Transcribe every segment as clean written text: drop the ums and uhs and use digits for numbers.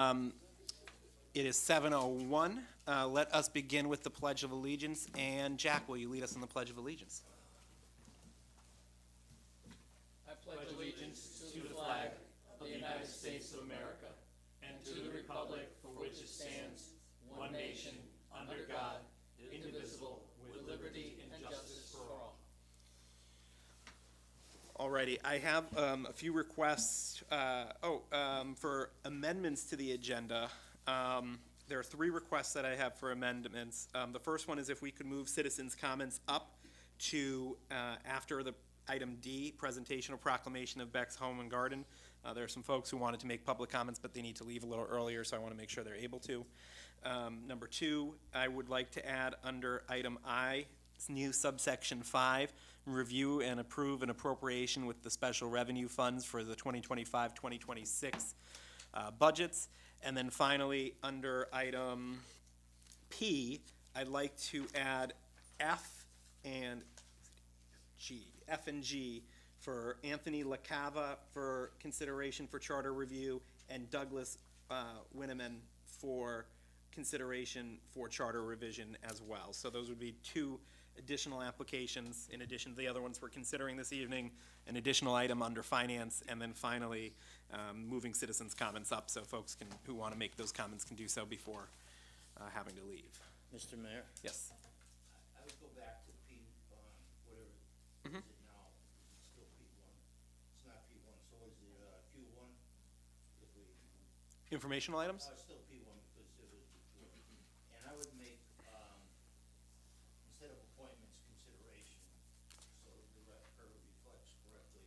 Um, It is 7:01. Let us begin with the Pledge of Allegiance. And Jack, will you lead us in the Pledge of Allegiance? I pledge allegiance to the flag of the United States of America and to the republic for which it stands, one nation, under God, indivisible, with liberty and justice for all. Alrighty, I have a few requests for amendments to the agenda. There are three requests that I have for amendments. The first one is if we could move citizens' comments up to after the item D, presentation or proclamation of Beck's Home and Garden. There are some folks who wanted to make public comments, but they need to leave a little earlier, so I want to make sure they're able to. Number two, I would like to add under item I, new subsection 5, review and approve an appropriation with the special revenue funds for the 2025-2026 budgets. And then finally, under item P, I'd like to add F and G for Anthony LaCava for consideration for charter review and Douglas Winneman for consideration for charter revision as well. So those would be two additional applications in addition to the other ones we're considering this evening, an additional item under finance, and then finally moving citizens' comments up so folks who want to make those comments can do so before having to leave. Mr. Mayor? Yes. I would go back to P, whatever is it now, it's still P1. It's not P1, so is it Q1? If we, Informational items? it's still P1 because it was before. And I would make, instead of appointments, consideration, so the record reflects correctly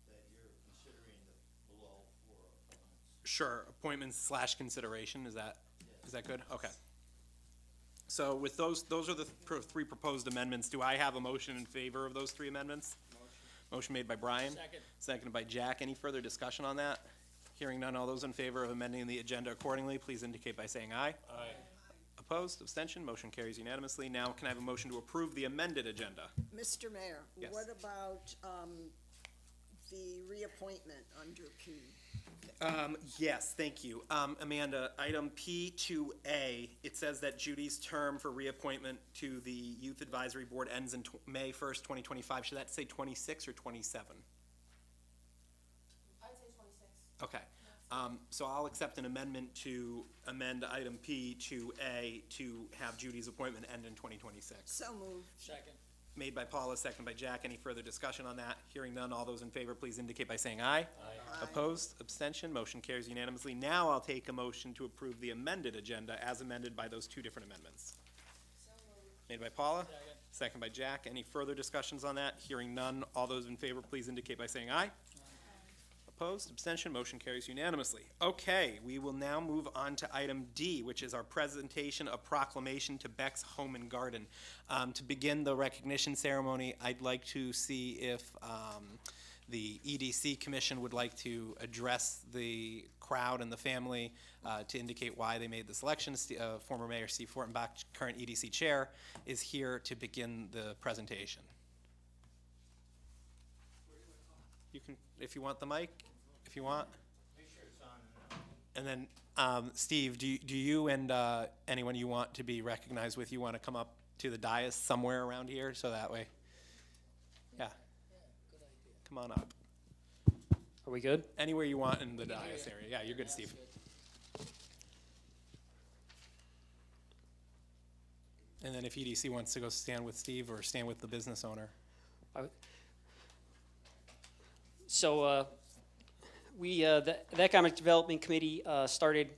that you're considering the below for appointments. Sure, appointments / consideration, is that good? Okay. So with those are the three proposed amendments. Do I have a motion in favor of those three amendments? Motion made by Brian. Second. Seconded by Jack. Any further discussion on that? Hearing none, all those in favor of amending the agenda accordingly, please indicate by saying aye. Aye. Opposed, abstention, motion carries unanimously. Now can I have a motion to approve the amended agenda? Mr. Mayor, Yes. what about the reappointment under P? Yes, thank you. Amanda, item P2A, it says that Judy's term for reappointment to the Youth Advisory Board ends in May 1st, 2025. Should that say 26 or 27? I'd say 26. Okay. So I'll accept an amendment to amend item P2A to have Judy's appointment end in 2026. So moved. Second. Made by Paula, seconded by Jack. Any further discussion on that? Hearing none, all those in favor, please indicate by saying aye. Aye. Opposed, abstention, motion carries unanimously. Now I'll take a motion to approve the amended agenda as amended by those two different amendments. So moved. Made by Paula, Second. seconded by Jack. Any further discussions on that? Hearing none, all those in favor, please indicate by saying aye. Opposed, abstention, motion carries unanimously. Okay, we will now move on to item D, which is our presentation of proclamation to Beck's Home and Garden. To begin the recognition ceremony, I'd like to see if the EDC Commission would like to address the crowd and the family to indicate why they made the selection. Former Mayor Steve Fortenbach, current EDC Chair, is here to begin the presentation. You can, if you want the mic, if you want. Make sure it's on. And then, Steve, do you and anyone you want to be recognized with, you want to come up to the dais somewhere around here, so that way? Yeah. Come on up. Are we good? Anywhere you want in the dais area. Yeah, you're good, Steve. And then if EDC wants to go stand with Steve or stand with the business owner. So the Economic Development Committee started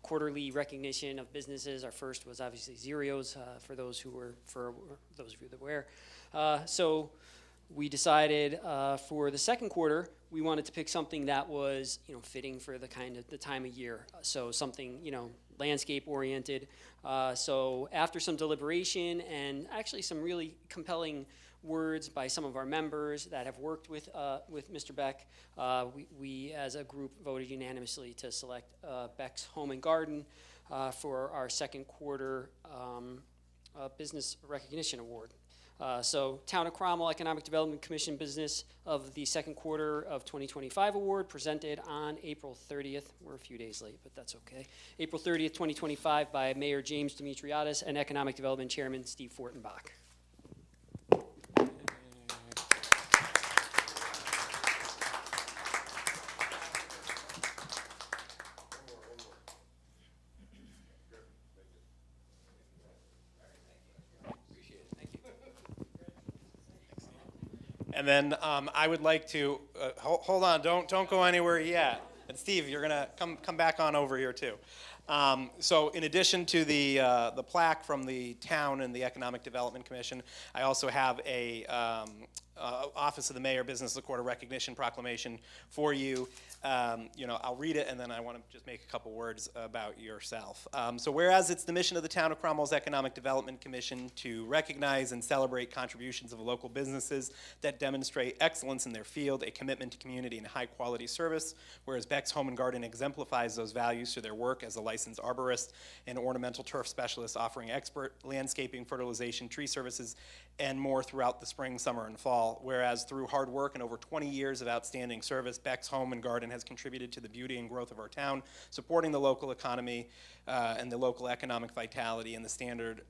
quarterly recognition of businesses. Our first was obviously Xero's, for those of you that were aware. So we decided for the second quarter we wanted to pick something that was fitting for the time of year. So something landscape oriented. So after some deliberation and actually some really compelling words by some of our members that have worked with Mr. Beck, we as a group voted unanimously to select Beck's Home and Garden for our second quarter Business Recognition Award. So Town of Cromwell Economic Development Commission Business of the Second Quarter of 2025 Award presented on April 30th. We're a few days late, but that's okay. April 30th, 2025 by Mayor James Demetriadis and Economic Development Chairman Steve Fortenbach. And then I would like to, hold on, don't go anywhere yet. And Steve, you're gonna come back on over here too. So in addition to the plaque from the town and the Economic Development Commission, I also have a Office of the Mayor Business of the Quarter recognition proclamation for you. I'll read it and then I want to just make a couple words about yourself. So whereas it's the mission of the Town of Cromwell's Economic Development Commission to recognize and celebrate contributions of local businesses that demonstrate excellence in their field, a commitment to community and high quality service, whereas Beck's Home and Garden exemplifies those values through their work as a licensed arborist and ornamental turf specialist offering expert landscaping, fertilization, tree services, and more throughout the spring, summer, and fall. Whereas through hard work and over 20 years of outstanding service, Beck's Home and Garden has contributed to the beauty and growth of our town, supporting the local economy and the local economic vitality and the standard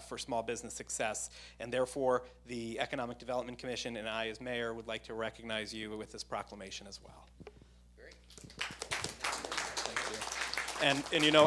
for small business success. And therefore, the Economic Development Commission and I, as mayor, would like to recognize you with this proclamation as well. Great. And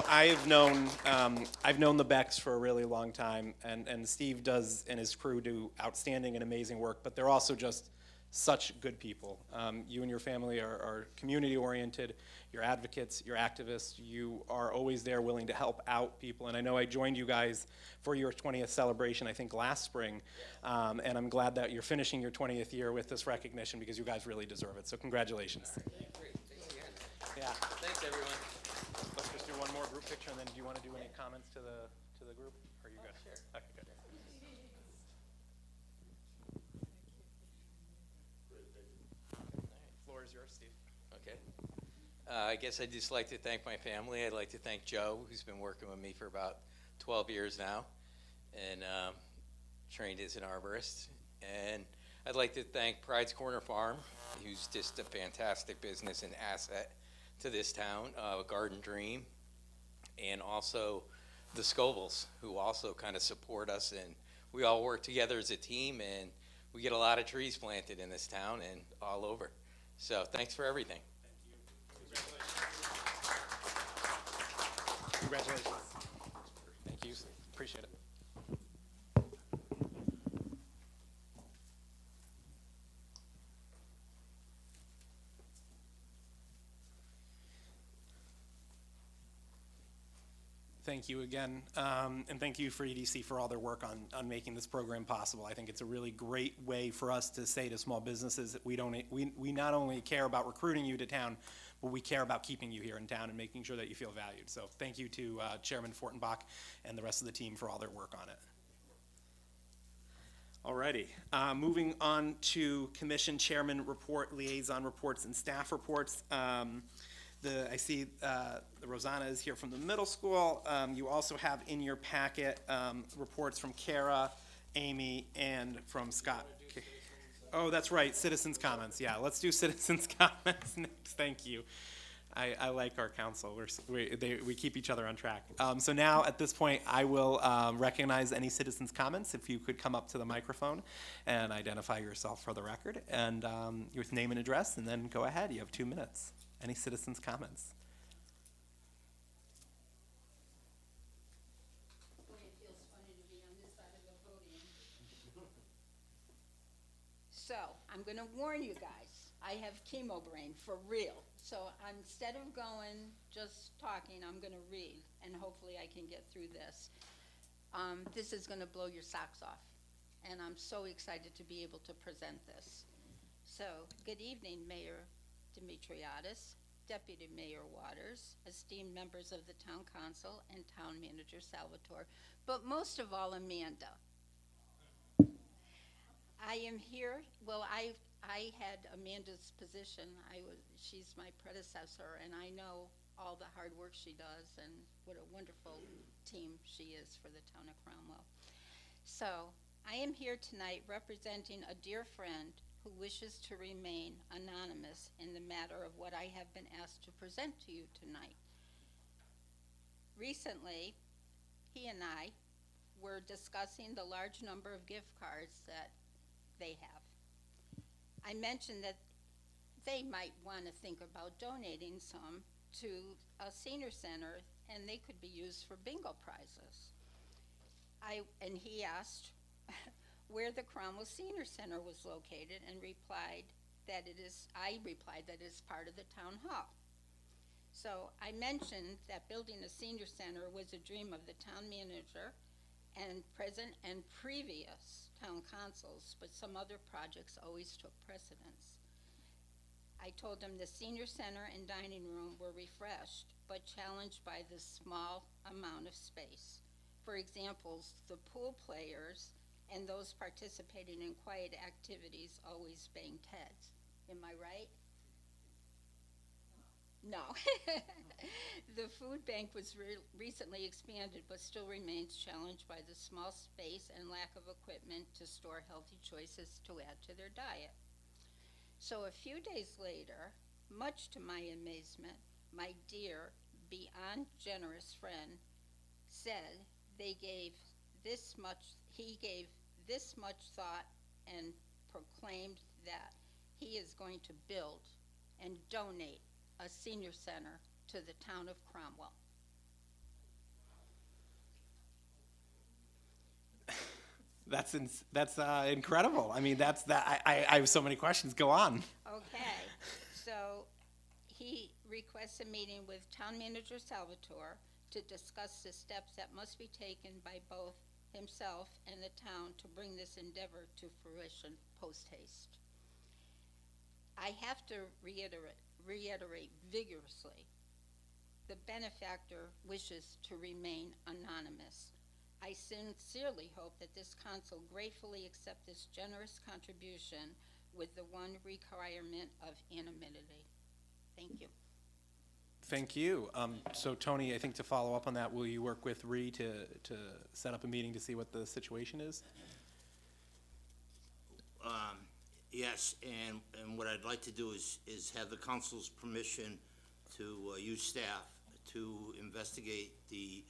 I've known the Becks for a really long time, and Steve does and his crew do outstanding and amazing work, but they're also just such good people. You and your family are community oriented, you're advocates, you're activists, you are always there willing to help out people, and I know I joined you guys for your 20th celebration, I think last spring, and I'm glad that you're finishing your 20th year with this recognition because you guys really deserve it, so congratulations. Great. Thanks again. Yeah. Thanks, everyone. Let's just do one more group picture, and then do you want to do any comments to the group? Or are you good? Sure. Okay, good. Floor is yours, Steve. Okay. I guess I'd just like to thank my family. I'd like to thank Joe, who's been working with me for about 12 years now, and trained as an arborist. And I'd like to thank Pride's Corner Farm, who's just a fantastic business and asset to this town, Garden Dream, and also the Scovilles, who also kind of support us, and we all work together as a team, and we get a lot of trees planted in this town and all over. So thanks for everything. Congratulations. Thank you. Appreciate it. Thank you again, and thank you for EDC for all their work on making this program possible. I think it's a really great way for us to say to small businesses that we not only care about recruiting you to town, but we care about keeping you here in town and making sure that you feel valued. So thank you to Chairman Fortenbach and the rest of the team for all their work on it. Alrighty, moving on to Commission Chairman report, liaison reports, and staff reports. I see Rosanna is here from the middle school. You also have in your packet reports from Kara, Amy, and from Scott. Oh, that's right, citizens' comments. Yeah, let's do citizens' comments next. Thank you. I like our council. We keep each other on track. So now, at this point, I will recognize any citizens' comments. If you could come up to the microphone and identify yourself for the record, and your name and address, and then go ahead. You have 2 minutes. Any citizens' comments? Boy, it feels funny to be on this side of the podium. So, I'm gonna warn you guys, I have chemo brain, for real. So instead of going, just talking, I'm gonna read, and hopefully I can get through this. This is gonna blow your socks off, and I'm so excited to be able to present this. So, good evening, Mayor Demetriadis, Deputy Mayor Waters, esteemed members of the Town Council, and Town Manager Salvatore, but most of all, Amanda. I am here, well, I had Amanda's position. She's my predecessor, and I know all the hard work she does and what a wonderful team she is for the town of Cromwell. So, I am here tonight representing a dear friend who wishes to remain anonymous in the matter of what I have been asked to present to you tonight. Recently, he and I were discussing the large number of gift cards that they have. I mentioned that they might want to think about donating some to a senior center, and they could be used for bingo prizes. And he asked where the Cromwell Senior Center was located, and I replied that it is part of the town hall. So I mentioned that building a senior center was a dream of the town manager and present and previous town councils, but some other projects always took precedence. I told him the senior center and dining room were refreshed, but challenged by the small amount of space. For example, the pool players and those participating in quiet activities always banged heads. Am I right? No. The food bank was recently expanded, but still remains challenged by the small space and lack of equipment to store healthy choices to add to their diet. So a few days later, much to my amazement, my dear, beyond generous friend said he gave this much thought and proclaimed that he is going to build and donate a senior center to the town of Cromwell. That's incredible. I mean, I have so many questions. Go on. Okay, so he requests a meeting with Town Manager Salvatore to discuss the steps that must be taken by both himself and the town to bring this endeavor to fruition post haste. I have to reiterate vigorously, the benefactor wishes to remain anonymous. I sincerely hope that this council gratefully accept this generous contribution with the one requirement of anonymity. Thank you. Thank you. So Tony, I think to follow up on that, will you work with Ree to set up a meeting to see what the situation is? Yes, and what I'd like to do is have the council's permission to use staff to investigate the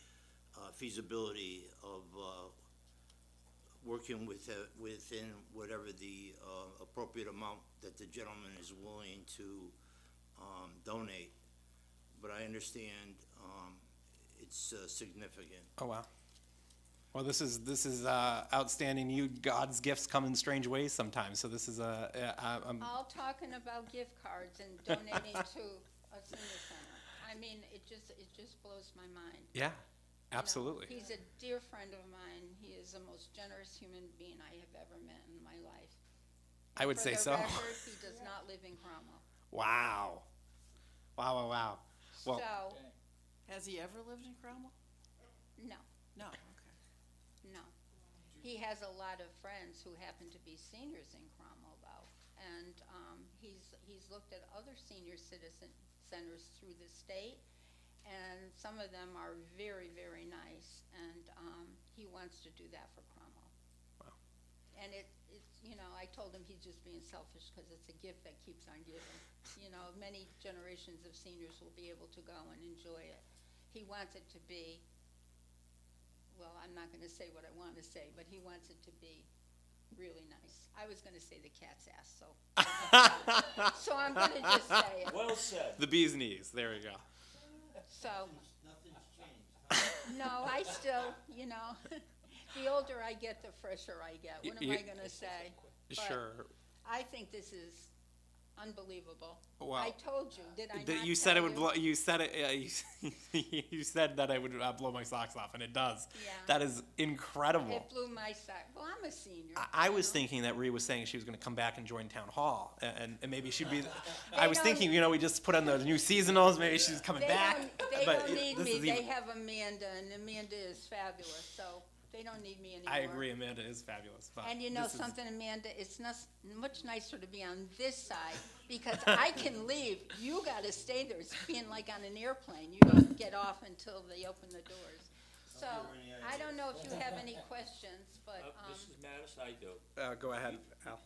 feasibility of working within whatever the appropriate amount that the gentleman is willing to donate. But I understand it's significant. Oh, wow. Well, this is outstanding. God's gifts come in strange ways sometimes. So this is All talking about gift cards and donating to a senior center. I mean, it just blows my mind. Yeah, absolutely. You know, he's a dear friend of mine. He is the most generous human being I have ever met in my life. I would say so. For the record, he does not live in Cromwell. Wow. Wow. Well, So, Has he ever lived in Cromwell? no. No, okay. No. He has a lot of friends who happen to be seniors in Cromwell, though. And he's looked at other senior citizen centers through the state, and some of them are very, very nice. And he wants to do that for Cromwell. Wow. And it's I told him he's just being selfish because it's a gift that keeps on giving. Many generations of seniors will be able to go and enjoy it. He wants it to be, well, I'm not going to say what I want to say, but he wants it to be really nice. I was going to say the cat's ass, so so I'm going to just say it. Well said. the bee's knees. There we go. So, Nothing's changed. no, I still, the older I get, the fresher I get. What am I going to say? But Sure. I think this is unbelievable. Wow. I told you, did I not You said tell it would you? blow. You said it. You said that I would blow my socks off, and it does. Yeah. That is incredible. It blew my sock. Well, I'm a senior. I you was know. thinking that Ree was saying she was going to come back and join town hall, and maybe she'd be. They I was don't- thinking, we just put on the new seasonals. Maybe she's coming They back. They but don't need this me. is They even- have Amanda, and Amanda is fabulous, so they don't need me anymore. I agree, Amanda is fabulous. But And you know this is- something, Amanda, it's much nicer to be on this side because I can leave. You got to stay there. It's being like on an airplane. You don't get off until they open the doors. So, I don't know if you have any questions, but, Mrs. Mattis, I do. Go ahead, Al.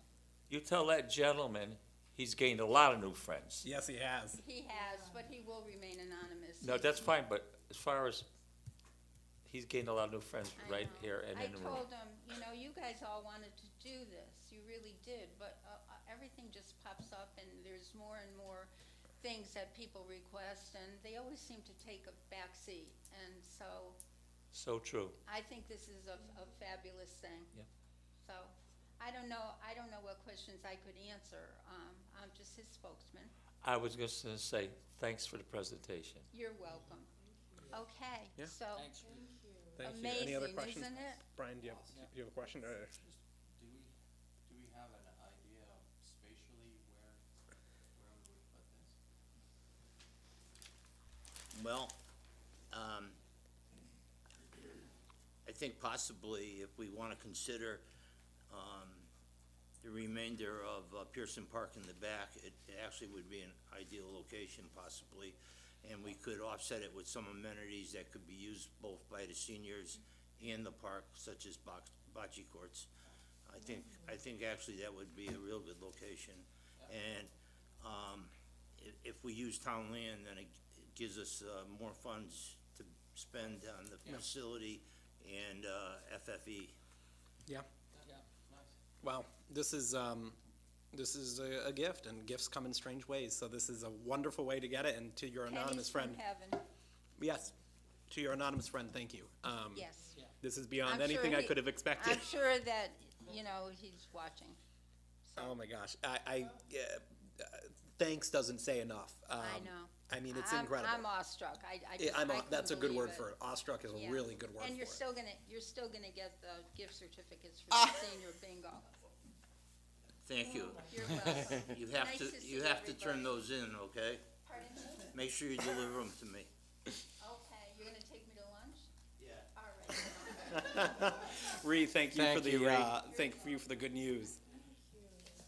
You tell that gentleman he's gained a lot of new friends. Yes, he has. he has, but he will remain anonymous. No, that's fine, but as far as, he's gained a lot of new friends I right know. here and in the room. I told him, you guys all wanted to do this, you really did, but everything just pops up and there's more and more things that people request, and they always seem to take a back seat, and so So true. I think this is a fabulous thing. Yeah. So, I don't know what questions I could answer, I'm just his spokesman. I was just gonna say, thanks for the presentation. You're welcome. Okay, Yeah. so, Thank you. Any other amazing, questions? isn't it? Brian, do you have a question? Or- Do we have an idea of spatially where we would put this? Well, I think possibly if we want to consider the remainder of Pearson Park in the back, it actually would be an ideal location possibly. And we could offset it with some amenities that could be used both by the seniors and the park, such as bocce courts. I think actually that would be a real good location. And if we use town land, then it gives us more funds to spend on the facility and FFE. Yeah. Wow, this is a gift, and gifts come in strange ways, so this is a wonderful way to get it, and to your anonymous Pennies from friend, heaven, yes, to your anonymous friend, thank you. yes. This is beyond I'm anything sure I he- could have expected. I'm sure that, he's watching. So, Oh my gosh, thanks doesn't say enough. I know. I mean, it's I'm- incredible. I'm awestruck. I Yeah, just, I couldn't that's a good believe word it. for it. Awestruck is a Yeah. really good word And for you're it. still gonna get the gift certificates for the senior bingo. Thank you. You're welcome. You have Nice to, to you see have to turn everybody. those in, okay? Pardon me? Make sure you deliver them to me. Okay, you're gonna take me to lunch? Yeah. All right. Ree, thank you for Thank the, you, Ree. thank you for the good news.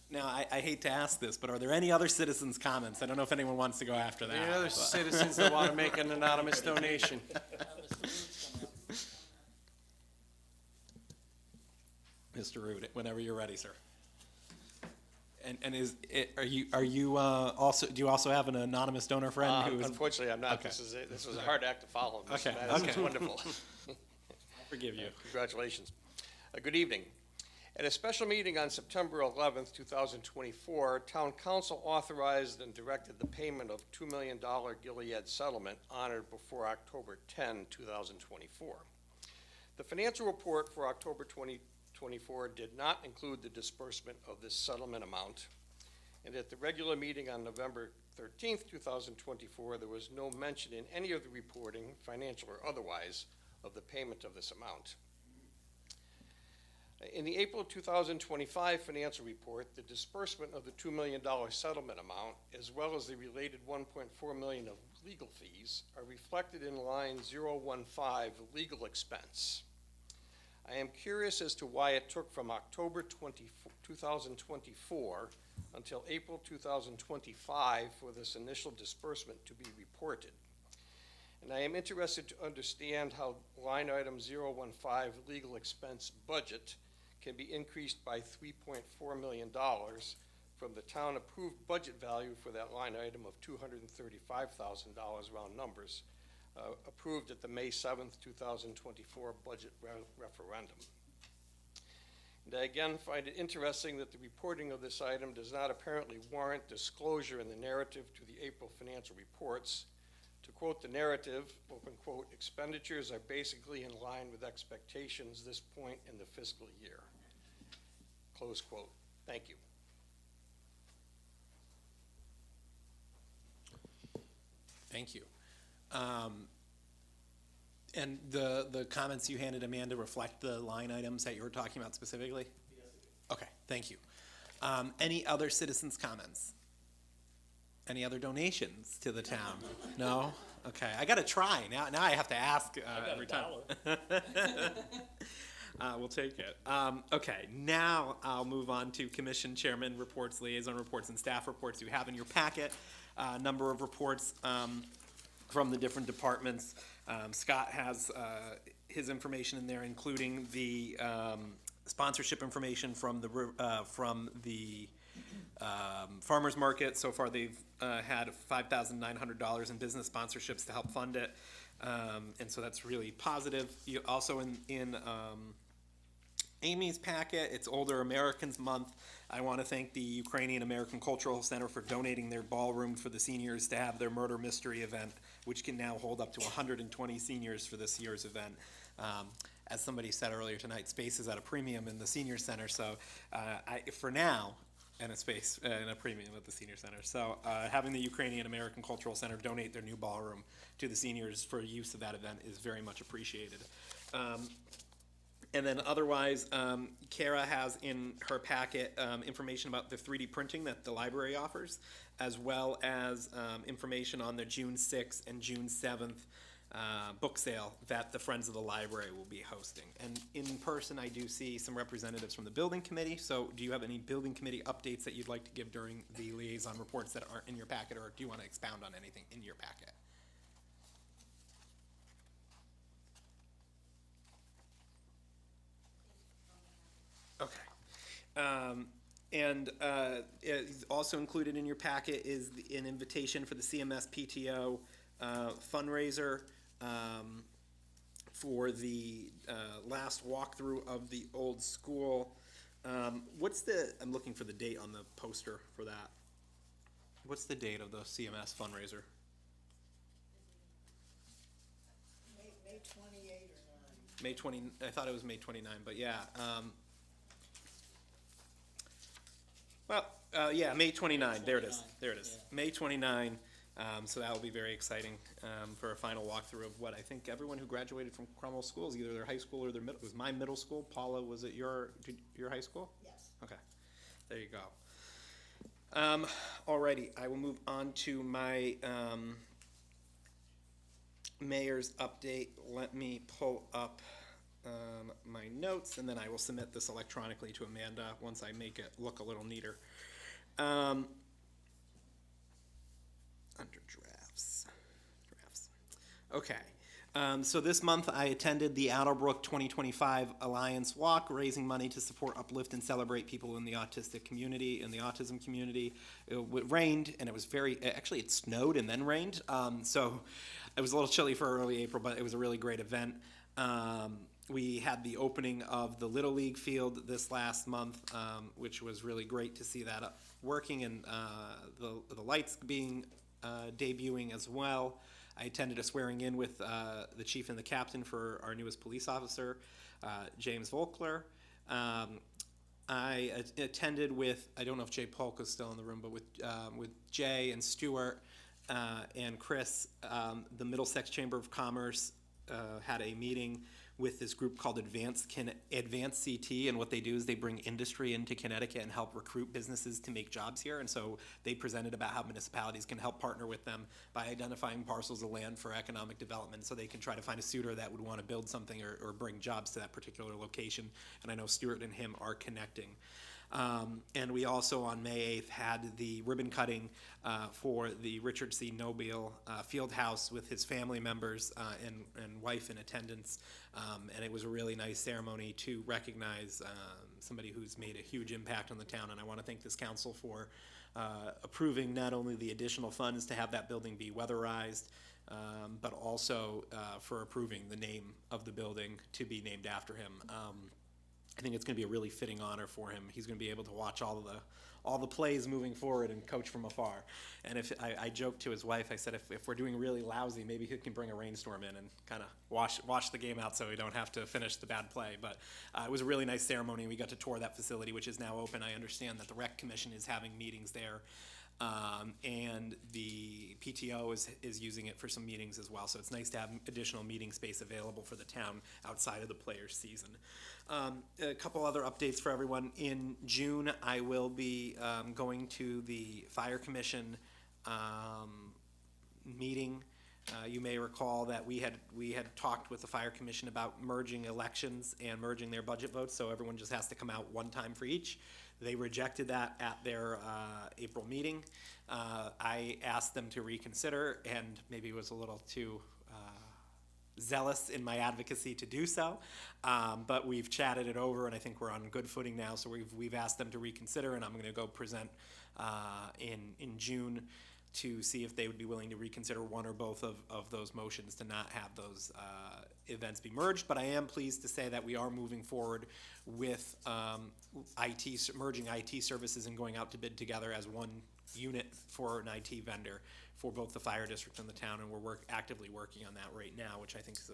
Now, I hate to ask this, but are there any other citizens' comments? I don't know if anyone wants to go after that. Any other but- citizens that want to make an anonymous donation? Mr. Root, whenever you're ready, sir. And are you also, do you also have an anonymous donor friend who is, Unfortunately, I'm not. Okay. This was a hard act to follow. Mr. Okay, Mattis. It's okay. wonderful. forgive you? Congratulations. Good evening. At a special meeting on September 11th, 2024, Town Council authorized and directed the payment of $2 million Gilead settlement honored before October 10, 2024. The financial report for October 2024 did not include the disbursement of this settlement amount. And at the regular meeting on November 13th, 2024, there was no mention in any of the reporting, financial or otherwise, of the payment of this amount. In the April 2025 financial report, the disbursement of the $2 million settlement amount, as well as the related $1.4 million of legal fees, are reflected in line 015, legal expense. I am curious as to why it took from October 2024 until April 2025 for this initial disbursement to be reported. And I am interested to understand how line item 015, legal expense budget, can be increased by $3.4 million from the town approved budget value for that line item of $235,000, round numbers, approved at the May 7th, 2024 budget referendum. And I again find it interesting that the reporting of this item does not apparently warrant disclosure in the narrative to the April financial reports. To quote the narrative, open quote, expenditures are basically in line with expectations this point in the fiscal year. Close quote. Thank you. Thank you. And the comments you handed Amanda reflect the line items that you were talking about specifically? Yes. Okay, thank you. Any other citizens' comments? Any other donations to the town? No? Okay, I gotta try. Now I have to ask every time. We'll take it. Okay, now I'll move on to commission chairman reports, liaison reports, and staff reports you have in your packet. Number of reports from the different departments. Scott has his information in there, including the sponsorship information from the farmers market. So far, they've had $5,900 in business sponsorships to help fund it, and so that's really positive. You also in Amy's packet, it's Older Americans Month. I want to thank the Ukrainian American Cultural Center for donating their ballroom for the seniors to have their murder mystery event, which can now hold up to 120 seniors for this year's event. As somebody said earlier tonight, space is at a premium in the senior center, so for now, and a space and a premium at the senior center. So having the Ukrainian American Cultural Center donate their new ballroom to the seniors for use of that event is very much appreciated. And then otherwise, Kara has in her packet information about the 3D printing that the library offers, as well as information on the June 6th and June 7th book sale that the Friends of the Library will be hosting. And in person, I do see some representatives from the building committee. So do you have any building committee updates that you'd like to give during the liaison reports that aren't in your packet, or do you want to expound on anything in your packet? Okay. Also included in your packet is an invitation for the CMS PTO fundraiser for the last walkthrough of the old school. I'm looking for the date on the poster for that. What's the date of the CMS fundraiser? May 28 or 9. May 20, I thought it was May 29, but yeah. Yeah, May 29, there it is, May 29, so that will be very exciting for a final walkthrough of what I think everyone who graduated from Cromwell schools, either their high school or their middle, was my middle school. Paula, was it your high school? Yes. Okay, there you go. Alrighty, I will move on to my mayor's update. Let me pull up my notes, and then I will submit this electronically to Amanda once I make it look a little neater. Under drafts. Okay. So this month I attended the Attlebrook 2025 Alliance Walk, raising money to support, uplift, and celebrate people in the autistic community, in the autism community. It rained, and it was actually it snowed and then rained. So it was a little chilly for early April, but it was a really great event. We had the opening of the Little League field this last month, which was really great to see that working, and the lights being debuting as well. I attended a swearing in with the chief and the captain for our newest police officer, James Volkler. I attended with, I don't know if Jay Polk is still in the room, but with Jay and Stuart and Chris, the Middlesex Chamber of Commerce had a meeting with this group called Advanced CT, and what they do is they bring industry into Connecticut and help recruit businesses to make jobs here. And so they presented about how municipalities can help partner with them by identifying parcels of land for economic development, so they can try to find a suitor that would want to build something or bring jobs to that particular location. And I know Stuart and him are connecting. And we also on May 8th had the ribbon cutting for the Richard C. Nobile Field House with his family members and wife in attendance. And it was a really nice ceremony to recognize somebody who's made a huge impact on the town. And I want to thank this council for approving not only the additional funds to have that building be weatherized, but also for approving the name of the building to be named after him. I think it's going to be a really fitting honor for him. He's going to be able to watch all the plays moving forward and coach from afar. And if I joked to his wife, I said if we're doing really lousy, maybe he can bring a rainstorm in and kind of wash the game out so we don't have to finish the bad play. But it was a really nice ceremony. We got to tour that facility, which is now open. I understand that the Rec Commission is having meetings there. And the PTO is using it for some meetings as well. So it's nice to have additional meeting space available for the town outside of the players' season. A couple other updates for everyone. In June, I will be going to the Fire Commission meeting. You may recall that we had talked with the Fire Commission about merging elections and merging their budget votes, so everyone just has to come out one time for each. They rejected that at their April meeting. I asked them to reconsider, and maybe it was a little too zealous in my advocacy to do so, but we've chatted it over, and I think we're on good footing now. So we've asked them to reconsider, and I'm going to go present in June to see if they would be willing to reconsider one or both of those motions to not have those events be merged. But I am pleased to say that we are moving forward with merging IT services and going out to bid together as one unit for an IT vendor for both the fire district and the town, and we're actively working on that right now, which I think is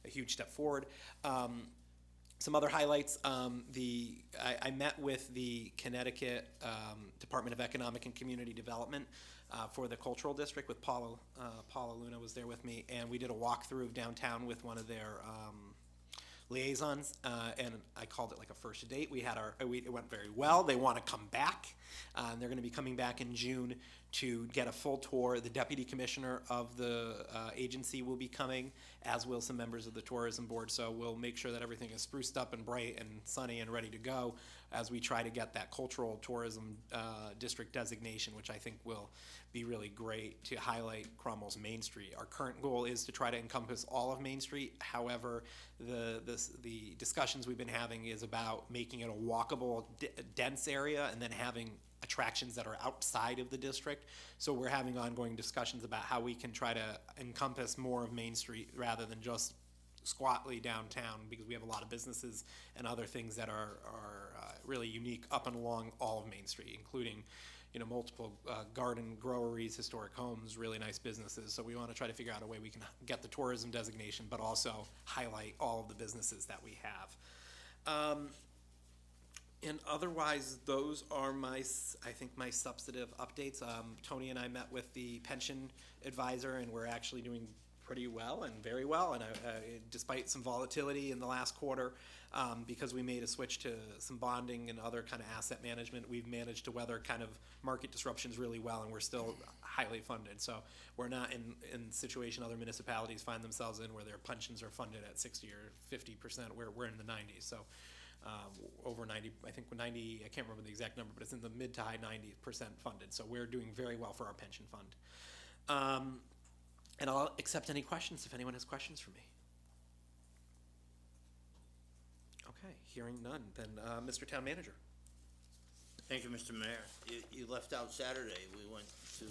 a huge step forward. Some other highlights, I met with the Connecticut Department of Economic and Community Development for the Cultural District with Paula Luna was there with me, and we did a walkthrough of downtown with one of their liaisons, and I called it like a first date. It went very well. They want to come back, and they're going to be coming back in June to get a full tour. The deputy commissioner of the agency will be coming, as will some members of the tourism board. So we'll make sure that everything is spruced up and bright and sunny and ready to go as we try to get that cultural tourism district designation, which I think will be really great to highlight Cromwell's Main Street. Our current goal is to try to encompass all of Main Street. However, the discussions we've been having is about making it a walkable, dense area, and then having attractions that are outside of the district. So we're having ongoing discussions about how we can try to encompass more of Main Street rather than just squatly downtown, because we have a lot of businesses and other things that are really unique up and along all of Main Street, including multiple garden groweries, historic homes, really nice businesses. So we want to try to figure out a way we can get the tourism designation, but also highlight all of the businesses that we have. And otherwise, those are my substantive updates. Tony and I met with the pension advisor, and we're actually doing pretty well and very well. And despite some volatility in the last quarter, because we made a switch to some bonding and other kind of asset management, we've managed to weather kind of market disruptions really well, and we're still highly funded. So we're not in a situation other municipalities find themselves in where their pensions are funded at 60 or 50%. We're in the 90s. So over 90, I think 90, I can't remember the exact number, but it's in the mid to high 90% funded. So we're doing very well for our pension fund. And I'll accept any questions if anyone has questions for me. Okay, hearing none, then Mr. Town Manager. Thank you, Mr. Mayor. You left out Saturday. We went to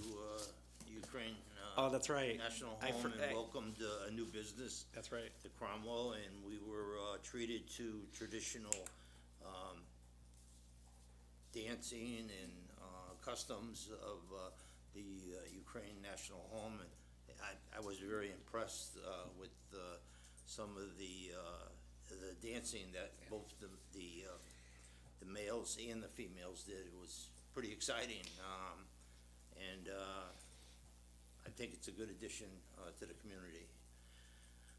Ukraine. Oh, that's right. National Home and welcomed a new business. That's right. To Cromwell, and we were treated to traditional dancing and customs of the Ukraine National Home. And I was very impressed with some of the dancing that both the males and the females did. It was pretty exciting, and I think it's a good addition to the community.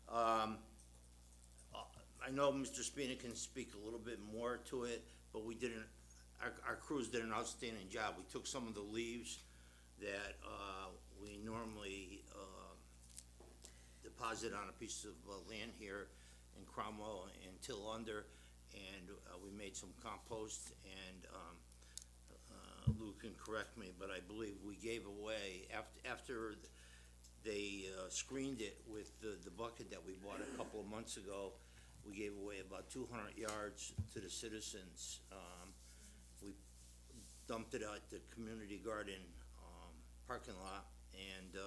I know Mr. Spina can speak a little bit more to it, but we didn't. Our crews did an outstanding job. We took some of the leaves that we normally deposit on a piece of land here in Cromwell and till under, and we made some compost, and Lou can correct me, but I believe we gave away, after they screened it with the bucket that we bought a couple of months ago, we gave away about 200 yards to the citizens. We dumped it at the community garden parking lot, and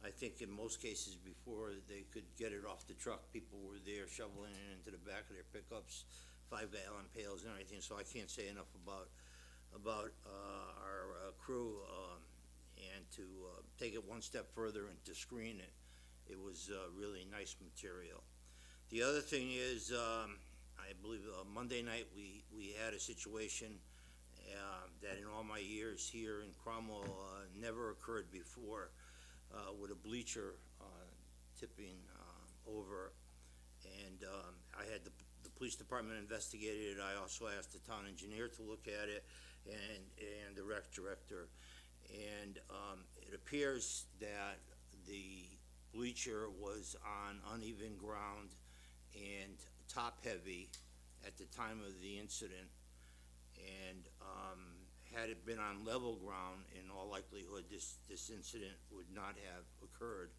I think in most cases before they could get it off the truck, people were there shoveling it into the back of their pickups, 5-gallon pails and everything. So I can't say enough about our crew, and to take it one step further and to screen it. It was really nice material. The other thing is, I believe Monday night we had a situation that in all my years here in Cromwell never occurred before, with a bleacher tipping over, and I had the police department investigated it. I also asked the town engineer to look at it, and the rec director, and it appears that the bleacher was on uneven ground and top heavy at the time of the incident, and had it been on level ground, in all likelihood this incident would not have occurred.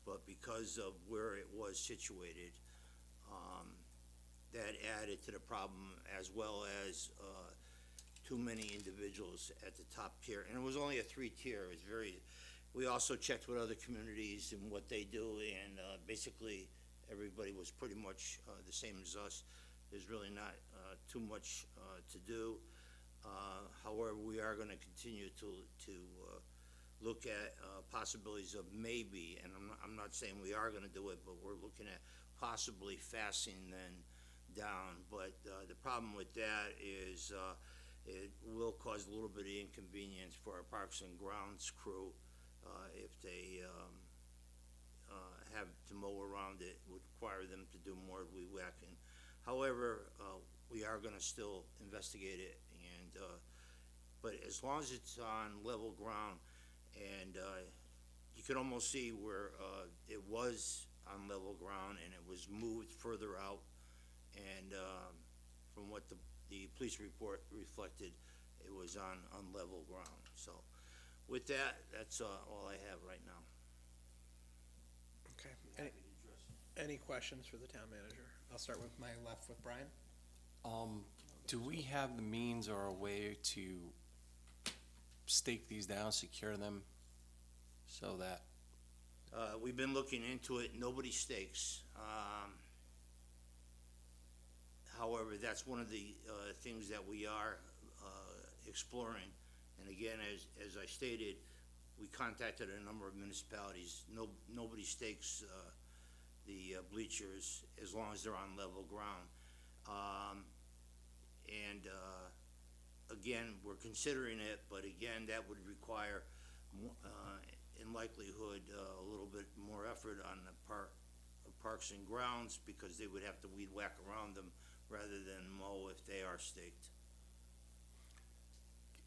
but because of where it was situated, that added to the problem, as well as, too many individuals at the top tier. And it was only a 3-tier. It's very, we also checked with other communities and what they do, and, basically, everybody was pretty much, the same as us. There's really not, too much, to do. However, we are gonna continue to look at, possibilities of maybe, and I'm not saying we are gonna do it, but we're looking at possibly fasting then down. But, the problem with that is, it will cause a little bit of inconvenience for our Parks and Grounds crew, if they, have to mow around it, would require them to do more weed whacking. However, we are gonna still investigate it, and, but as long as it's on level ground, and, you can almost see where, it was on level ground, and it was moved further out, and, from what the police report reflected, it was on level ground. So, with that, that's, all I have right now. Okay. Any questions for the town manager? I'll start with my left with Brian. Do we have the means or a way to stake these down, secure them, so that, We've been looking into it, nobody stakes. However, that's one of the, things that we are, exploring. And again, as I stated, we contacted a number of municipalities. Nobody stakes, the bleachers as long as they're on level ground. And, again, we're considering it, but again, that would require, in likelihood, a little bit more effort on the Parks and Grounds, because they would have to weed whack around them rather than mow if they are staked.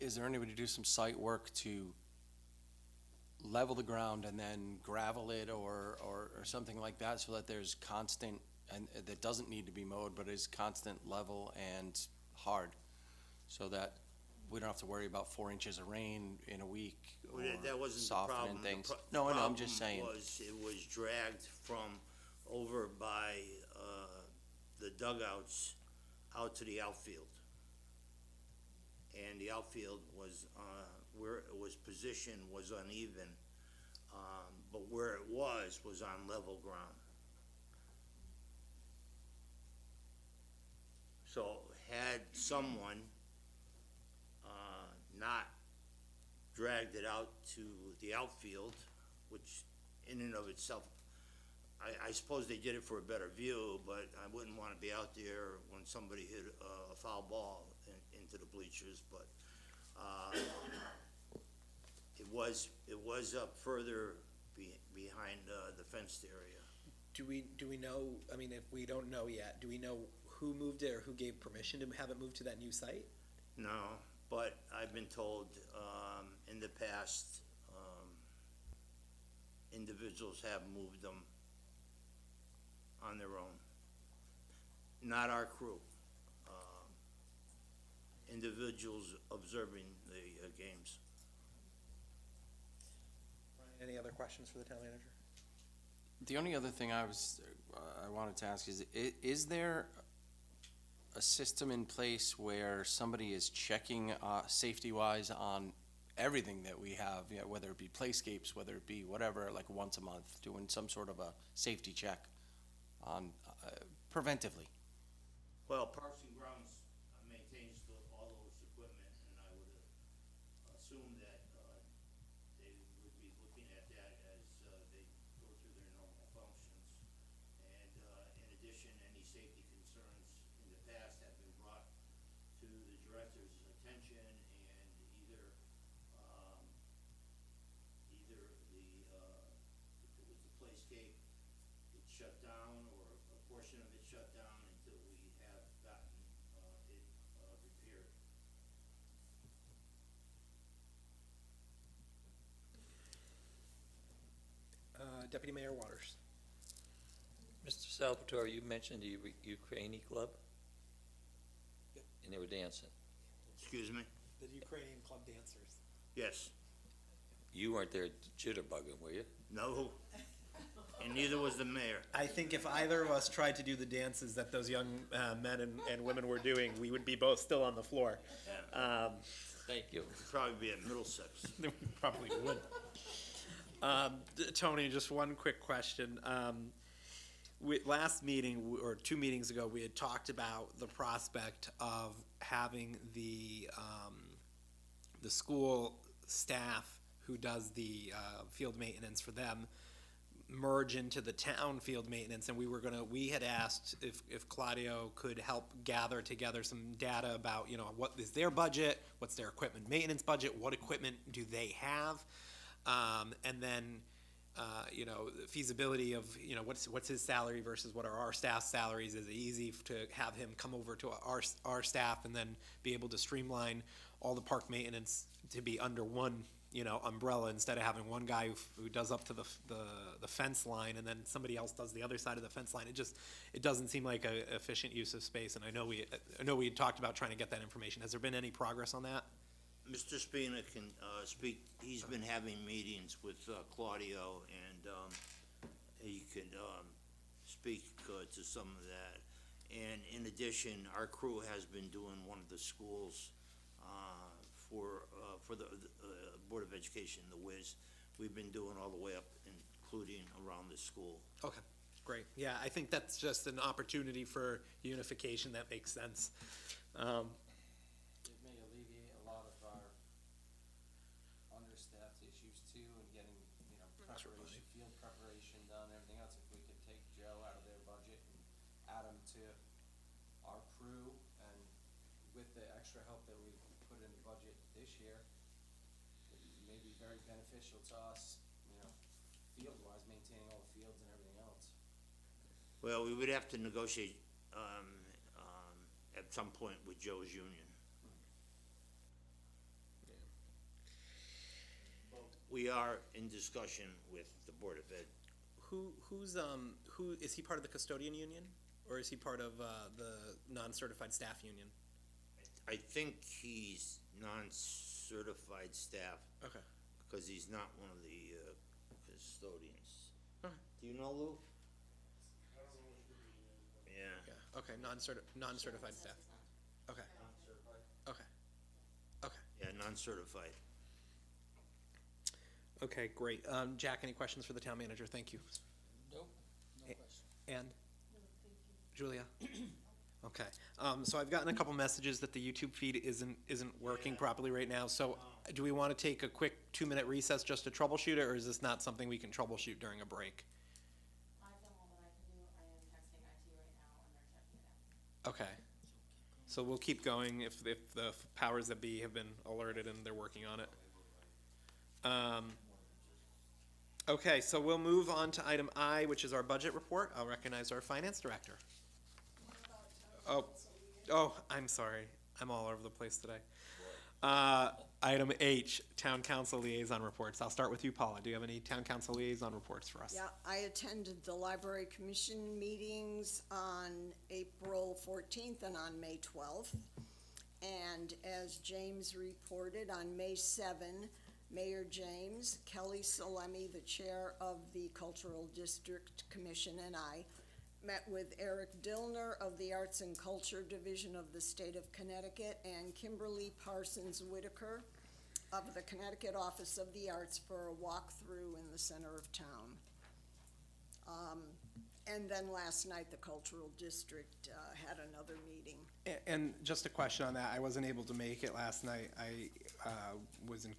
is there any way to do some site work to level the ground and then gravel it or something like that, so that there's constant, and that doesn't need to be mowed, but is constant level and hard, so that we don't have to worry about 4 inches of rain in a week, or Well, that wasn't the softening problem. things? The No, I know, I'm just saying. problem was, it was dragged from over by, the dugouts out to the outfield. And the outfield was, where it was positioned was uneven, but where it was on level ground. So had someone, not dragged it out to the outfield, which in and of itself, I suppose they did it for a better view, but I wouldn't wanna be out there when somebody hit a foul ball into the bleachers, but, it was up further behind, the fenced area. Do we know, I mean, if we don't know yet, do we know who moved it or who gave permission to have it moved to that new site? No, but I've been told, in the past, individuals have moved them on their own. Not our crew. Individuals observing the, games. Brian, any other questions for the town manager? The only other thing I wanted to ask is there a system in place where somebody is checking, safety-wise on everything that we have, you know, whether it be playscapes, whether it be whatever, like once a month, doing some sort of a safety check on, preventively? Well, Parks and Grounds maintains all those equipment, and I would assume that, they would be looking at that as, they go through their normal functions. And, in addition, any safety concerns in the past have been brought to the director's attention, and either the, if it was the playscape, it shut down, or a portion of it shut down until we have gotten, it, repaired. Deputy Mayor Waters. Mr. Salvatore, you mentioned the Ukrainian club? Yep. And they were dancing. Excuse me? The Ukrainian club dancers. Yes. You weren't there jitterbugging, were you? No. and neither was the mayor. I think if either of us tried to do the dances that those young men and women were doing, we would be both still on the floor. Thank you. Probably be at Middlesex. We probably would. Tony, just one quick question. Last meeting, or 2 meetings ago, we had talked about the prospect of having the school staff who does the field maintenance for them merge into the town field maintenance, and we had asked if Claudio could help gather together some data about, what is their budget, what's their equipment maintenance budget, what equipment do they have, and then, the feasibility of, what's his salary versus what are our staff's salaries. Is it easy to have him come over to our staff and then be able to streamline all the park maintenance to be under one, umbrella, instead of having one guy who does up to the fence line and then somebody else does the other side of the fence line. It doesn't seem like a efficient use of space, and I know we had talked about trying to get that information. Has there been any progress on that? Mr. Spina can speak. He's been having meetings with Claudio, and he could speak to some of that. And in addition, our crew has been doing one of the schools for the Board of Education, the WIS. We've been doing all the way up, including around the school. Okay, great. Yeah, I think that's just an opportunity for unification that makes sense. It may alleviate a lot of our understaffed issues too, and getting, preparation, field preparation done, everything else. If we could take Joe out of their budget and add him to our crew, and with the extra help that we put in the budget this year, it may be very beneficial to us, field-wise, maintaining all the fields and everything else. Well, we would have to negotiate at some point with Joe's union. We are in discussion with the Board of Ed. Who is he part of the custodian union, or is he part of the non-certified staff union? I think he's non-certified staff. Okay. Because he's not one of the custodians. Okay. Do you know, Lou? Yeah. Yeah, okay, non-certified staff. Okay. Okay. Okay. Yeah, non-certified. Okay, great. Jack, any questions for the town manager? Thank you. Nope, no question. And? Julia? Okay, so I've gotten a couple messages that the YouTube feed isn't working properly right now, so do we want to take a quick 2-minute recess just to troubleshoot it, or is this not something we can troubleshoot during a break? I've done all that I can do. I am texting IT right now, and they're checking it out. Okay, so we'll keep going if the powers that be have been alerted and they're working on it. Okay, so we'll move on to item I, which is our budget report. I'll recognize our finance director. Oh, I'm sorry. I'm all over the place today. Item H, Town Council Liaison Reports. I'll start with you, Paula. Do you have any Town Council Liaison Reports for us? Yeah, I attended the Library Commission meetings on April 14th and on May 12th. And as James reported, on May 7, Mayor James, Kelly Salemi, the chair of the Cultural District Commission, and I met with Eric Dillner of the Arts and Culture Division of the State of Connecticut and Kimberly Parsons Whitaker of the Connecticut Office of the Arts for a walkthrough in the center of town. And then last night, the Cultural District had another meeting. And just a question on that. I wasn't able to make it last night. I was in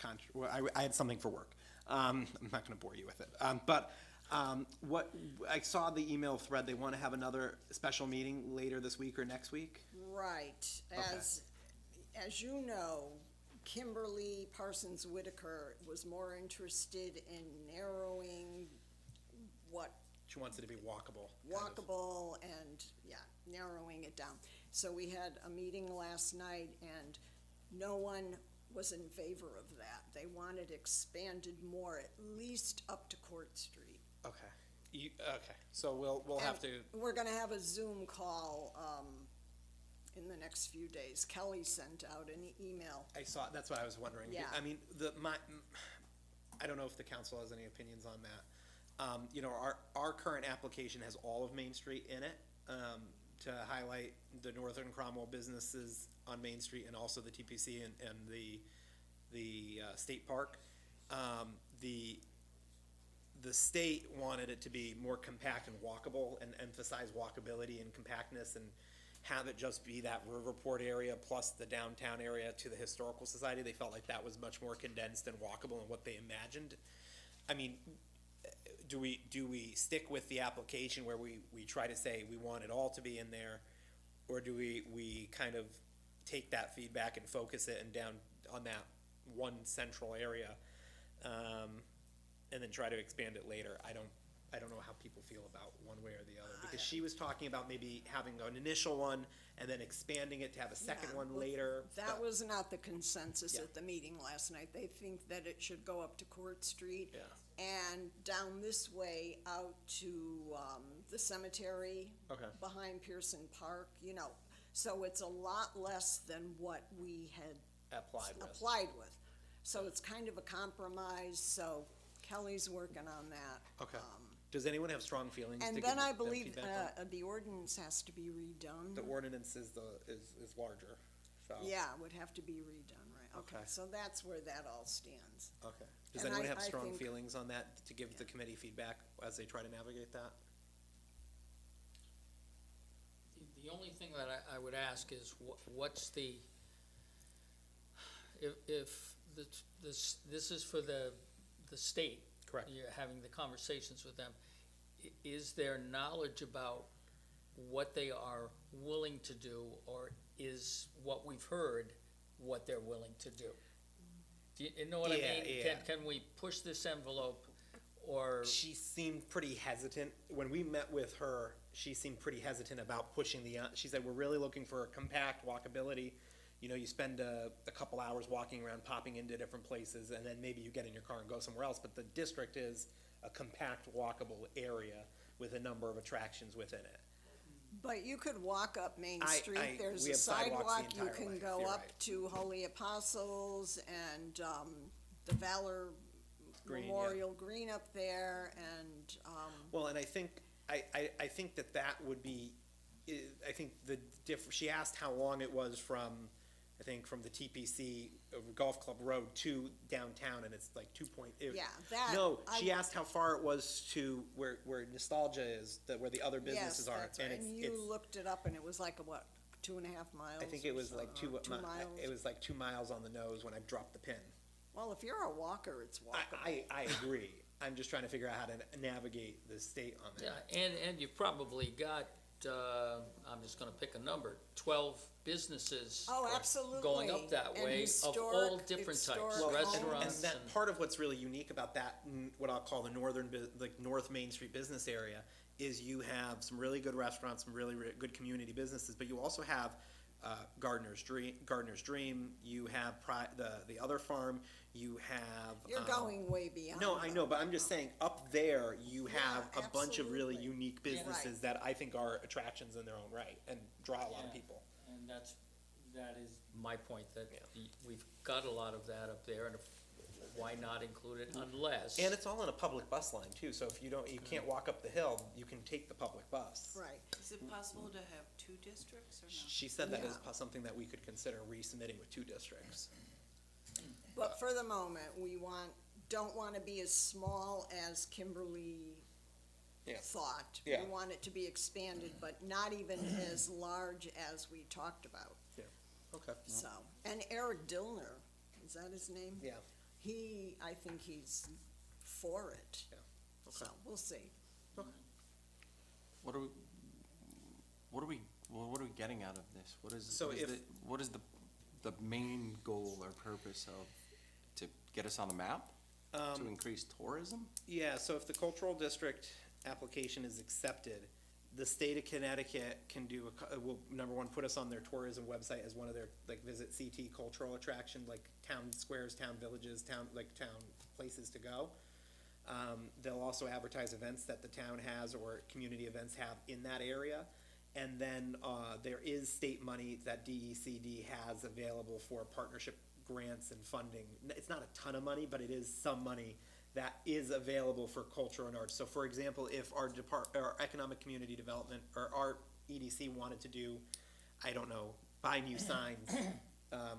I had something for work. I'm not going to bore you with it. But what I saw the email thread. They want to have another special meeting later this week or next week. Right. As you know, Kimberly Parsons Whitaker was more interested in narrowing what She wants it to be walkable. walkable and, yeah, narrowing it down. So we had a meeting last night, and no one was in favor of that. They wanted expanded more, at least up to Court Street. Okay. Okay. So we'll have to. We're gonna have a Zoom call, in the next few days. Kelly sent out an email. I saw. That's what I was wondering. Yeah. I mean, I don't know if the council has any opinions on that. You know, our current application has all of Main Street in it, to highlight the Northern Cromwell businesses on Main Street and also the TPC and the state park. The state wanted it to be more compact and walkable and emphasize walkability and compactness and have it just be that Riverport area plus the downtown area to the Historical Society. They felt like that was much more condensed and walkable and what they imagined. I mean, do we stick with the application where we try to say we want it all to be in there? Or do we kind of take that feedback and focus it and down on that one central area? And then try to expand it later. I don't know how people feel about one way or the other, because she was talking about maybe having an initial one and then expanding it to have a second Yeah, one well, later. That but- was not the consensus Yeah. at the meeting last night. They think that it should go up to Court Street Yeah. and down this way out to, the cemetery. Okay. Behind Pearson Park, you know, so it's a lot less than what we had applied with. So it's kind of a compromise, so Kelly's working on that. Okay. Does anyone have strong feelings? to And give then I them believe, feedback on? the ordinance has to be redone. The ordinance is is larger, so. Yeah, would have to be redone, right, okay, Okay. so that's where that all stands. Okay. Does And anyone I- have I strong think- feelings on that to give the committee feedback as they try to navigate that? The only thing that I would ask is, what's the, if this is for the state? Correct. You're having the conversations with them, is there knowledge about what they are willing to do, or is what we've heard what they're willing to do? Do you know what I Yeah, mean? yeah. Can we push this envelope, or? She seemed pretty hesitant. When we met with her, she seemed pretty hesitant about pushing she said, we're really looking for a compact walkability. You know, you spend a couple hours walking around, popping into different places, and then maybe you get in your car and go somewhere else. But the district is a compact, walkable area with a number of attractions within it. But you could walk up Main I- Street, there's we a have sidewalks the sidewalk, you entire can way. go You're up right. to Holy Apostles and, the Valor Green, yeah. Memorial Green up there, and, Well, and I think that would be, I think she asked how long it was from the TPC Golf Club Road to downtown, and it's like yeah, that. No, I- she asked how far it was to where Nostalgia is, where the other businesses Yes, are, that's right, and and it's, you looked it up, and it was like, 2.5 miles? I think it or was so, like or 2 miles? it was like 2 miles on the nose when I dropped the pin. Well, if you're a walker, it's walkable. I agree. I'm just trying to figure out how to navigate the state on that. Yeah, and you've probably got, I'm just gonna pick a number, 12 businesses. Oh, absolutely. Going up that And way of all historic- different types, historic Well, and restaurants that and. part of what's really unique about that, what I'll call the North Main Street business area, is you have some really good restaurants, some really good community businesses, but you also have Gardener's Dream. You have the other farm. You have. You're going way beyond. No, I know, but I'm just saying, up there, you have Yeah, a bunch of really absolutely. unique businesses Right. that I think are attractions in their own right and draw a lot of Yeah. people. And that is my point, that Yeah. we've got a lot of that up there, and why not include it unless. And it's all on a public bus line too, so if you can't walk up the hill, you can take the public bus. Right. Is it possible to have 2 districts or no? She said that is Yeah. something that we could consider resubmitting with 2 districts. But for the moment, don't want to be as small as Kimberly Yeah. thought. Yeah. We want it to be expanded, but not even as large as we talked about, Okay. so. And Eric Dillner, is that his name? Yeah. I think he's for it. Yeah. So, we'll see. What are we getting out of this? So What is the main goal or purpose of, to get us on the map? To increase tourism? Yeah, so if the cultural district application is accepted, the state of Connecticut can will, number one, put us on their tourism website as one of their, like, Visit CT cultural attraction, like town squares, town villages, town places to go. They'll also advertise events that the town has or community events have in that area. And then, there is state money that DECD has available for partnership grants and funding. It's not a ton of money, but it is some money that is available for culture and arts. So for example, if our our economic community development, or our EDC wanted to do, I don't know, buy new signs,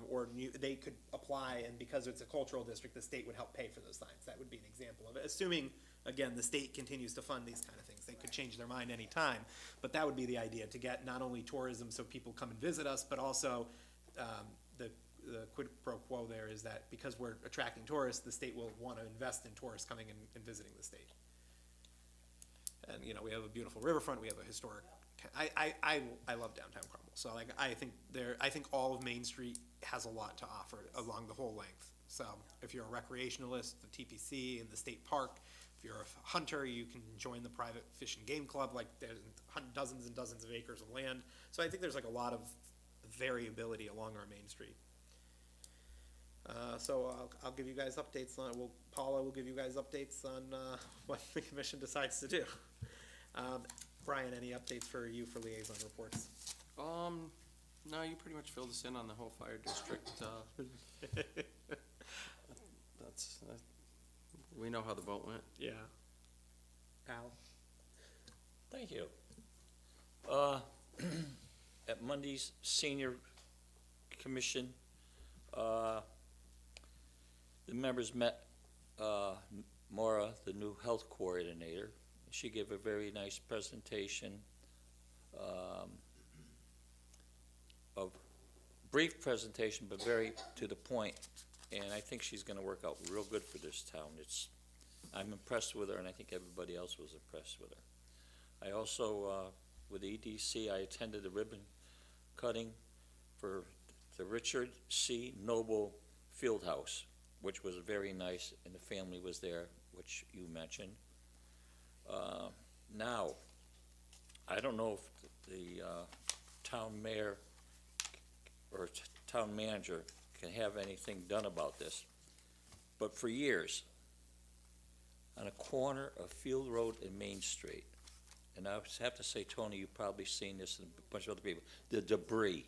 or they could apply, and because it's a cultural district, the state would help pay for those signs. That would be an example of it, assuming, again, the state continues to fund these kind of things. They could change their mind anytime, but that would be the idea, to get not only tourism so people come and visit us, but also the quid pro quo there is that because we're attracting tourists, the state will want to invest in tourists coming and visiting the state. And, you know, we have a beautiful riverfront, we have a historic, I love downtown Cromwell. So like, I think all of Main Street has a lot to offer along the whole length. So if you're a recreationalist, the TPC and the state park, if you're a hunter, you can join the private fish and game club, like there's dozens and dozens of acres of land. So I think there's like a lot of variability along our Main Street. So I'll give you guys updates on, Paula will give you guys updates on what the commission decides to do. Brian, any updates for you for liaison reports? No, you pretty much filled us in on the whole fire district. We know how the vote went. Yeah. Al? Thank you. At Monday's senior commission, the members met Maura, the new health coordinator. She gave a very nice presentation, of brief presentation, but very to the point. And I think she's gonna work out real good for this town. I'm impressed with her, and I think everybody else was impressed with her. I also, with the EDC, I attended the ribbon cutting for the Richard C. Noble Fieldhouse, which was very nice, and the family was there, which you mentioned. Now, I don't know if the town mayor or town manager can have anything done about this, but for years, on a corner of Field Road and Main Street, and I have to say, Tony, you've probably seen this and a bunch of other people, the debris,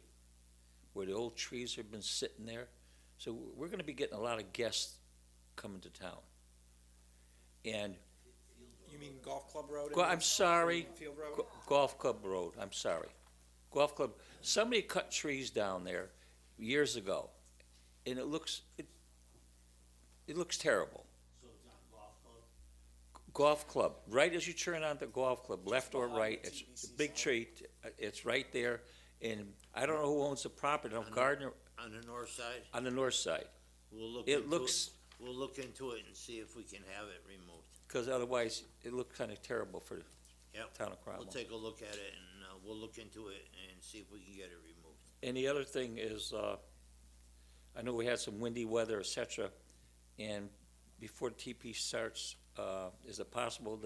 where the old trees have been sitting there. So we're gonna be getting a lot of guests coming to town. And You mean Golf Club Road? I'm sorry, Field Road? Golf Club Road, I'm sorry. Golf Club, somebody cut trees down there years ago, and it looks terrible. So it's on Golf Club? Golf Club, right as you turn onto Golf Club, left or right, it's a big tree, it's right there, and I don't know who owns the property, no, Gardner, On the north side? on the north side. We'll look It into looks, We'll look into it and see if we can have it removed. because otherwise, it looked kind of terrible for the Yep. town of We'll Cromwell. take a look at it and, we'll look into it and see if we can get it removed. And the other thing is, I know we had some windy weather, et cetera, and before TP starts, is it possible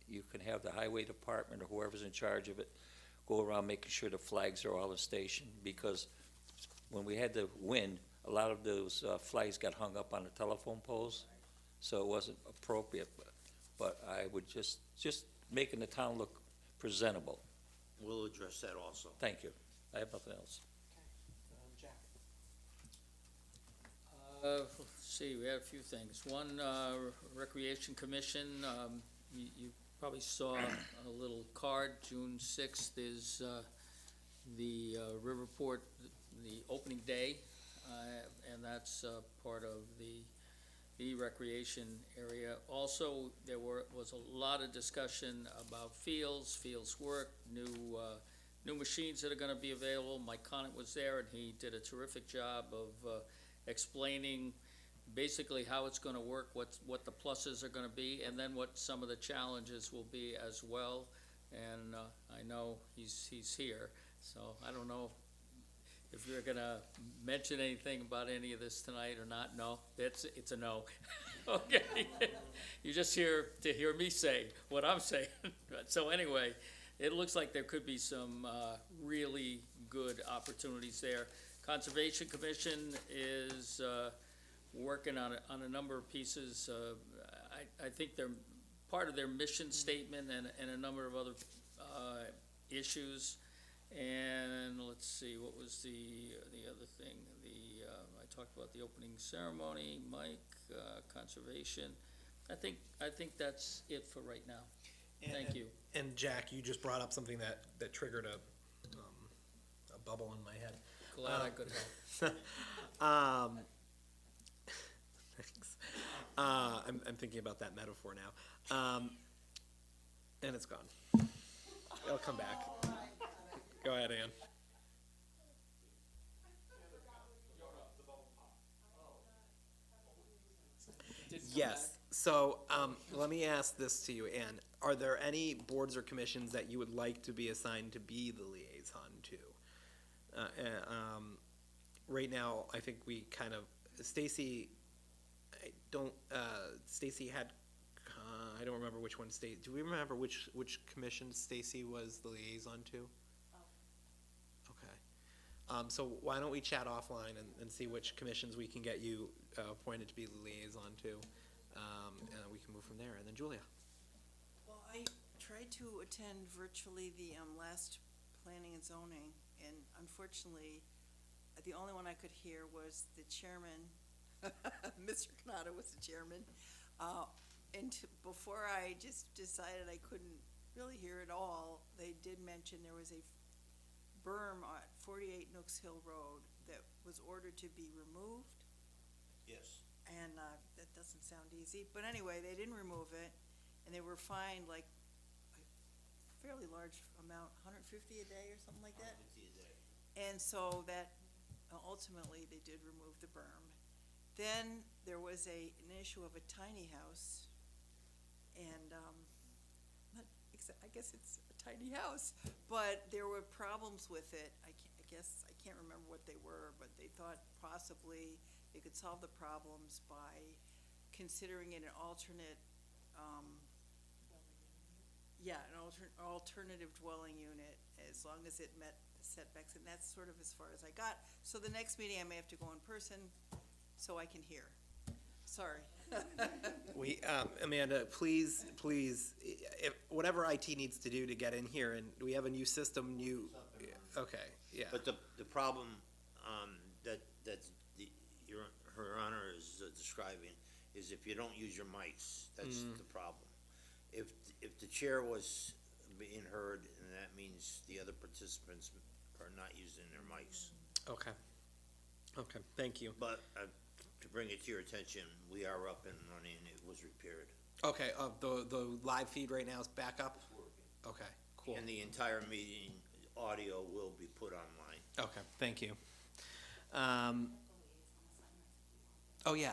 you can have the highway department or whoever's in charge of it go around making sure the flags are all in station? Because when we had the wind, a lot of those flags got hung up on the telephone poles, so it wasn't appropriate. But I would just making the town look presentable. We'll address that also. Thank you. I have nothing else. Jack? Let's see, we had a few things. One, Recreation Commission, you probably saw a little card, June 6th is the Riverport, the opening day, and that's part of the recreation area. Also, there was a lot of discussion about fields work, new machines that are gonna be available. Mike Conant was there, and he did a terrific job of explaining basically how it's gonna work, what the pluses are gonna be, and then what some of the challenges will be as well. And I know he's here, so I don't know if you're gonna mention anything about any of this tonight or not. No, it's a no. Okay, you're just here to hear me say what I'm saying. So anyway, it looks like there could be some really good opportunities there. Conservation Commission is working on a number of pieces. I think they're part of their mission statement and a number of other issues. And let's see, what was the other thing? I talked about the opening ceremony, Mike, conservation. I think that's it for right now. Thank you. And Jack, you just brought up something that triggered a bubble in my head. Glad I could help. Thanks. I'm thinking about that metaphor now. And it's gone. It'll come back. Go ahead, Ann. Yes. So let me ask this to you, Ann. Are there any boards or commissions that you would like to be assigned to be the liaison to? Right now, I think we kind of, Stacy, Stacy had, I don't remember which one do we remember which commission Stacy was the liaison to? Okay. So why don't we chat offline and see which commissions we can get you appointed to be the liaison to, and we can move from there. And then Julia. Well, I tried to attend virtually the last planning and zoning, and unfortunately, the only one I could hear was the chairman. Mr. Canada was the chairman. Before I just decided I couldn't really hear it all, they did mention there was a berm at 48 Nooks Hill Road that was ordered to be removed. Yes. And that doesn't sound easy, but anyway, they didn't remove it, and they were fined like a fairly large amount, 150 a day or something like that. 50 a day. And so that, ultimately, they did remove the berm. Then there was an issue of a tiny house, and I guess it's a tiny house, but there were problems with it. I guess I can't remember what they were, but they thought possibly they could solve the problems by considering it an alternate, alternative dwelling unit, as long as it met the setbacks, and that's sort of as far as I got. So the next meeting, I may have to go in person, so I can hear. Sorry. Amanda, please, if, whatever IT needs to do to get in here, and we have a new system, okay, yeah. But the problem, Her Honor is describing, is if you don't use your mics, that's the problem. If the chair was being heard, and that means the other participants are not using their mics. Okay, thank you. But to bring it to your attention, we are up and running, it was repaired. Okay, the live feed right now is back up? Okay, cool. And the entire meeting audio will be put online. Okay, thank you. Oh, yeah,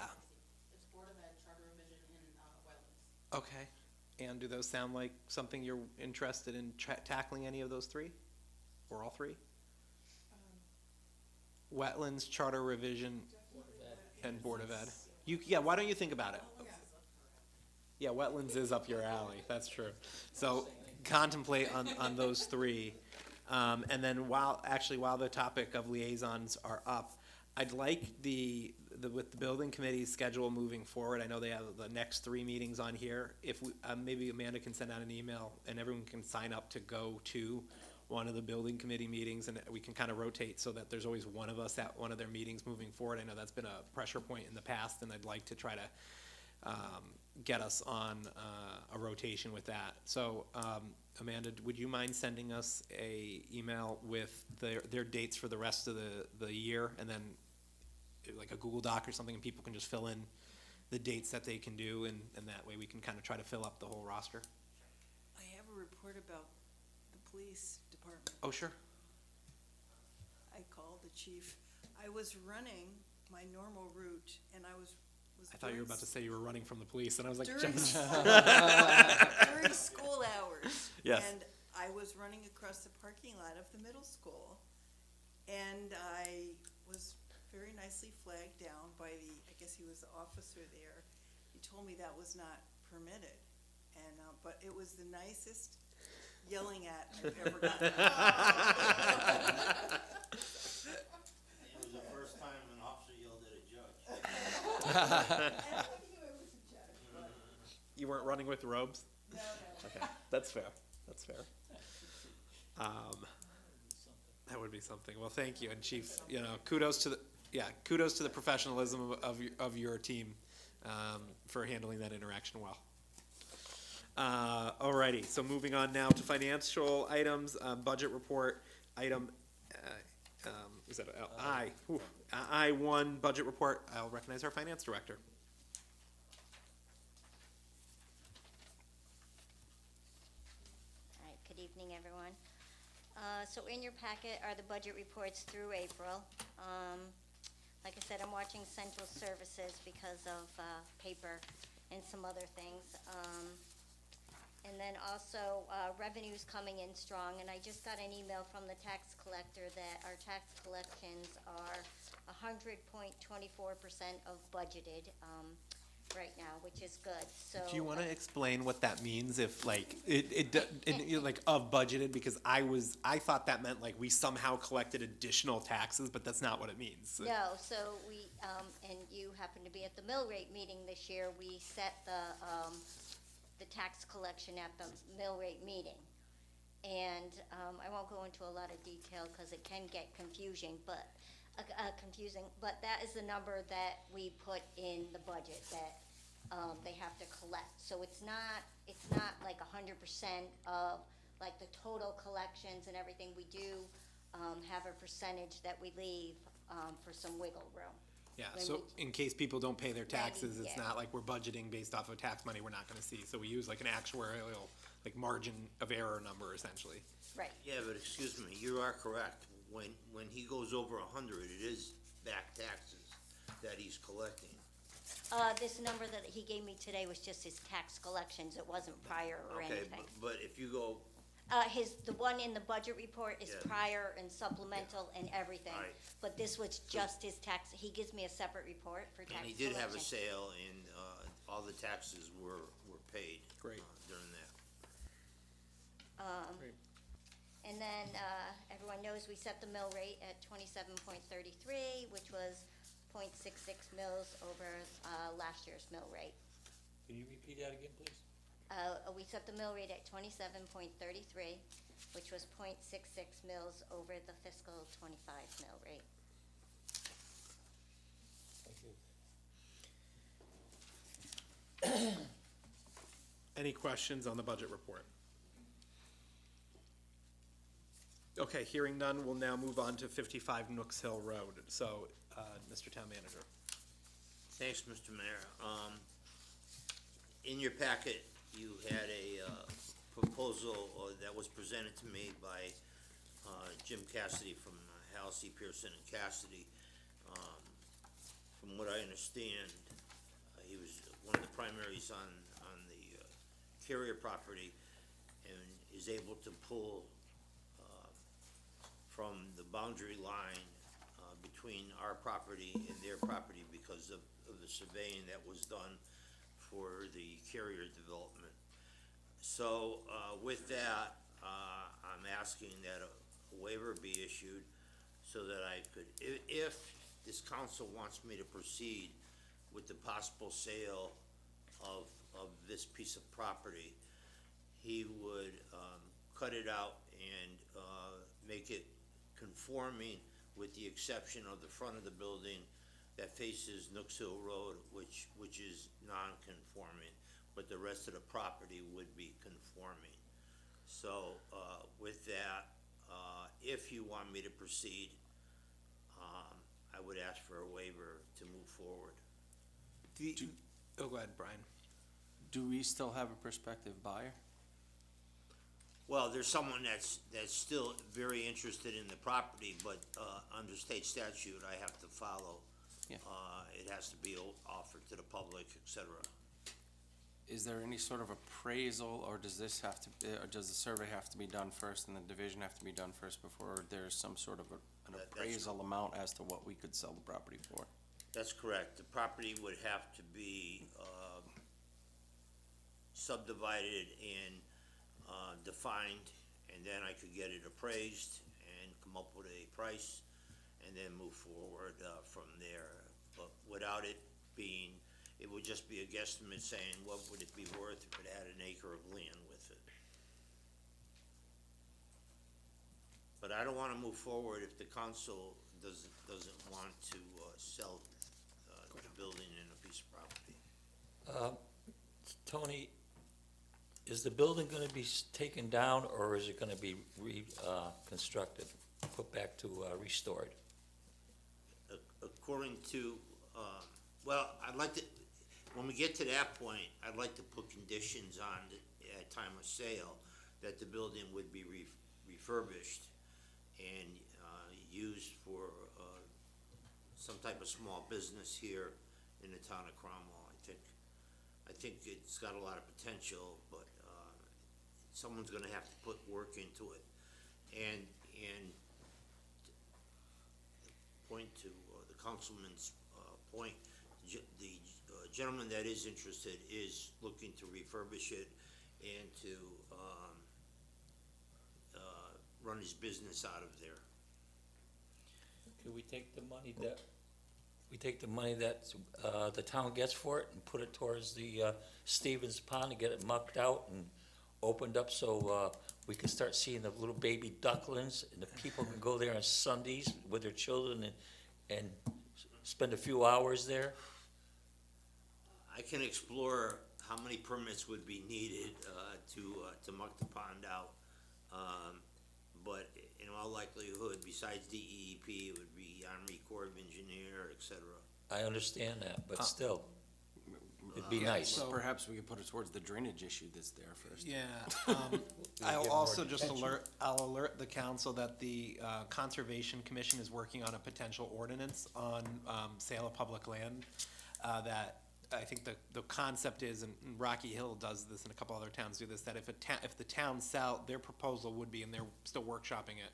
It's Board of Ed, Charter Revision, and Wetlands. okay. And do those sound like something you're interested in tackling, any of those three? Or all three? Wetlands, Charter Revision, and Board of Ed. Yeah, why don't you think about it? Yeah, wetlands is up your alley, that's true. So contemplate on those three. And then while the topic of liaisons are up, I'd like with the building committee's schedule moving forward, I know they have the next 3 meetings on here. If we, maybe Amanda can send out an email and everyone can sign up to go to one of the building committee meetings, and we can kind of rotate so that there's always one of us at one of their meetings moving forward. I know that's been a pressure point in the past, and I'd like to try to get us on a rotation with that. So Amanda, would you mind sending us a email with their dates for the rest of the year, and then like a Google Doc or something, and people can just fill in the dates that they can do, and that way we can kind of try to fill up the whole roster? I have a report about the police department. Oh, sure. I called the chief. I was running my normal route, and I was I thought you were about to say you were running from the police, and I was like, during school hours. Yes. And I was running across the parking lot of the middle school, and I was very nicely flagged down by I guess he was the officer there. He told me that was not permitted, and but it was the nicest yelling at I've ever gotten. It was the first time an officer yelled at a judge. You weren't running with robes? No. Okay, that's fair. That's fair. That would be something. Well, thank you, and Chief. Kudos to the professionalism of your team for handling that interaction well. Alrighty, so moving on now to financial items, budget report, item, is that I? Ooh, I1, budget report. I'll recognize our finance director. All right, good evening, everyone. So in your packet are the budget reports through April. Like I said, I'm watching Central Services because of paper and some other things. And then also revenues coming in strong, and I just got an email from the tax collector that our tax collections are 100.24% of budgeted right now, which is good, so. Do you want to explain what that means if like, like of budgeted? Because I thought that meant like we somehow collected additional taxes, but that's not what it means. No, so we, and you happen to be at the mill rate meeting this year, we set the tax collection at the mill rate meeting. And I won't go into a lot of detail because it can get confusing, but that is the number that we put in the budget that they have to collect. So it's not like 100% of like the total collections and everything. We do have a percentage that we leave for some wiggle room. Yeah, When so in case people don't pay their taxes, it's yeah. not like we're budgeting based off of tax money we're not gonna see. So we use like an actuarial, like margin of error number essentially. Right. Yeah, but excuse me, you are correct. When he goes over 100, it is back taxes that he's collecting. This number that he gave me today was just his tax collections. It wasn't prior or Okay, anything. but if you go, The one in the budget report is Yeah. prior and supplemental and everything. Right. But this was just his tax, he gives me a separate report for tax and he did have a collection. sale, and all the taxes were paid. Great. During that. And then, everyone knows we set the mill rate at 27.33, which was 0.66 mils over last year's mill rate. Can you repeat that again, please? We set the mill rate at 27.33, which was 0.66 mils over the fiscal 25 mill rate. Thank you. Any questions on the budget report? Okay, hearing none, we'll now move on to 55 Nooks Hill Road. So, Mr. Town Manager. Thanks, Mr. Mayor. In your packet, you had a proposal that was presented to me by Jim Cassidy from Halsey, Pearson and Cassidy. From what I understand, he was one of the primaries on the Carrier property and is able to pull from the boundary line between our property and their property because of the surveying that was done for the Carrier development. So with that, I'm asking that a waiver be issued so that I could, if this council wants me to proceed with the possible sale of this piece of property, he would cut it out and make it conforming with the exception of the front of the building that faces Nooks Hill Road, which is non-conforming, but the rest of the property would be conforming. So with that, if you want me to proceed, I would ask for a waiver to move forward. Oh, go ahead, Brian. Do we still have a prospective buyer? Well, there's someone that's still very interested in the property, but under state statute, I have to follow. Yeah. It has to be offered to the public, et cetera. Is there any sort of appraisal, or does this have to, or does the survey have to be done first and the division have to be done first before there's some sort of an That's appraisal amount as to what we could sell the property for? That's correct. The property would have to be subdivided and defined, and then I could get it appraised and come up with a price, and then move forward from there. But without it being, it would just be a guesstimate saying, what would it be worth if it had an acre of land with it? But I don't want to move forward if the council doesn't want to sell the building and a piece of property. Tony, is the building gonna be taken down, or is it gonna be reconstructed, put back to, restored? According to, well, I'd like to, when we get to that point, I'd like to put conditions on at time of sale that the building would be refurbished and used for some type of small business here in the town of Cromwell. I think it's got a lot of potential, but someone's gonna have to put work into it. And point to the councilman's point, the gentleman that is interested is looking to refurbish it and to run his business out of there. Could we take the money that, the town gets for it and put it towards the, Stevens Pond and get it mucked out and opened up so, we can start seeing the little baby ducklings and the people can go there on Sundays with their children and spend a few hours there? I can explore how many permits would be needed to muck the pond out. But in all likelihood, besides DEEP, it would be Army Corps of Engineer, et cetera. I understand that, but still, it'd be nice. So perhaps we could put it towards the drainage issue that's there first. Yeah, I'll I'll also just attention. I'll alert the council that the Conservation Commission is working on a potential ordinance on sale of public land. That I think the concept is, and Rocky Hill does this and a couple other towns do this, that if the town sell, their proposal would be, and they're still workshopping it,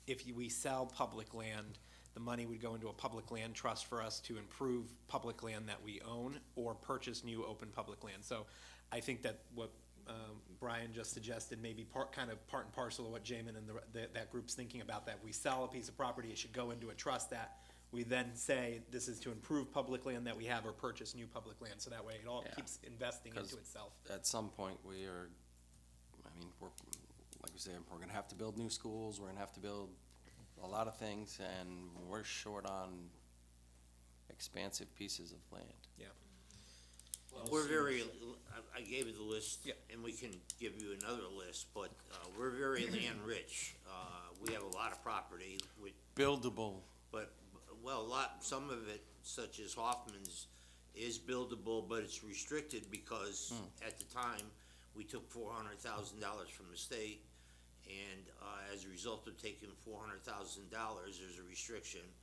if we sell public land, the money would go into a public land trust for us to improve public land that we own or purchase new open public land. So I think that what Brian just suggested may be part and parcel of what Jamin and that group's thinking about, that if we sell a piece of property, it should go into a trust that we then say this is to improve public land that we have or purchase new public land, so that way it all Yeah. keeps investing 'Cause into itself. At some point, we're, like we say, we're gonna have to build new schools, we're gonna have to build a lot of things, and we're short on expansive pieces of land. We're very, I gave you the list, Yeah. and we can give you another list, but we're very land rich. We have a lot of property, Buildable. but, well, some of it, such as Hoffman's, is buildable, but it's restricted because at the time, we took $400,000 from the state, and as a result of taking $400,000, there's a restriction.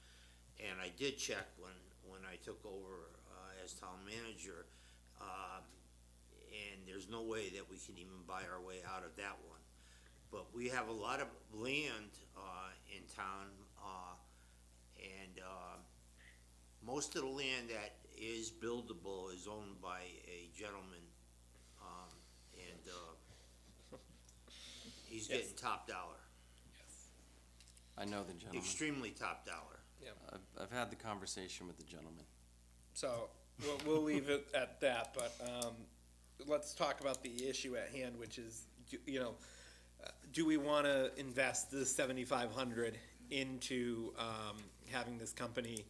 And I did check when I took over as town manager, and there's no way that we can even buy our way out of that one. But we have a lot of land in town, and most of the land that is buildable is owned by a gentleman, and he's Yes. getting top dollar, I know the gentleman. extremely top dollar. I've had the conversation with the gentleman. So we'll leave it at that, but let's talk about the issue at hand, which is, do we want to invest the $7,500 into having this company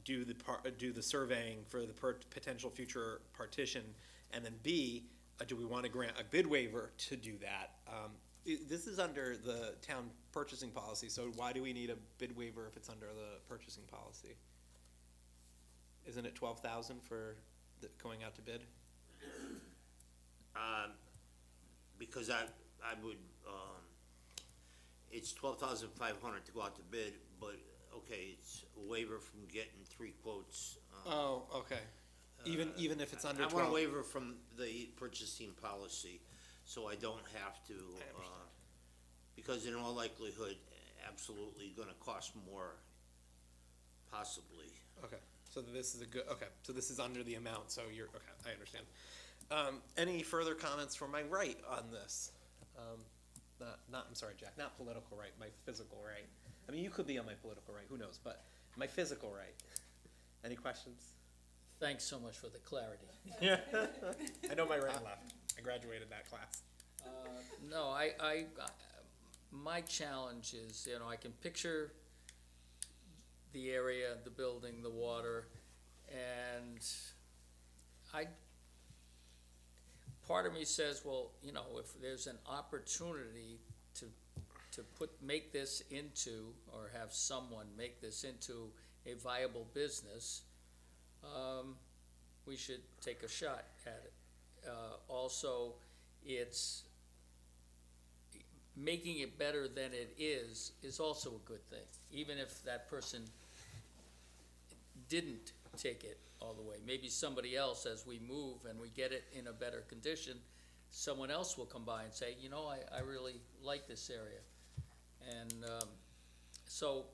do the surveying for the potential future partition, and then B, do we want to grant a bid waiver to do that? This is under the town purchasing policy, so why do we need a bid waiver if it's under the purchasing policy? Isn't it 12,000 for going out to bid? Because I would, it's 12,500 to go out to bid, but, okay, it's a waiver from getting 3 quotes. Oh, okay. Even if it's under I 12? want a waiver from the purchasing policy, so I don't have to, because in all likelihood, absolutely gonna cost more, possibly. Okay, so this is so this is under the amount, so okay, I understand. Any further comments from my right on this? I'm sorry, Jack, not political right, my physical right. I mean, you could be on my political right, who knows, but my physical right. Any questions? Thanks so much for the clarity. I know my right and left. I graduated that class. No, my challenge is, I can picture the area, the building, the water, and part of me says, well, you know, if there's an opportunity to make this into, or have someone make this into a viable business, we should take a shot at it. Also, it's, making it better than it is also a good thing, even if that person didn't take it all the way. Maybe somebody else, as we move and we get it in a better condition, someone else will come by and say, you know, I really like this area. And so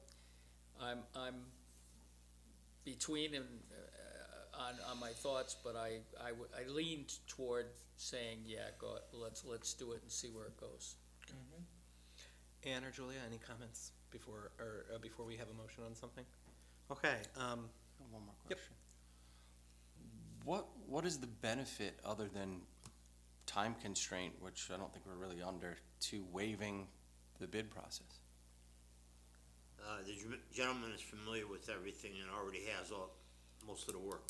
I'm between and on my thoughts, but I leaned toward saying, yeah, go, let's do it and see where it goes. Ann or Julia, any comments before we have a motion on something? Okay, One more Yep. question. What is the benefit, other than time constraint, which I don't think we're really under, to waiving the bid process? The gentleman is familiar with everything and already has most of the work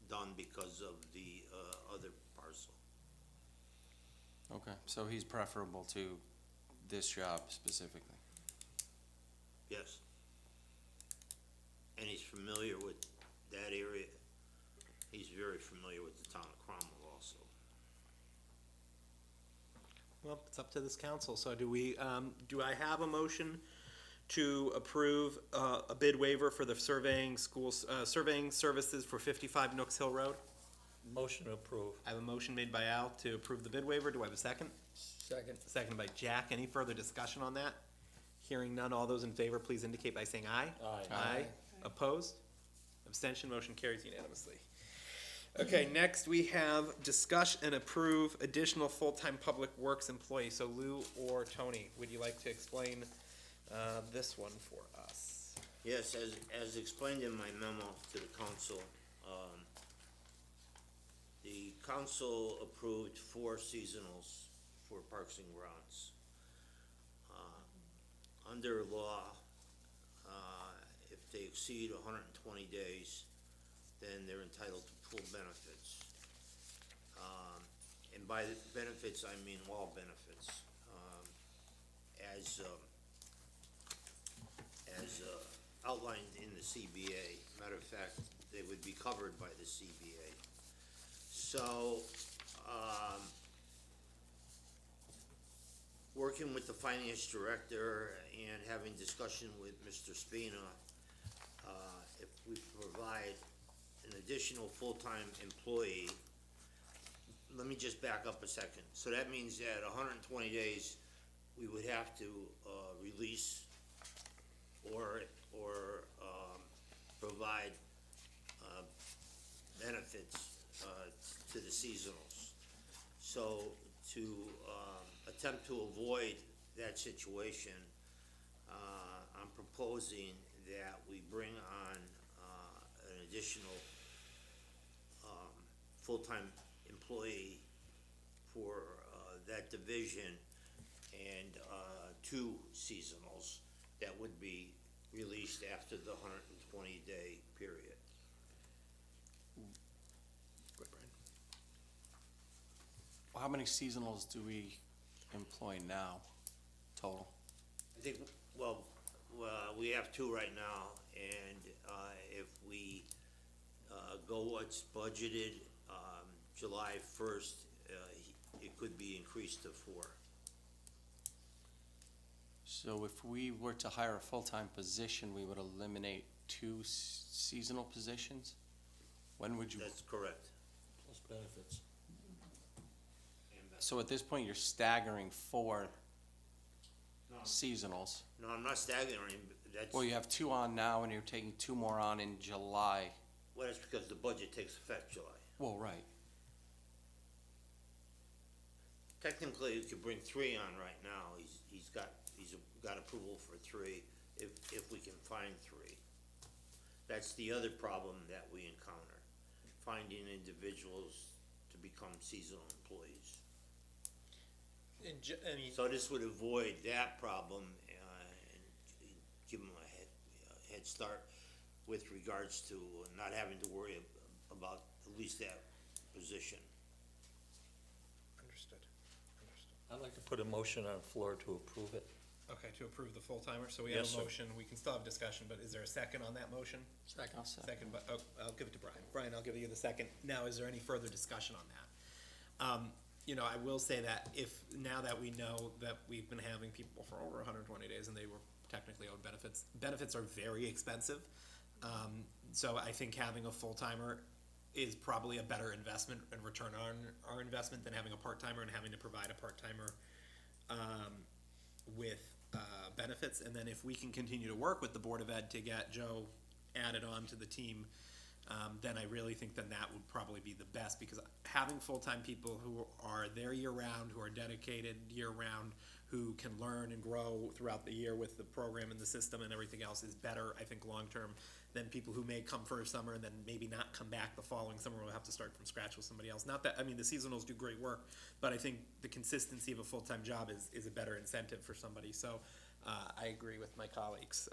done because of the other parcel. Okay, so he's preferable to this job specifically? Yes. And he's familiar with that area. He's very familiar with the town of Cromwell also. well, it's up to this council, so do I have a motion to approve a bid waiver for the surveying services for 55 Nooks Hill Road? Motion to approve. I have a motion made by Al to approve the bid waiver. Do I have a second? Second. Second by Jack. Any further discussion on that? Hearing none, all those in favor, please indicate by saying aye. Aye. Aye. Opposed? Abstention, motion carries unanimously. Okay, next we have discuss and approve additional full-time public works employee. So Lou or Tony, would you like to explain this one for us? Yes, as explained in my memo to the council, the council approved 4 seasonals for Parks and Grounds. Under law, if they exceed 120 days, then they're entitled to full benefits. And by the benefits, I mean all benefits. As outlined in the CBA. Matter of fact, they would be covered by the CBA. So, working with the finance director and having discussion with Mr. Spina, if we provide an additional full-time employee, let me just back up a second. So that means that 120 days, we would have to release or provide benefits to the seasonals. So to attempt to avoid that situation, I'm proposing that we bring on an additional full-time employee for that division and 2 seasonals that would be released after the 120-day period. Go ahead, Brian. How many seasonals do we employ now, total? I think, well, we have 2 right now, and if we go what's budgeted, July 1st, it could be increased to 4. So if we were to hire a full-time position, we would eliminate 2 seasonal positions? When would you? That's correct. Plus benefits. So at this point, you're staggering 4 No. seasonals. No, I'm not staggering, that's, Well, you have 2 on now, and you're taking 2 more on in July. well, that's because the budget takes effect July. Well, right. Technically, you could bring 3 on right now, he's got approval for 3, if we can find 3. That's the other problem that we encounter, finding individuals to become seasonal employees. I mean, So this would avoid that problem, and give them a head start with regards to not having to worry about at least that position. I'd like to put a motion on the floor to approve it. Okay, to approve the full-timer, so we have Yes, a sir. motion, we can still have discussion, but is there a second on that motion? Second. Second, but, oh, I'll give it to Brian. Brian, I'll give you the second. Now, is there any further discussion on that? You know, I will say that now that we know that we've been having people for over 120 days and they were technically owed benefits, benefits are very expensive. So I think having a full-timer is probably a better investment and return on our investment than having a part-timer and having to provide a part-timer, with benefits. And then if we can continue to work with the Board of Ed to get Joe added on to the team, then I really think then that would probably be the best, because having full-time people who are there year-round, who are dedicated year-round, who can learn and grow throughout the year with the program and the system and everything else is better, I think, long-term, than people who may come for a summer and then maybe not come back the following summer. We'll have to start from scratch with somebody else. Not that, I mean, the seasonals do great work, but I think the consistency of a full-time job is a better incentive for somebody. So I agree with my colleagues.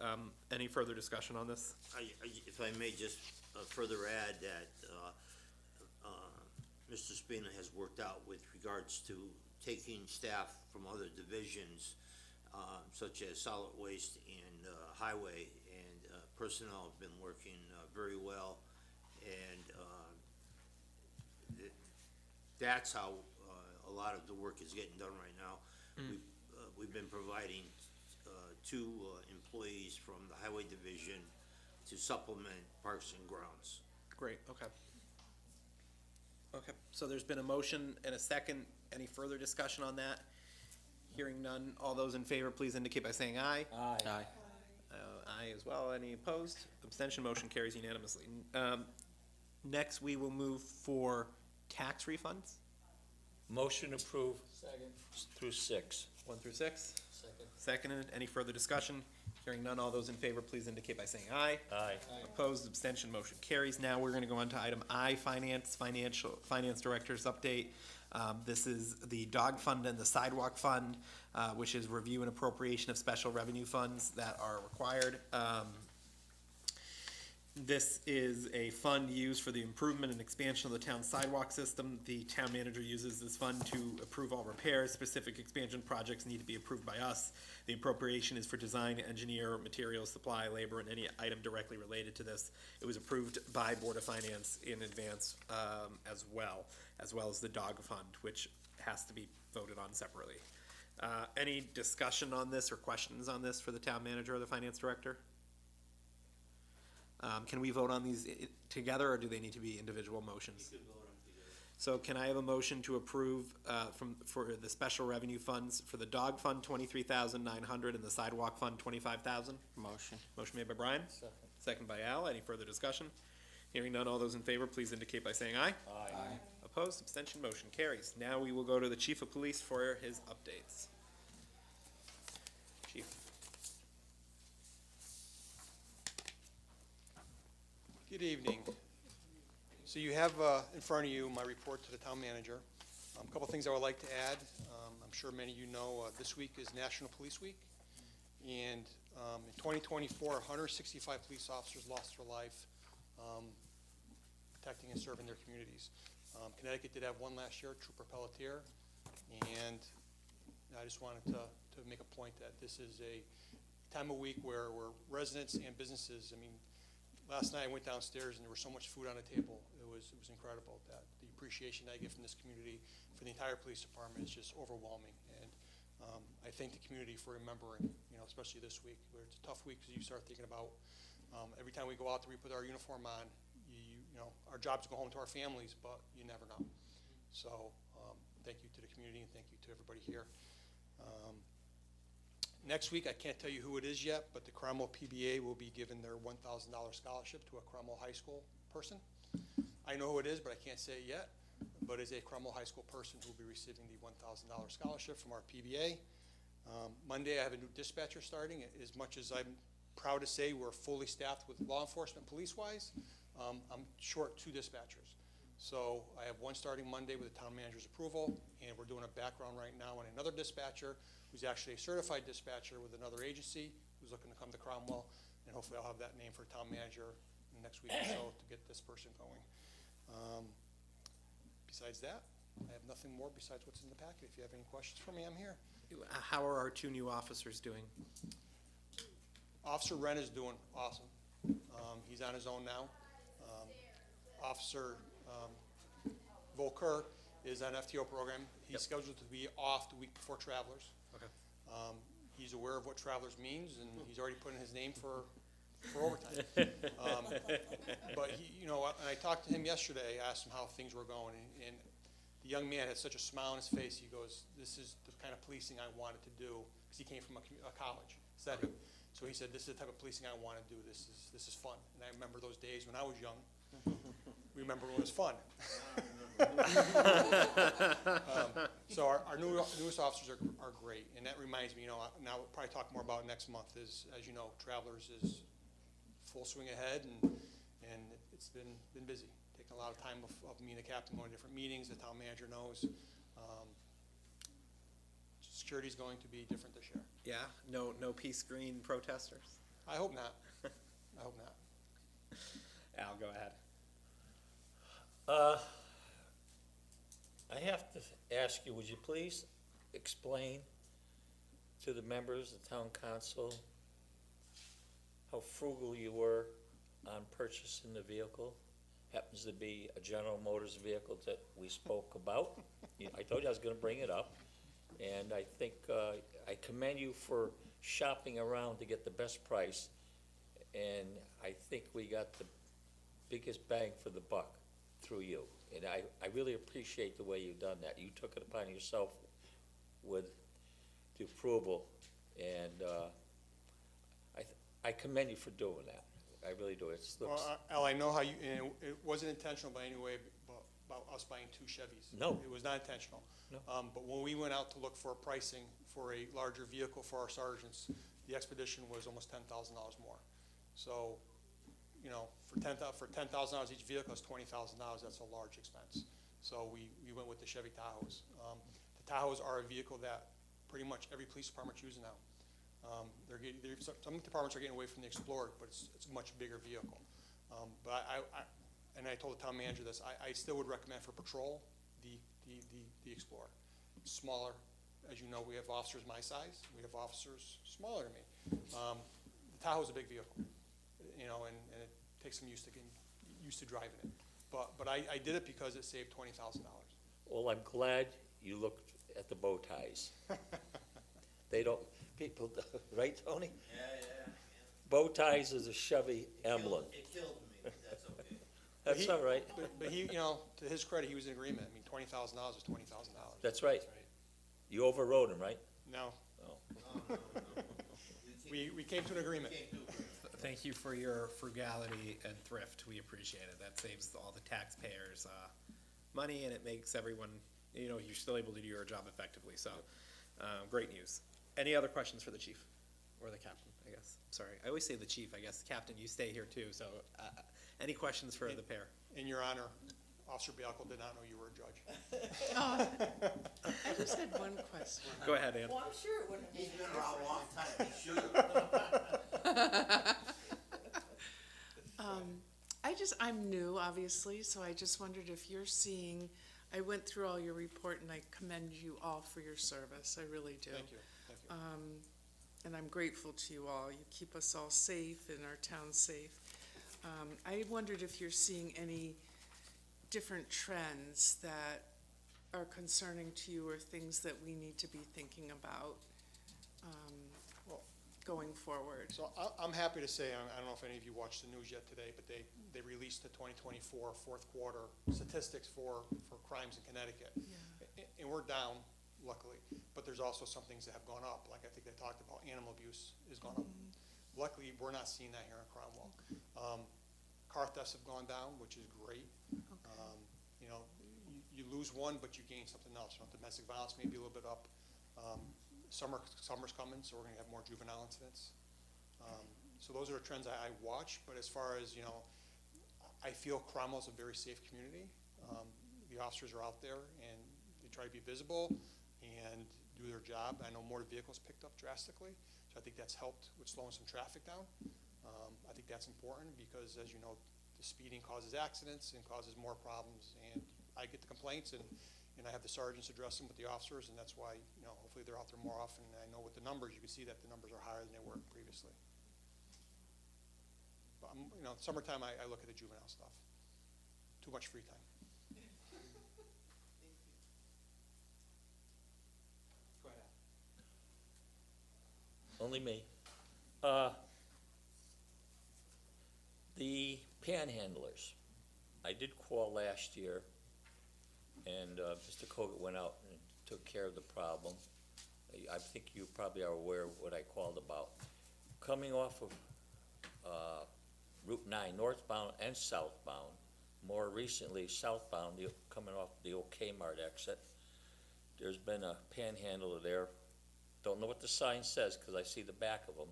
Any further discussion on this? If I may just further add that Mr. Spina has worked out with regards to taking staff from other divisions, such as solid waste and highway, and personnel have been working very well, and that's how a lot of the work is getting done right now. We've been providing two employees from the highway division to supplement Parks and Grounds. Great, okay. Okay, so there's been a motion and a second. Any further discussion on that? Hearing none, all those in favor, please indicate by saying aye. Aye. Aye. Aye as well. Any opposed? Abstention, motion carries unanimously. Next, we will move for tax refunds, Motion approved Second. through 6. 1 through 6. Second. Seconded. Any further discussion? Hearing none, all those in favor, please indicate by saying aye. Aye. Opposed, abstention, motion carries. Now we're gonna go on to item I, Finance Director's update. This is the dog fund and the sidewalk fund, which is review and appropriation of special revenue funds that are required. This is a fund used for the improvement and expansion of the town sidewalk system. The town manager uses this fund to approve all repairs. Specific expansion projects need to be approved by us. The appropriation is for design, engineer, materials, supply, labor, and any item directly related to this. It was approved by Board of Finance in advance, as well as the dog fund, which has to be voted on separately. Any discussion on this or questions on this for the town manager or the finance director? Can we vote on these together, or do they need to be individual motions? So can I have a motion to approve, for the special revenue funds, for the dog fund, 23,900, and the sidewalk fund, 25,000? Motion. Motion made by Brian? Second by Al. Any further discussion? Hearing none, all those in favor, please indicate by saying aye. Aye. Opposed, abstention, motion carries. Now we will go to the chief of police for his updates. Chief. Good evening. So you have in front of you my report to the town manager. A couple things I would like to add. I'm sure many of you know this week is National Police Week. And in 2024, 165 police officers lost their life protecting and serving their communities. Connecticut did have one last year, Trooper Pelletier. And I just wanted to make a point that this is a time of week where residents and businesses, I mean, last night I went downstairs and there was so much food on the table. It was incredible. That the appreciation I get from this community for the entire police department is just overwhelming. And I thank the community for remembering, especially this week, where it's a tough week because you start thinking about every time we go out there, we put our uniform on. Our job is to go home to our families, but you never know. So thank you to the community and thank you to everybody here. Next week, I can't tell you who it is yet, but the Cromwell PBA will be given their $1,000 scholarship to a Cromwell High School person. I know who it is, but I can't say it yet, but it's a Cromwell High School person who will be receiving the $1,000 scholarship from our PBA. Monday, I have a new dispatcher starting. As much as I'm proud to say we're fully staffed with law enforcement police-wise, I'm short 2 dispatchers. So I have one starting Monday with the town manager's approval, and we're doing a background right now on another dispatcher who's actually a certified dispatcher with another agency who's looking to come to Cromwell, and hopefully I'll have that name for town manager in the next week or so to get this person going. Besides that, I have nothing more besides what's in the packet. If you have any questions for me, I'm here. How are our 2 new officers doing? Officer Wren is doing awesome. He's on his own now. Officer Volker is on FTO program. He's scheduled to be off the week before Travelers. Okay. He's aware of what Travelers means, and he's already put in his name for overtime. But he, you know, and I talked to him yesterday, asked him how things were going, and the young man had such a smile on his face. He goes, "This is the kind of policing I wanted to do," because he came from a college setting. So he said, "This is the type of policing I want to do. This is fun." And I remember those days when I was young. Remember when it was fun. So our newest officers are great, and that reminds me, you know, now we'll probably talk more about next month. Is, as you know, Travelers is full swing ahead, and it's been busy. Taking a lot of time of me and the captain going to different meetings. The town manager knows. Security's going to be different this year. Yeah, no peace green protesters? I hope not. I hope not. Al, go ahead. I have to ask you, would you please explain to the members of the town council how frugal you were on purchasing the vehicle? Happens to be a General Motors vehicle that we spoke about. I told you I was gonna bring it up, and I think, I commend you for shopping around to get the best price, and I think we got the biggest bang for the buck through you. And I really appreciate the way you've done that. You took it upon yourself with the approval, and I commend you for doing that. I really do. It looks, Well, Al, I know how you, and it wasn't intentional by any way about us buying 2 Chevys. No. It was not intentional. No. But when we went out to look for pricing for a larger vehicle for our sergeants, the Expedition was almost $10,000 more. So, you know, for $10,000 each vehicle, it's $20,000. That's a large expense. So we went with the Chevy Tahoes. The Tahoes are a vehicle that pretty much every police department's using now. Some departments are getting away from the Explorer, but it's a much bigger vehicle. But I told the town manager this, I still would recommend for patrol the Explorer. It's smaller. As you know, we have officers my size. We have officers smaller than me. The Tahoe's a big vehicle, you know, and it takes some getting used to driving it. But I did it because it saved $20,000. well, I'm glad you looked at the bow ties. They don't, people, right, Tony? Yeah. Bow ties is a Chevy emblem. It killed me, but that's okay. That's all right. But he, you know, to his credit, he was in agreement. I mean, $20,000 is $20,000. That's right. You overrode him, right? No. Oh. We came to an agreement. Thank you for your frugality and thrift. We appreciate it. That saves all the taxpayers money, and it makes everyone, you know, you're still able to do your job effectively. So, great news. Any other questions for the chief or the captain, I guess? Sorry, I always say the chief. I guess, Captain, you stay here too. So, any questions for the pair? In your honor, Officer Bialko did not know you were a judge. I just had one question. Go ahead, Ann. Well, I'm sure it wouldn't He's be. been around a long time, he should have. I'm new, obviously, so I just wondered if you're seeing, I went through all your report and I commend you all for your service, I really do. Thank you. And I'm grateful to you all. You keep us all safe and our town safe. I wondered if you're seeing any different trends that are concerning to you or things that we need to be thinking about going forward. So I'm happy to say, I don't know if any of you watched the news yet today, but they released the 2024 fourth quarter statistics for crimes in Connecticut. Yeah. And we're down, luckily, but there's also some things that have gone up, like I think they talked about animal abuse has gone up. Luckily, we're not seeing that here in Cromwell. Car thefts have gone down, which is great. You know, you lose one, but you gain something else. You know, domestic violence may be a little bit up. Summer's coming, so we're gonna have more juvenile incidents. So those are the trends I watch, but as far as, you know, I feel Cromwell's a very safe community. The officers are out there and they try to be visible and do their job. I know motor vehicles picked up drastically, so I think that's helped with slowing some traffic down. I think that's important because, as you know, the speeding causes accidents and causes more problems, and I get the complaints, and and I have the sergeants address them with the officers, and that's why, hopefully they're out there more often. And I know with the numbers, you can see that the numbers are higher than they were previously. But, summertime, I look at the juvenile stuff. Too much free time. Go ahead. Only me. The panhandlers, I did call last year, and Mr. Kogut went out and took care of the problem. I think you probably are aware of what I called about. Coming off of Route 9, northbound and southbound, more recently southbound, coming off the old Kmart exit, there's been a panhandler there. Don't know what the sign says because I see the back of them,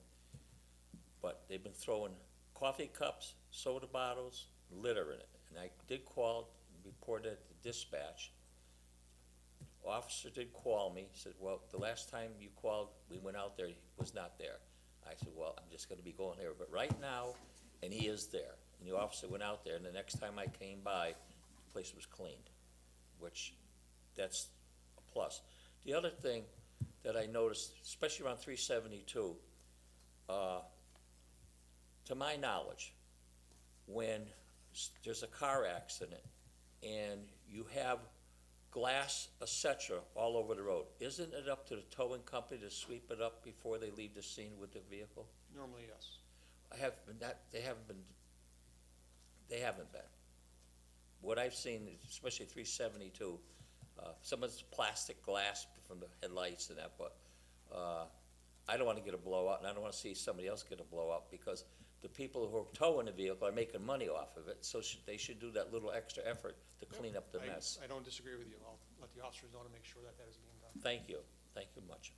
but they've been throwing coffee cups, soda bottles, litter in it. And I did call, reported at the dispatch. Officer did call me, said, well, the last time you called, we went out there, he was not there. I said, well, I'm just gonna be going there, but right now, and he is there. And the officer went out there, and the next time I came by, the place was cleaned, which, that's a plus. The other thing that I noticed, especially around 372, to my knowledge, when there's a car accident and you have glass, etc., all over the road, isn't it up to the towing company to sweep it up before they leave the scene with the vehicle? Normally, yes. They haven't been. What I've seen, especially 372, some of it's plastic glass from the headlights and that, but I don't want to get a blowout, and I don't want to see somebody else get a blowout, because the people who are towing the vehicle are making money off of it, so they should do that little extra effort to clean up the mess. I don't disagree with you. I'll let the officers know to make sure that is being done. Thank you. Thank you much.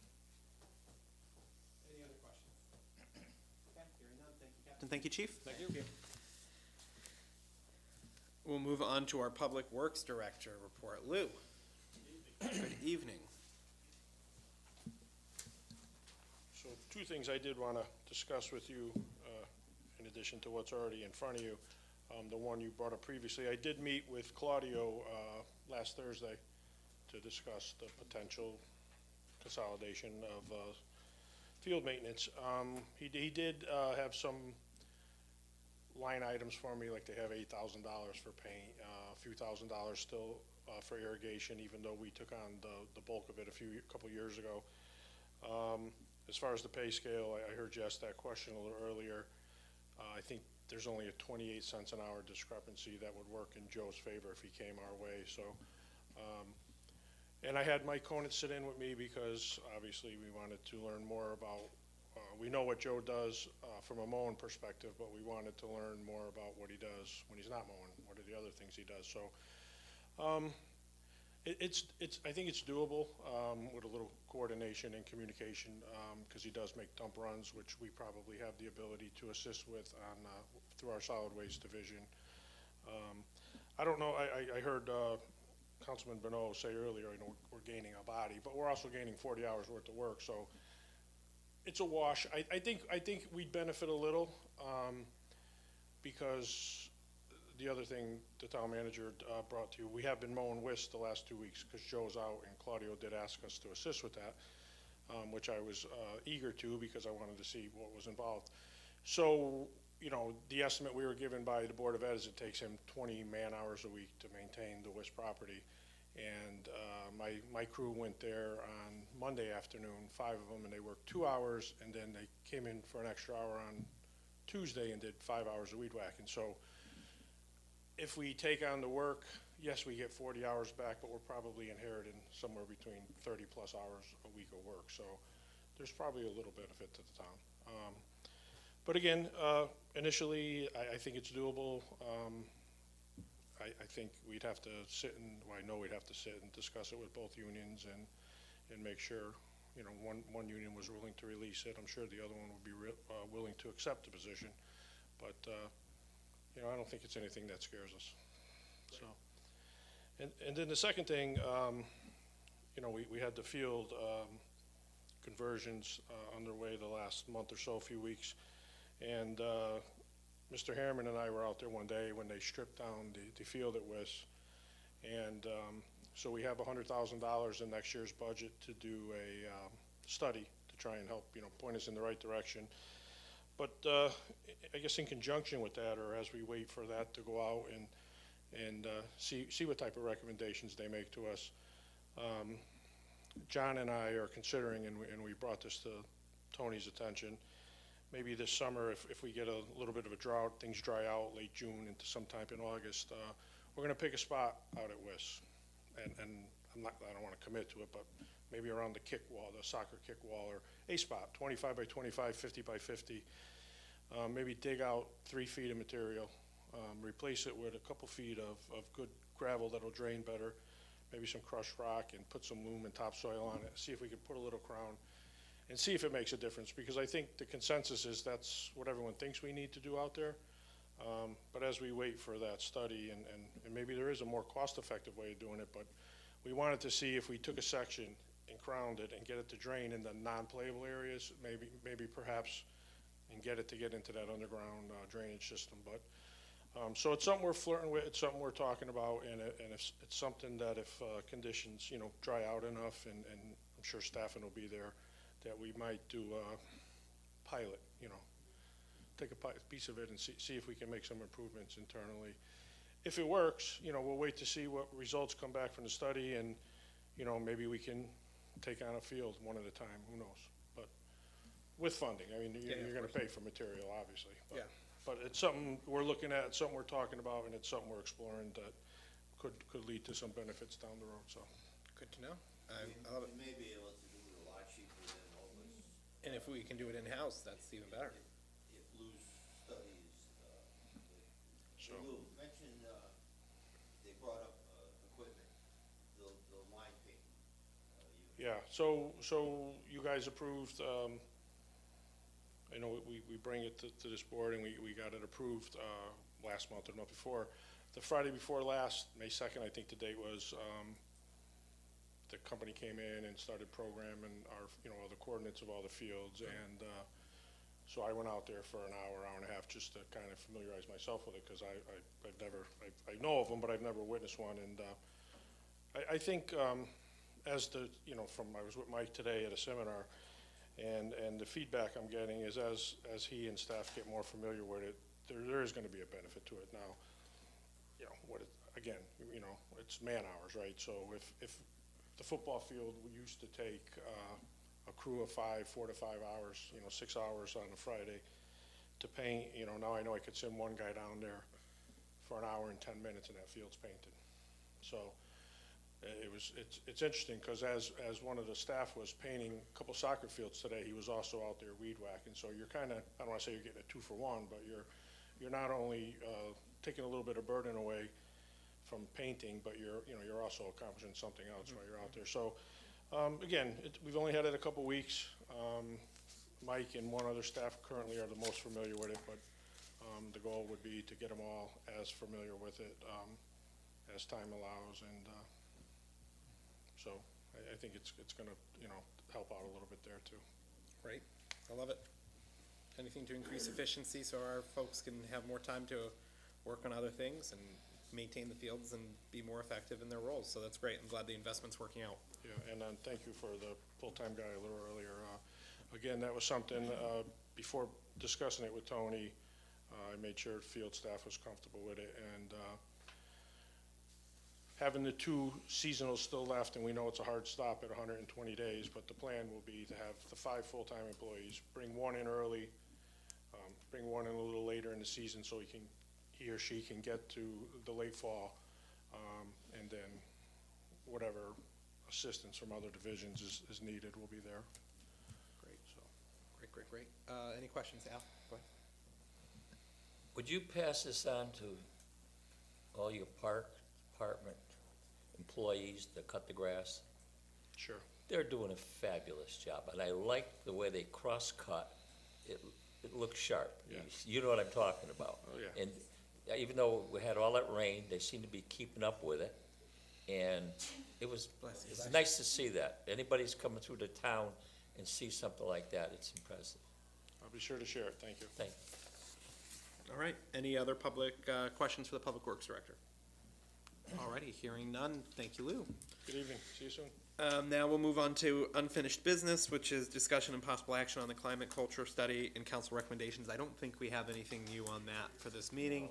Any other questions? Okay, hearing none, thank you, Captain. Thank you, Chief. Thank you. We'll move on to our Public Works Director report. Lou. Good evening. So two things I did want to discuss with you, in addition to what's already in front of you. The one you brought up previously, I did meet with Claudio last Thursday to discuss the potential consolidation of field maintenance. He did have some line items for me, like they have $8,000 for paint, a few $1,000s still for irrigation, even though we took on the bulk of it a couple years ago. As far as the pay scale, I heard you ask that question a little earlier. I think there's only a 28 cents an hour discrepancy that would work in Joe's favor if he came our way. So, and I had Mike Conant sit in with me because obviously we wanted to learn more about, we know what Joe does from a mowing perspective, but we wanted to learn more about what he does when he's not mowing, what are the other things he does. So I think it's doable with a little coordination and communication, because he does make dump runs, which we probably have the ability to assist with on through our solid waste division. I don't know. I heard Councilman Bonneau say earlier, we're gaining a body, but we're also gaining 40 hours worth of work. So it's a wash. I think we'd benefit a little because. The other thing the town manager brought to you, we have been mowing whist the last 2 weeks because Joe's out, and Claudio did ask us to assist with that, which I was eager to because I wanted to see what was involved. So, the estimate we were given by the Board of Ed is it takes him 20 man-hours a week to maintain the whist property. And my crew went there on Monday afternoon, 5 of them, and they worked 2 hours, and then they came in for an extra hour on Tuesday and did 5 hours of weed whacking. So if we take on the work, yes, we get 40 hours back, but we're probably inheriting somewhere between 30 plus hours a week of work. So there's probably a little benefit to the town. But again, initially, I think it's doable. I think we'd have to sit and, well, I know we'd have to sit and discuss it with both unions and make sure, one union was willing to release it. I'm sure the other one would be willing to accept the position. But I don't think it's anything that scares us. So, and then the second thing, we had the field conversions underway the last month or so, a few weeks, and Mr. Harriman and I were out there one day when they stripped down the field at Wiss, and So we have $100,000 in next year's budget to do a study to try and help, point us in the right direction. But I guess in conjunction with that, or as we wait for that to go out and see what type of recommendations they make to us, John and I are considering, and we brought this to Tony's attention, maybe this summer, if we get a little bit of a drought, things dry out late June into sometime in August, we're going to pick a spot out at WIS. And I don't want to commit to it, but maybe around the kick wall, the soccer kick wall, or a spot, 25 by 25, 50 by 50. Maybe dig out 3 feet of material, replace it with a couple feet of good gravel that'll drain better, maybe some crushed rock, and put some loam and topsoil on it, see if we can put a little crown, and see if it makes a difference, because I think the consensus is that's what everyone thinks we need to do out there. But as we wait for that study, and maybe there is a more cost-effective way of doing it, but we wanted to see if we took a section and crowned it and get it to drain in the non-playable areas, maybe perhaps, and get it to get into that underground drainage system. But so it's something we're flirting with, it's something we're talking about, and it's something that if conditions, dry out enough, and I'm sure staffing will be there, that we might do a pilot, take a piece of it and see if we can make some improvements internally. If it works, we'll wait to see what results come back from the study, and, maybe we can take on a field one at a time, who knows? But with funding, I mean, you're gonna pay for material, obviously. But, but it's something we're looking at, it's something we're talking about, and it's something we're exploring that could lead to some benefits down the road, so. Good to know. We may be able to do it a lot cheaper than what was. And if we can do it in-house, that's even better. If Lou's studies, So- Lou, mentioned, they brought up, equipment, the line painting. Yeah, so you guys approved, I know we bring it to this board, and we got it approved last month or the month before. The Friday before last, May 2nd, I think the date was, the company came in and started programming our, all the coordinates of all the fields, and so I went out there for an hour and a half, just to kind of familiarize myself with it, because I know of them, but I've never witnessed one, and I think as I was with Mike today at a seminar, and the feedback I'm getting is as he and staff get more familiar with it, there is going to be a benefit to it. Now, it's man hours, right? So if the football field, we used to take a crew of 4 to 5 hours, 6 hours on a Friday to paint, now I know I could send one guy down there for an hour and 10 minutes and that field's painted. So it's interesting, because as one of the staff was painting a couple soccer fields today, he was also out there weed whacking. So you're kind of, I don't want to say you're getting a 2-for-1, but you're not only taking a little bit of burden away from painting, but you're also accomplishing something else while you're out there. So again, we've only had it a couple weeks. Mike and one other staff currently are the most familiar with it, but the goal would be to get them all as familiar with it as time allows, and so I think it's gonna, help out a little bit there too. Great, I love it. Anything to increase efficiency so our folks can have more time to work on other things and maintain the fields and be more effective in their roles. So that's great. I'm glad the investment's working out. Yeah, and thank you for the full-time guy a little earlier. Again, that was something, before discussing it with Tony, I made sure field staff was comfortable with it, and having the 2 seasonals still left, and we know it's a hard stop at 120 days, but the plan will be to have the 5 full-time employees, bring one in early, bring one in a little later in the season so he or she can get to the late fall, and then whatever assistance from other divisions is needed will be there. Great. So, great. Any questions, Al? Go ahead. Would you pass this on to all your park department employees that cut the grass? Sure. They're doing a fabulous job, and I like the way they cross-cut. It looks sharp. Yeah. You know what I'm talking about. Oh, yeah. And even though we had all that rain, they seem to be keeping up with it, and it's nice to see that. Anybody's coming through the town and see something like that, it's impressive. I'll be sure to share it. Thank you. Thank you. All right. Any other public questions for the Public Works Director? Alrighty, hearing none, thank you, Lou. Good evening, see you soon. Now we'll move on to unfinished business, which is discussion and possible action on the climate culture study and council recommendations. I don't think we have anything new on that for this meeting.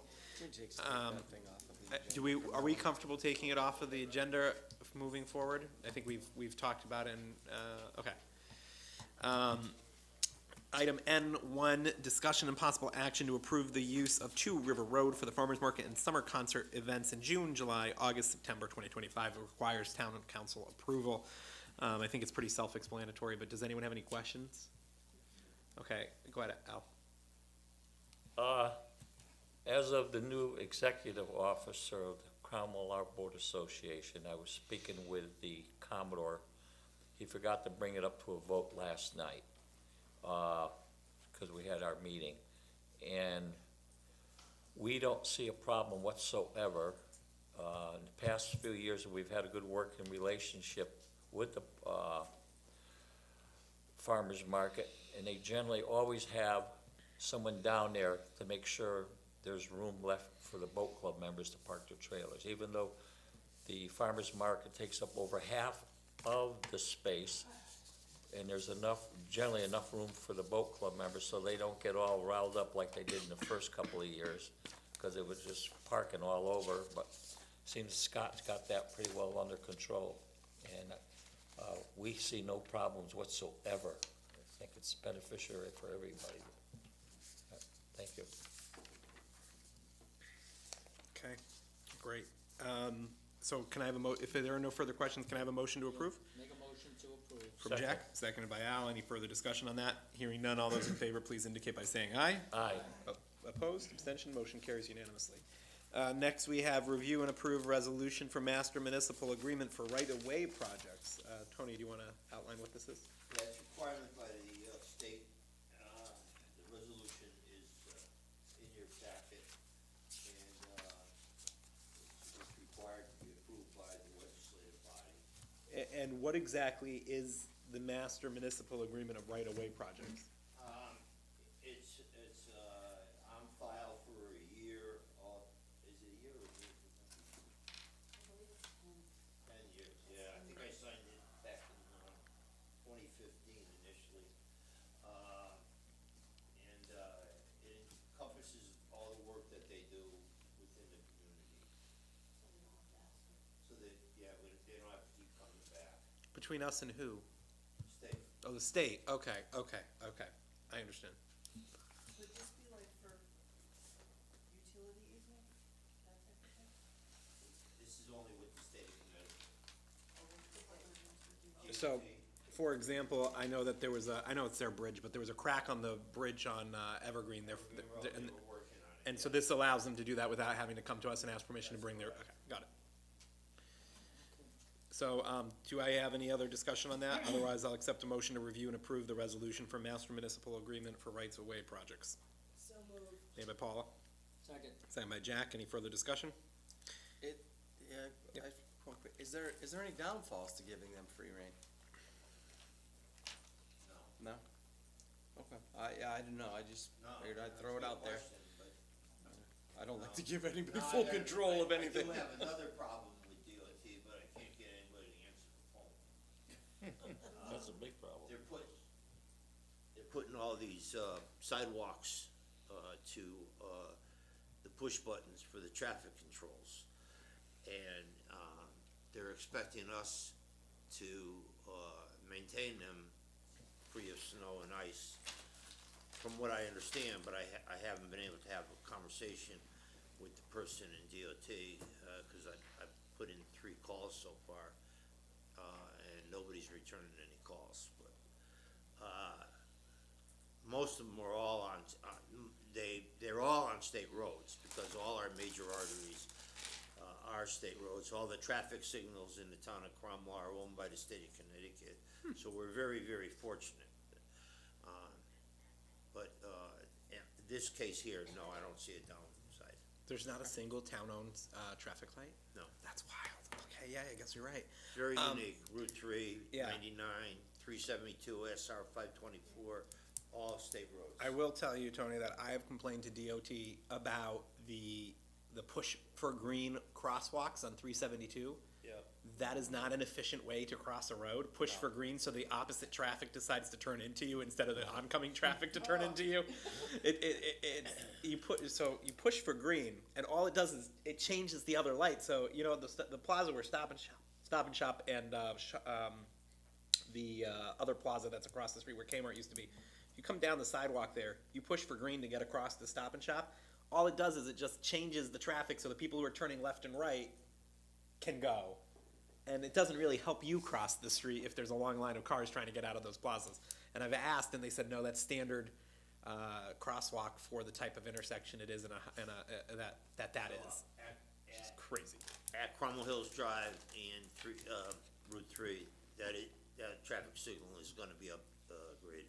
Are we comfortable taking it off of the agenda moving forward? I think we've talked about it and, okay. Item N1, discussion and possible action to approve the use of 2 River Road for the farmers market and summer concert events in June, July, August, September 2025. It requires town and council approval. I think it's pretty self-explanatory, but does anyone have any questions? Okay, go ahead, Al. As of the new executive officer of the Cromwell Art Board Association, I was speaking with the Commodore. He forgot to bring it up to a vote last night, because we had our meeting. And we don't see a problem whatsoever. In the past few years, we've had a good working relationship with the farmers market, and they generally always have someone down there to make sure there's room left for the boat club members to park their trailers. Even though the farmers market takes up over half of the space, and there's generally enough room for the boat club members so they don't get all riled up like they did in the first couple of years, because it was just parking all over. But it seems Scott's got that pretty well under control, and we see no problems whatsoever. I think it's beneficiary for everybody. Thank you. Okay, great. So can I have if there are no further questions, can I have a motion to approve? Make a motion to approve. From Jack, seconded by Al. Any further discussion on that? Hearing none, all those in favor, please indicate by saying aye. Aye. Opposed, abstention, motion carries unanimously. Next, we have review and approve resolution for master municipal agreement for right-of-way projects. Tony, do you want to outline what this is? Yeah, it's requirement by the state. The resolution is in your packet, and it's required to be approved by the legislative body. And what exactly is the master municipal agreement of right-of-way projects? It's on file for a year, is it a year or 10 years, yeah, I think I signed it back in 2015 initially. And it encompasses all the work that they do within the community. So that, yeah, they don't have to keep coming back. Between us and who? State. Oh, the state, okay, I understand. Would this be like for utility easement, that type of thing? This is only with the state of Connecticut. So, for example, I know that there was I know it's their bridge, but there was a crack on the bridge on Evergreen there. They were working on it. And so this allows them to do that without having to come to us and ask permission to bring their, okay, got it. So, do I have any other discussion on that? Otherwise, I'll accept a motion to review and approve the resolution for master municipal agreement for rights-of-way projects. So moved. Made by Paula, Second. second by Jack. Any further discussion? Is there any downfalls to giving them free rein? No? Okay, I didn't know, I just figured I'd throw it out there. I don't like to give anybody full control of anything. I do have another problem with DOT, but I can't get anybody to answer the phone. That's a big problem. They're putting all these sidewalks to the push buttons for the traffic controls. And they're expecting us to maintain them free of snow and ice, from what I understand, but I haven't been able to have a conversation with the person in DOT, because I've put in 3 calls so far, and nobody's returning any calls. But most of them are all they're all on state roads, because all our major arteries are state roads. All the traffic signals in the town of Cromwell are owned by the state of Connecticut, so we're very, very fortunate. But in this case here, no, I don't see a downside. There's not a single town-owned traffic light? No. That's wild. Okay, yeah, I guess you're right. Very unique. Route 3, yeah. 99, 372, SR 524, all state roads. I will tell you, Tony, that I have complained to DOT about the the push for green crosswalks on 372. Yep. That is not an efficient way to cross a road. Push for green so the opposite traffic decides to turn into you instead of the oncoming traffic to turn into you. You push for green, and all it does is it changes the other light. So you know the plaza where Stop and Shop, and the other plaza that's across the street where Kmart used to be. You come down the sidewalk there, you push for green to get across the Stop and Shop. All it does is it just changes the traffic so the people who are turning left and right can go. And it doesn't really help you cross the street if there's a long line of cars trying to get out of those plazas. And I've asked, and they said, no, that's standard crosswalk for the type of intersection it is that is. Which is crazy. At Cromwell Hills Drive and Route 3, that traffic signal is gonna be upgraded.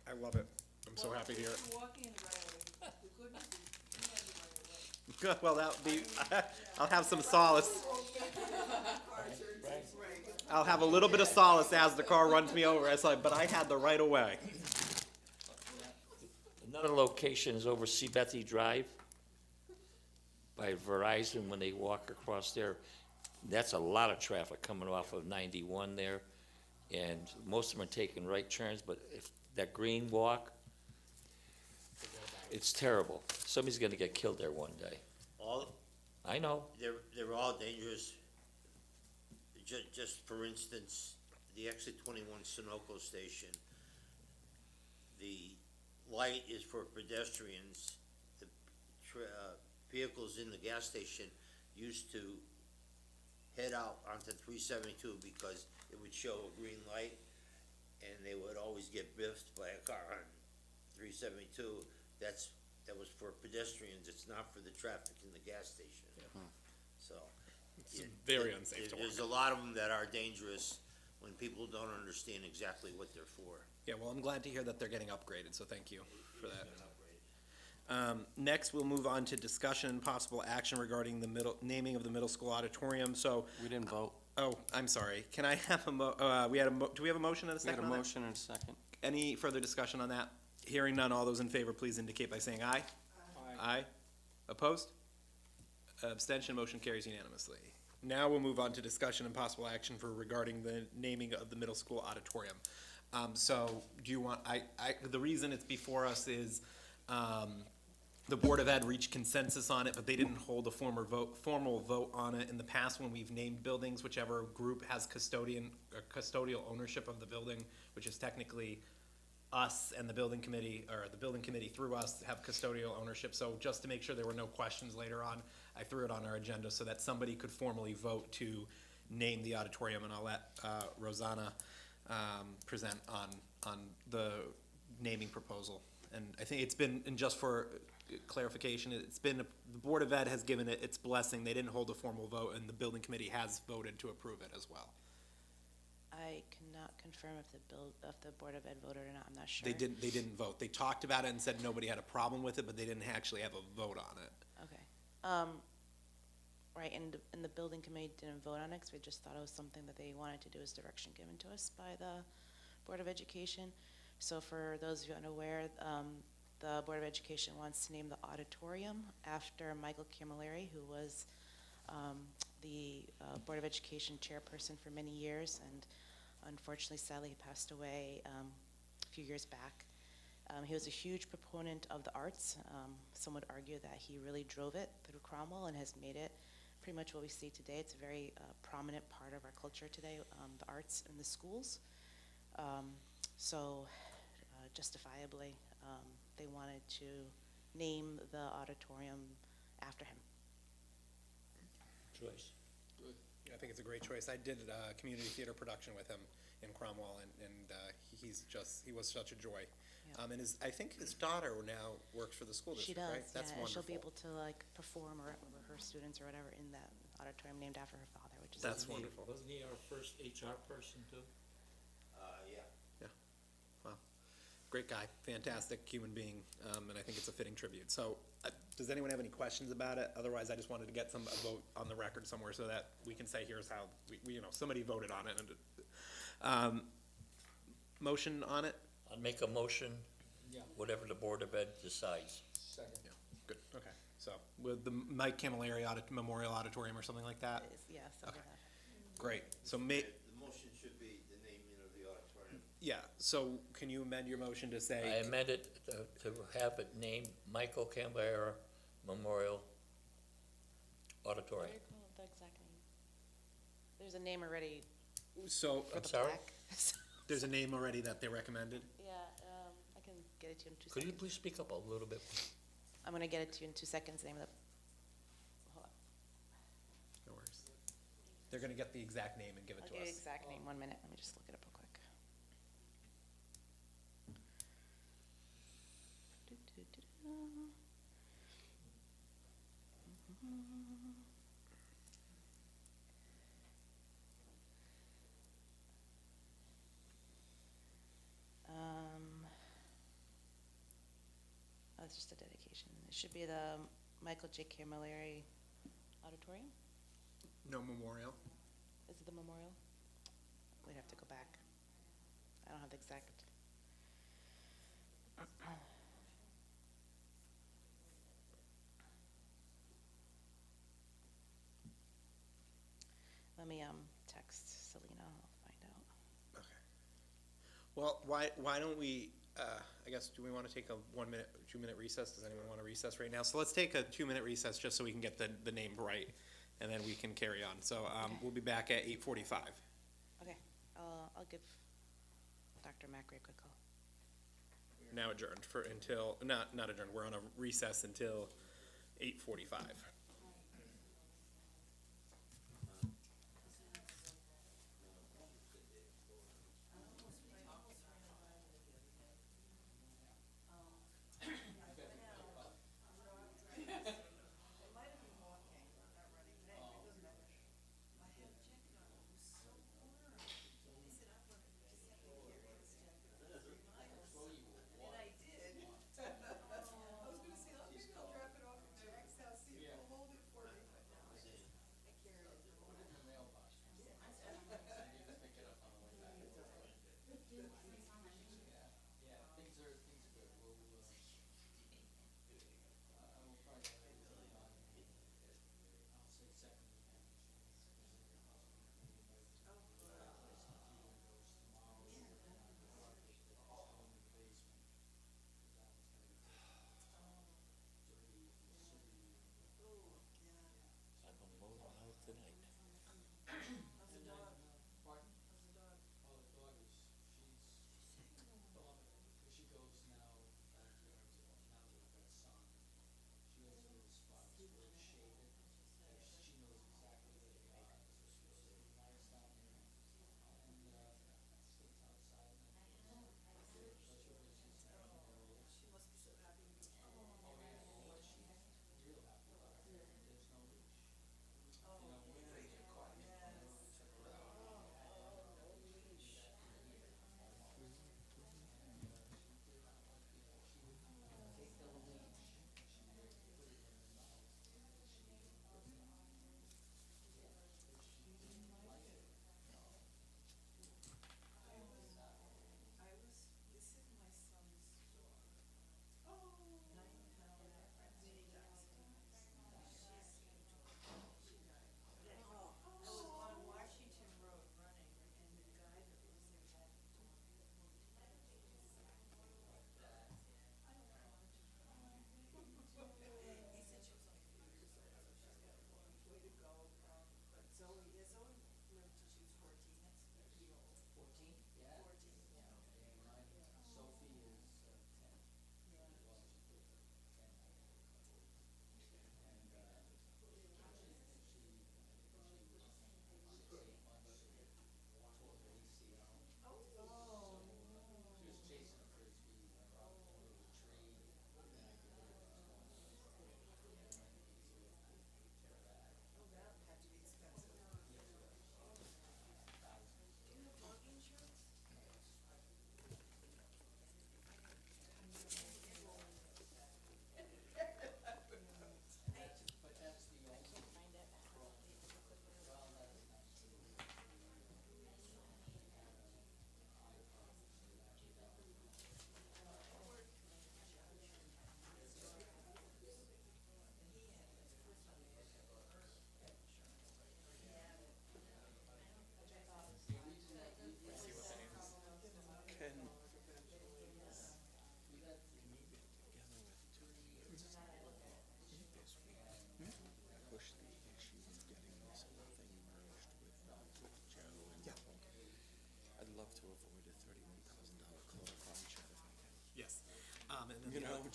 I love it. I'm so happy to hear it. Walking in the right of way, the goodness is, you have the right of way. Well, that'll be, I'll have some solace. I'll have a little bit of solace as the car runs me over. But I had the right of way. Another location is over Seabethy Drive by Verizon when they walk across there. That's a lot of traffic coming off of 91 there, and most of them are taking right turns, but if that green walk, it's terrible. Somebody's gonna get killed there one day. I know. They're all dangerous. Just for instance, the exit 21 Sunoco station, the light is for pedestrians. The vehicles in the gas station used to head out onto 372 because it would show a green light, and they would always get biffed by a car on 372. That was for pedestrians. It's not for the traffic in the gas station. So. It's very unsafe to walk. There's a lot of them that are dangerous when people don't understand exactly what they're for. Yeah, well, I'm glad to hear that they're getting upgraded, so thank you for that. Next, we'll move on to discussion and possible action regarding the naming of the middle school auditorium. So, We didn't vote. oh, I'm sorry. Can I have do we have a motion and a We had second a on that? motion and a second. Any further discussion on that? Hearing none, all those in favor, please indicate by saying aye. Aye. Opposed? Abstention, motion carries unanimously. Now we'll move on to discussion and possible action regarding the naming of the middle school auditorium. So, do you want, the reason it's before us is, the Board of Ed reached consensus on it, but they didn't hold a formal vote on it. In the past, when we've named buildings, whichever group has custodial ownership of the building, which is technically us and the building committee, or the building committee through us have custodial ownership. So just to make sure there were no questions later on, I threw it on our agenda so that somebody could formally vote to name the auditorium, and I'll let Rosanna present on the naming proposal. And I think it's been, and just for clarification, it's been, the Board of Ed has given it its blessing. They didn't hold a formal vote, and the building committee has voted to approve it as well. I cannot confirm if the Board of Ed voted or not, I'm not sure. They didn't vote. They talked about it and said nobody had a problem with it, but they didn't actually have a vote on it. Okay. Right, and the building committee didn't vote on it, because we just thought it was something that they wanted to do as direction given to us by the Board of Education. So for those of you unaware, the Board of Education wants to name the auditorium after Michael Camilleri, who was the Board of Education chairperson for many years, and unfortunately, sadly, he passed away a few years back. He was a huge proponent of the arts. Some would argue that he really drove it through Cromwell and has made it pretty much what we see today. It's a very prominent part of our culture today, the arts in the schools. So justifiably, they wanted to name the auditorium after him. Choice. I think it's a great choice. I did a community theater production with him in Cromwell, and he was such a joy. Yeah. And I think his daughter now works for the school She district, does, right? That's yeah, and she'll be wonderful. able to perform or her students or whatever in that auditorium named after her father, which is That's amazing. wonderful. Wasn't he our first HR person too? Yeah. Wow. Great guy, fantastic human being, and I think it's a fitting tribute. So, does anyone have any questions about it? Otherwise, I just wanted to get a vote on the record somewhere so that we can say, here's how, somebody voted on it. And motion on it? I'd make a motion, whatever the Board of Ed decides. Yeah, good, okay. So, with the Mike Camilleri Memorial Auditorium or something like that? Yeah, something like that. Great, so The motion should be the naming of the auditorium. yeah, so can you amend your motion to I say, amend it to have it named Michael Camilleri Memorial What do Auditorium. you call the exact name? There's a name already so, for I'm the sorry? plaque. there's a name already that they recommended? Yeah, I can get it to you in 2 Could you seconds. please speak up a little bit? I'm gonna get it to you in 2 seconds, name of the, hold on. No worries. They're gonna get the exact name and give it I'll to give you us. exact name, 1 minute, let me just look it up real quick. Doo-doo-doo-doo. Oh, it's just a dedication. It should be the Michael J. Camilleri Auditorium. No memorial? Is it the memorial? We'd have to go back. I don't have the exact. Let me text Selena. I'll find out. Okay. Well, why don't we, I guess, do we want to take a 1 minute, 2 minute recess? Does anyone want to recess right now? So let's take a 2 minute recess just so we can get the name right, and then we can carry on. So we'll be back at 8:45. Okay, I'll give Dr. Macri a quick call. Now adjourned for until, not adjourned, we're on a recess until 8:45.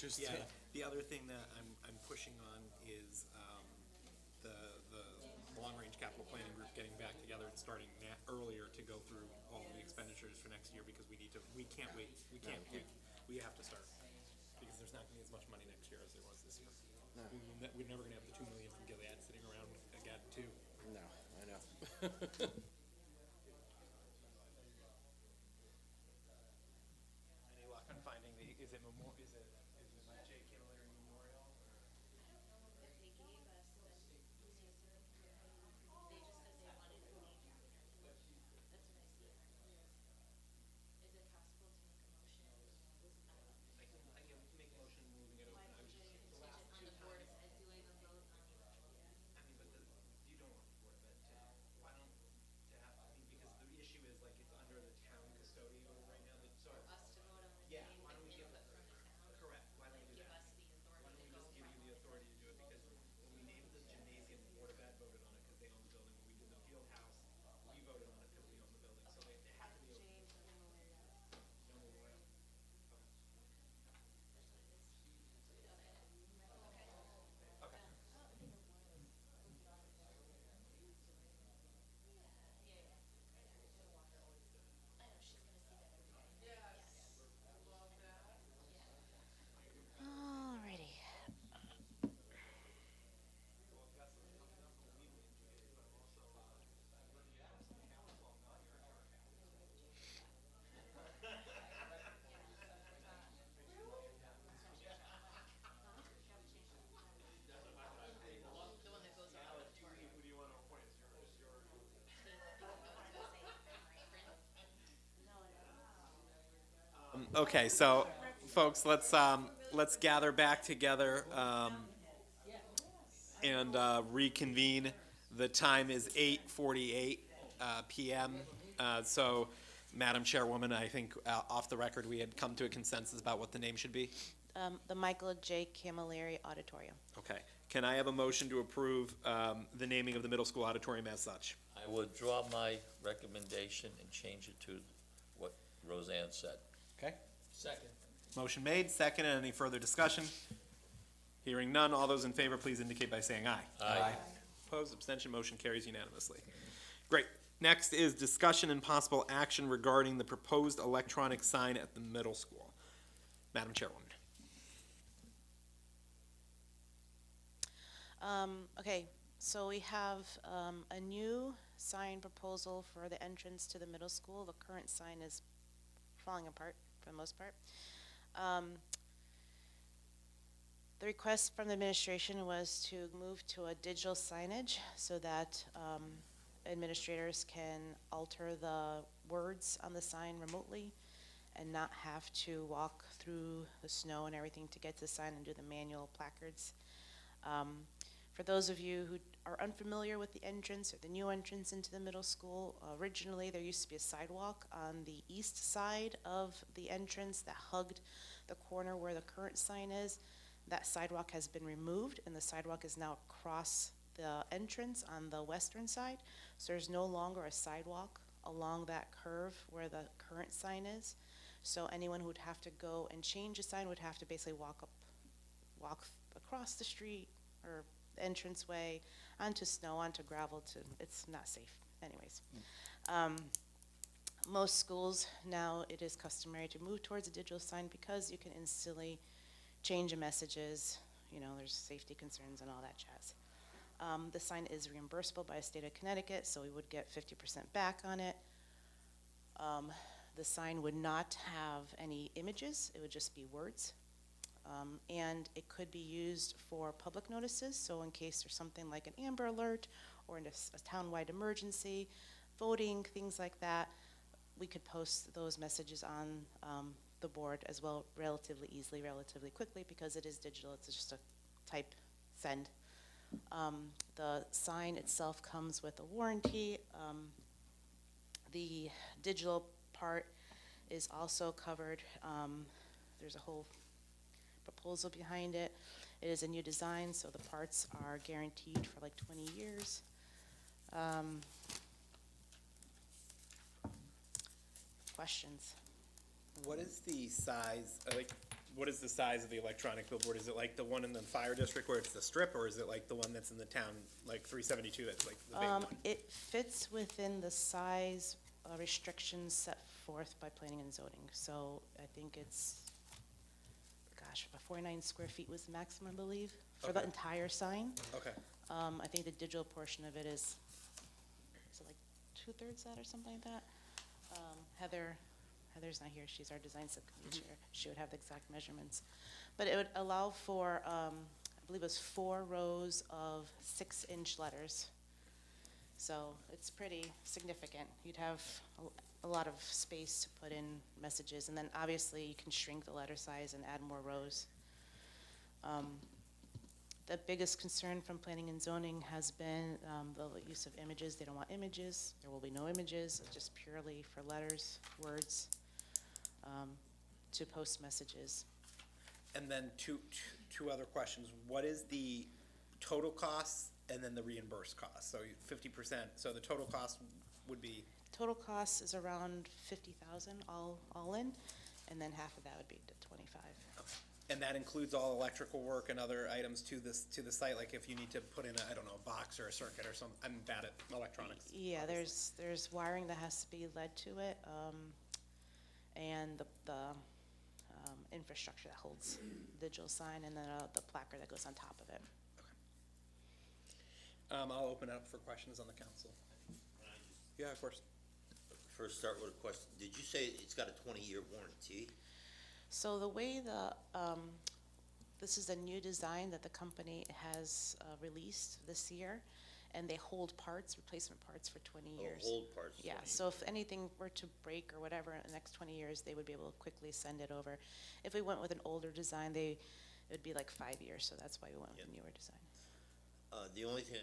just. Yeah, the other thing that I'm pushing on is, the long-range capital planning group getting back together and starting earlier to go through all the expenditures for next year, because we can't wait, we have to start. Because there's not gonna be as much money next year as there was this year. No. We're never gonna have the 2 million from Gilead sitting around again, too. No, I know. Any luck on finding is it like J. Camilleri Memorial? I can make a motion moving it over. The last two times. I mean, but you don't want the Board of Ed to, why don't, because the issue is like it's under the town custodial right now, so. For us to vote on the name. Why don't we give it, correct, why don't we do that? Why don't we just give you the authority to do it, because when we named the gymnasium, the Board of Ed voted on it because they own the building. When we did the field house, we voted on it because we own the building, so they had to be. Alrighty. Okay, so, folks, let's gather back together, and reconvene. The time is 8:48 PM. So, Madam Chairwoman, I think, off the record, we had come to a consensus about what the name should be. The Michael J. Camilleri Auditorium. Okay. Can I have a motion to approve the naming of the middle school auditorium as such? I withdraw my recommendation and change it to what Roseanne said. Okay. Second. Motion made, second, and any further discussion? Hearing none, all those in favor, please indicate by saying aye. Aye. Opposed, abstention, motion carries unanimously. Great. Next is discussion and possible action regarding the proposed electronic sign at the middle school. Madam Chairwoman. Okay, so we have a new sign proposal for the entrance to the middle school. The current sign is falling apart for the most part. The request from the administration was to move to a digital signage so that administrators can alter the words on the sign remotely and not have to walk through the snow and everything to get to the sign and do the manual placards. For those of you who are unfamiliar with the entrance or the new entrance into the middle school, originally there used to be a sidewalk on the east side of the entrance that hugged the corner where the current sign is. That sidewalk has been removed and the sidewalk is now across the entrance on the western side. So there's no longer a sidewalk along that curve where the current sign is. So anyone who would have to go and change a sign would have to basically walk across the street or the entranceway onto snow, onto gravel. It's not safe anyways. Most schools now it is customary to move towards a digital sign because you can instantly change the messages, there's safety concerns and all that jazz. The sign is reimbursable by the state of Connecticut, so we would get 50% back on it. The sign would not have any images, it would just be words. And it could be used for public notices, so in case there's something like an Amber Alert or in a town-wide emergency, voting, things like that, we could post those messages on the board as well relatively easily, relatively quickly, because it is digital, it's just a type send. The sign itself comes with a warranty. The digital part is also covered. There's a whole proposal behind it. It is a new design, so the parts are guaranteed for like 20 years. Questions? What is the size, what is the size of the electronic billboard? Is it like the one in the fire district where it's the strip, or is it like the one that's in the town, like 372, that's like the big one? It fits within the size restrictions set forth by planning and zoning. So I think it's, gosh, about 49 square feet was the maximum, I believe, for the Okay. entire sign. Okay, I think the digital portion of it is it like 2/3 that or something like that? Heather's not here, she's our design subcommittee chair. She would have the exact measurements. But it would allow for, I believe it was 4 rows of 6-inch letters. So it's pretty significant. You'd have a lot of space to put in messages, and then obviously you can shrink the letter size and add more rows. The biggest concern from planning and zoning has been the use of images. They don't want images. There will be no images, it's just purely for letters, words, to post messages. and then two other questions. What is the total cost and then the reimbursed cost? So 50%, so the total cost would be, Total cost is around 50,000 all in, and then half of that would be to 25. and that includes all electrical work and other items to the site, like if you need to put in a, I don't know, a box or a circuit or something. I'm bad at electronics. Yeah, there's wiring that has to be led to it, and the infrastructure that holds the digital sign, and then the placard that goes on top of it. I'll open it up for questions on the council. Yeah, of course. First start with a question. Did you say it's got a 20-year warranty? So the way this is a new design that the company has released this year, and they hold parts, replacement parts for 20 years. Hold parts. Yeah, 20 so if anything were to break or whatever in the next 20 years, they would be able to quickly send it over. If we went with an older design, it would be like 5 years, so that's why we went with a newer design. The only thing,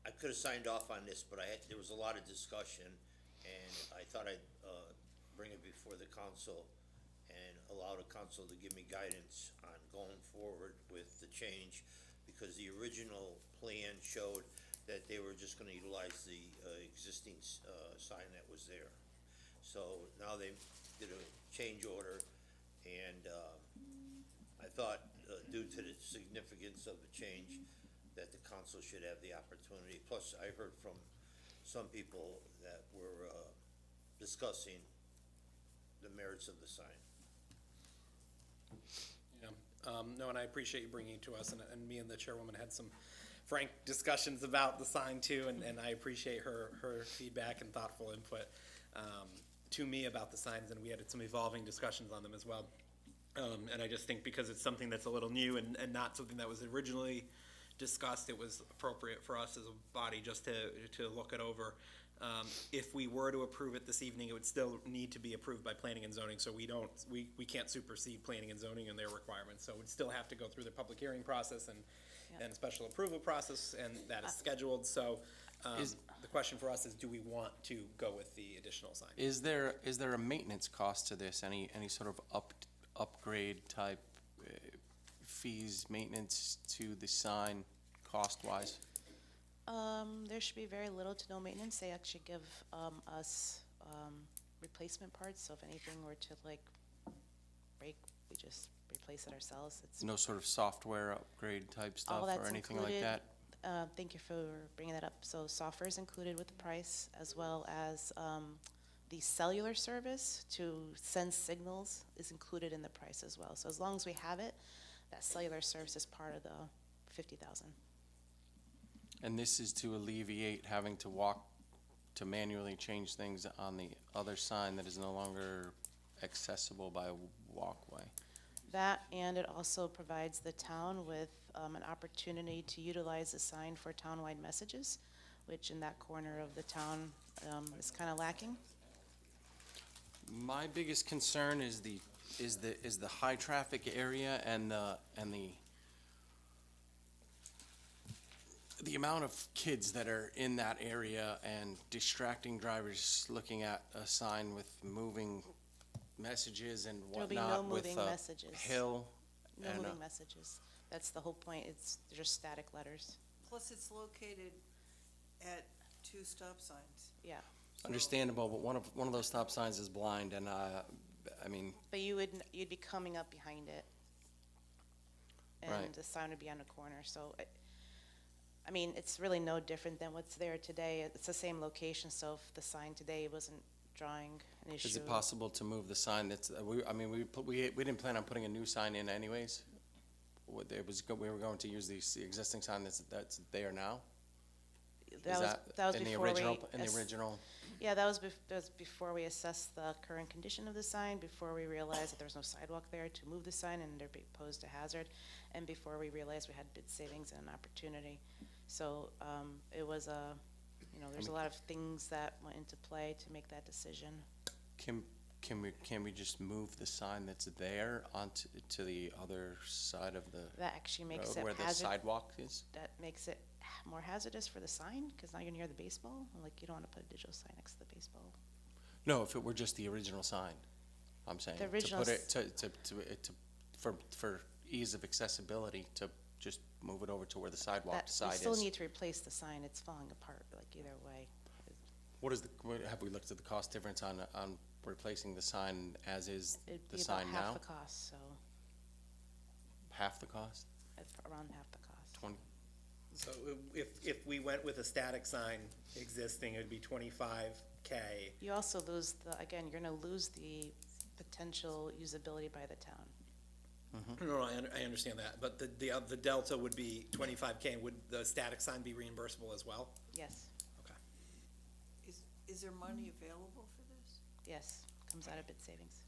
I could have signed off on this, but there was a lot of discussion, and I thought I'd bring it before the council and allow the council to give me guidance on going forward with the change, because the original plan showed that they were just gonna utilize the existing sign that was there. So now they did a change order, and I thought, due to the significance of the change, that the council should have the opportunity. Plus, I heard from some people that were discussing the merits of the sign. Yeah, no, and I appreciate you bringing it to us, and me and the chairwoman had some frank discussions about the sign too, and I appreciate her feedback and thoughtful input to me about the signs, and we had some evolving discussions on them as well. And I just think because it's something that's a little new and not something that was originally discussed, it was appropriate for us as a body just to look it over. If we were to approve it this evening, it would still need to be approved by planning and zoning, so we can't supersede planning and zoning and their requirements, so it would still have to go through the public hearing process and special approval process, and that is scheduled, so the question for us is, do we want to go with the additional sign? Is there a maintenance cost to this? Any sort of upgrade type fees, maintenance to the sign, cost-wise? There should be very little to no maintenance. They actually give us replacement parts, so if anything were to break, we just replace it ourselves. It's No sort of software upgrade type stuff or anything like that? Thank you for bringing that up. So software is included with the price, as well as the cellular service to send signals is included in the price as well. So as long as we have it, that cellular service is part of the 50,000. And this is to alleviate having to walk to manually change things on the other sign that is no longer accessible by a walkway. That, and it also provides the town with an opportunity to utilize the sign for townwide messages, which in that corner of the town is kind of lacking. My biggest concern is the high traffic area and the amount of kids that are in that area and distracting drivers looking at a sign with moving messages and There'll be whatnot no with moving a messages. hill. No and, moving messages. That's the whole point. They're just static letters. Plus, it's located at 2 stop signs. Yeah. Understandable, but one of those stop signs is blind, and I mean, But you'd be coming up behind it. And Right. the sign would be on the corner, so, I mean, it's really no different than what's there today. It's the same location, so if the sign today wasn't drawing an issue. is it possible to move the sign that's, we didn't plan on putting a new sign in anyways? We were going to use the existing sign that's there now? Is That was in the before we. original? In the original? Yeah, that was before we assessed the current condition of the sign, before we realized that there was no sidewalk there to move the sign and there posed a hazard, and before we realized we had bid savings and an opportunity. So, it was there's a lot of things that went into play to make that decision. Can we just move the sign that's there onto to the other side of the That actually makes road it where the sidewalk is? That makes it more hazardous for the sign, because now you're near the baseball, like, you don't want to put a digital sign next to the baseball. No, if it were just the original sign, I'm saying. The original To put it, for ease of accessibility, to just move it over to where the sidewalk We side still is. need to replace the sign, it's falling apart, like, either way. Have we looked at the cost difference on replacing the sign as is It'd the be sign about now? half the cost, so, Half the cost? it's around half the cost. 20? So if we went with a static sign existing, it'd be 25K. You also lose again, you're gonna lose the potential usability by the town. No, I understand that, but the delta would be 25K. Would the static sign be reimbursable as well? Yes, Okay. Is there money available for this? yes, comes out of bid savings.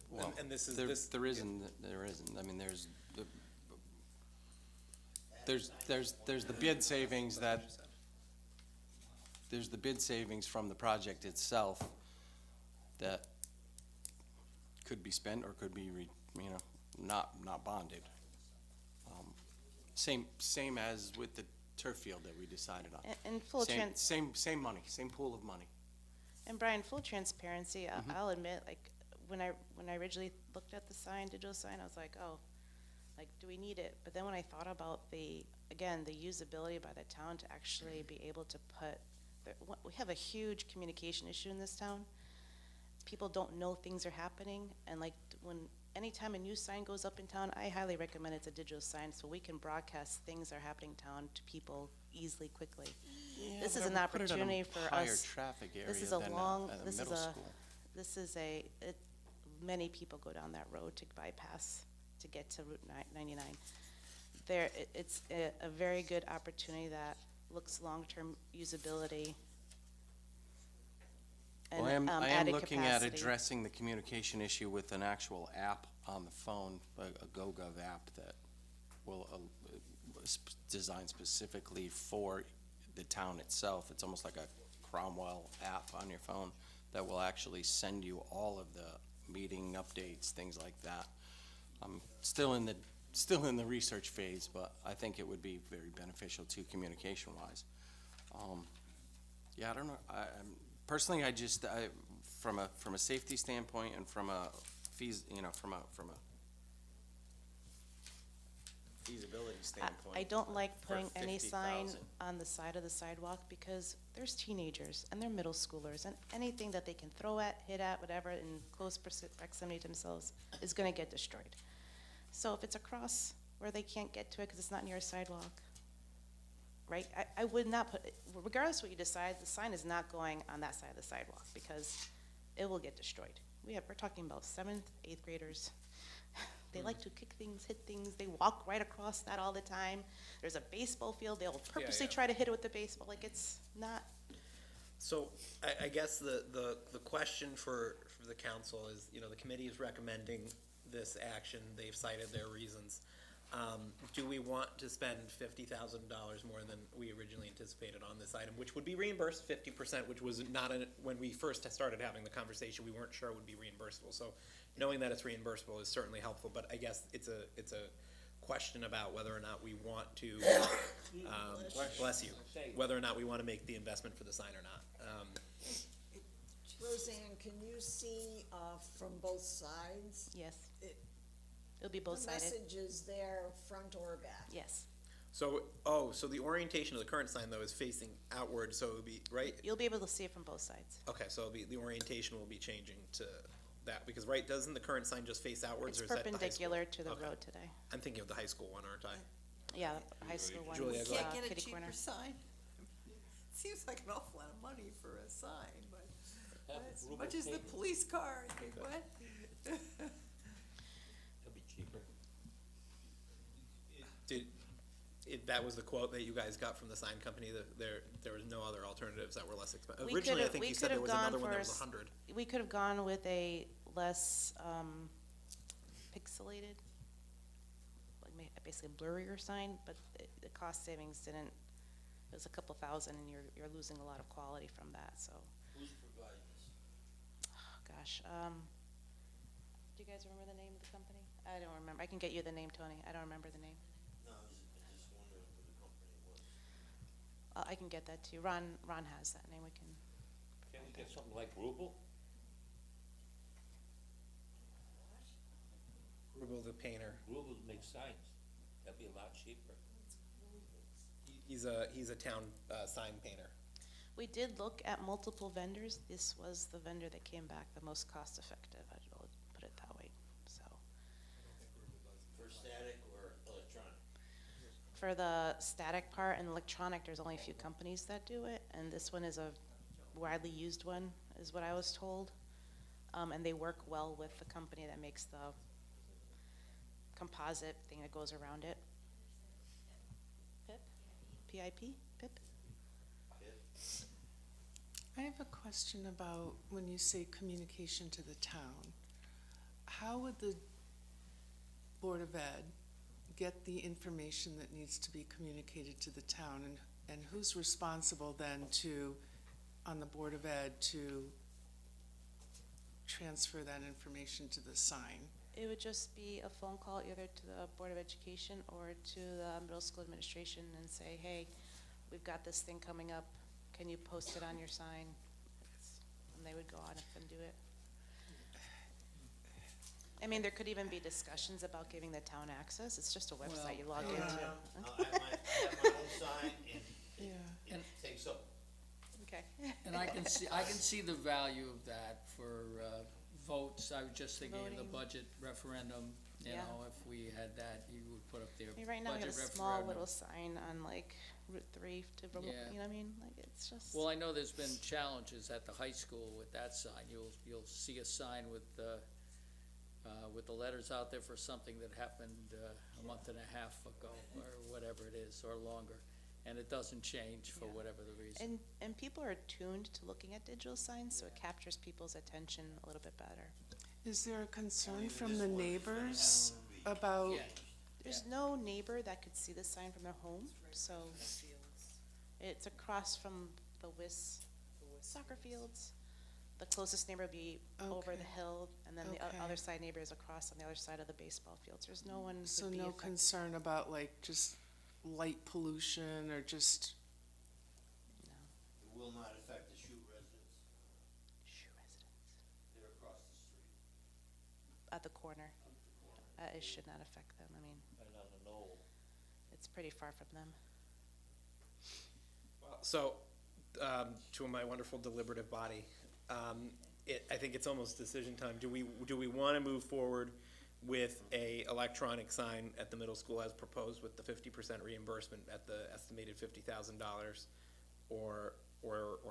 Well, And this is, there this. there isn't. I mean, there's the bid savings there's the bid savings from the project itself that could be spent or could be, not bonded. Same as with the turf field that we decided on. And full Same money, same pool of money. And Brian, full transparency, I'll admit, like, when I originally looked at the digital sign, I was like, oh, like, do we need it? But then when I thought about the usability by the town to actually be able to we have a huge communication issue in this town. People don't know things are happening, and anytime a new sign goes up in town, I highly recommend it's a digital sign, so we can broadcast things that are happening in town to people easily, quickly. This is an opportunity for us. Higher traffic area This is a than long, at a this is middle a, school. this is many people go down that road to bypass, to get to Route 99. It's a very good opportunity that looks long-term usability. Well, and I am added looking at capacity. addressing the communication issue with an actual app on the phone, a GoGov app that will, designed specifically for the town itself. It's almost like a Cromwell app on your phone that will actually send you all of the meeting updates, things like that. I'm still in the research phase, but I think it would be very beneficial to communication-wise. Yeah, I don't know. Personally, from a safety standpoint and from a from a feasibility standpoint. I don't like for putting any sign 50,000. on the side of the sidewalk, because there's teenagers and they're middle schoolers, and anything that they can throw at, hit at, whatever, in close proximity to themselves is gonna get destroyed. So if it's across where they can't get to it because it's not near a sidewalk, right? I would not put, regardless of what you decide, the sign is not going on that side of the sidewalk, because it will get destroyed. We're talking about 7th, 8th graders. They like to kick things, hit things, they walk right across that all the time. There's a baseball field, they'll purposely try to hit it with the baseball, like, it's not. So I guess the question for the council is, the committee is recommending this action, they've cited their reasons. Do we want to spend $50,000 more than we originally anticipated on this item, which would be reimbursed 50%, which was not, when we first started having the conversation, we weren't sure it would be reimbursable. So knowing that it's reimbursable is certainly helpful, but I guess it's a question about whether or not we want to, bless you, whether or not we want to make the investment for the sign or not. Roseanne, can you see, from both sides? Yes. It'll be both sided. The message is there, front or back? Yes. So, so the orientation of the current sign, though, is facing outward, so it would be, right? You'll be able to see it from both sides. Okay, so the orientation will be changing to that? Because, right, doesn't the current sign just face outwards, It's or is that the high school? perpendicular to the Okay. road today. I'm thinking of the high school one, aren't I? Yeah, the high school one Julia, is, go ahead. Can't get a kitty cheaper corner. sign. Seems like an awful lot of money for a sign, but Have as ruble much as the payment. police car, I think, what? That'd be cheaper. That was the quote that you guys got from the sign company, that there was no other alternatives that were less expensive. We Originally, I could've- think we you said there could've was another gone one that for was s- 100. We could have gone with a less, pixelated, like basically a blurrier sign, but the cost savings didn't, it was a couple thousand, and you're losing a lot of quality from that, so. Who's providing this? Oh, gosh, do you guys remember the name of the company? I don't remember. I can get you the name, Tony. I don't remember the name. No, I just wondering who the company was. I can get that to you. Ron has that name. We can. Can't we get something like Ruble? Rubel the painter. Ruble makes signs. That'd be a lot cheaper. He's a town sign painter. We did look at multiple vendors. This was the vendor that came back the most cost effective. I'll put it that way. So For static or electronic? for the static part and electronic, there's only a few companies that do it, and this one is a widely used one, is what I was told. And they work well with the company that makes the composite thing that goes around it. PIP? PIP? PIP? I have a question about when you say communication to the town. How would the Board of Ed get the information that needs to be communicated to the town? And who's responsible then to, on the Board of Ed, to transfer that information to the sign? It would just be a phone call either to the Board of Education or to the middle school administration and say, hey, we've got this thing coming up. Can you post it on your sign? And they would go on and do it. I mean, there could even be discussions about giving the town access. It's just a website you log into. I have my own sign, and it takes up. Okay. And I can see the value of that for votes. I was just thinking of the Voting. budget referendum, you Yeah. know, if we had that, you would put up there. I mean, right now, we got a budget small referendum. little sign on like Route 3 to, you know Yeah. what I mean? Like, it's just. Well, I know there's been challenges at the high school with that sign. You'll see a sign with the letters out there for something that happened a month and a half ago, or whatever it is, or longer, and it doesn't change for whatever the reason. And people are tuned to looking at digital signs, so it captures people's attention a little bit better. Is there a concern from the neighbors about, There's no neighbor that could see the sign from their home, so it's across from the soccer fields. The closest neighbor would be over the Okay. hill, and then the Okay. other side neighbor is across on the other side of the baseball fields. There's no one so who'd be no affected. concern about like just light pollution or just, It will not affect the shoe residents. Shoe residents. They're across the street. At the corner. It should not affect them. I mean, Right on the knoll. it's pretty far from them. So, to my wonderful deliberative body, I think it's almost decision time. Do we want to move forward with a electronic sign at the middle school as proposed with the 50% reimbursement at the estimated $50,000, or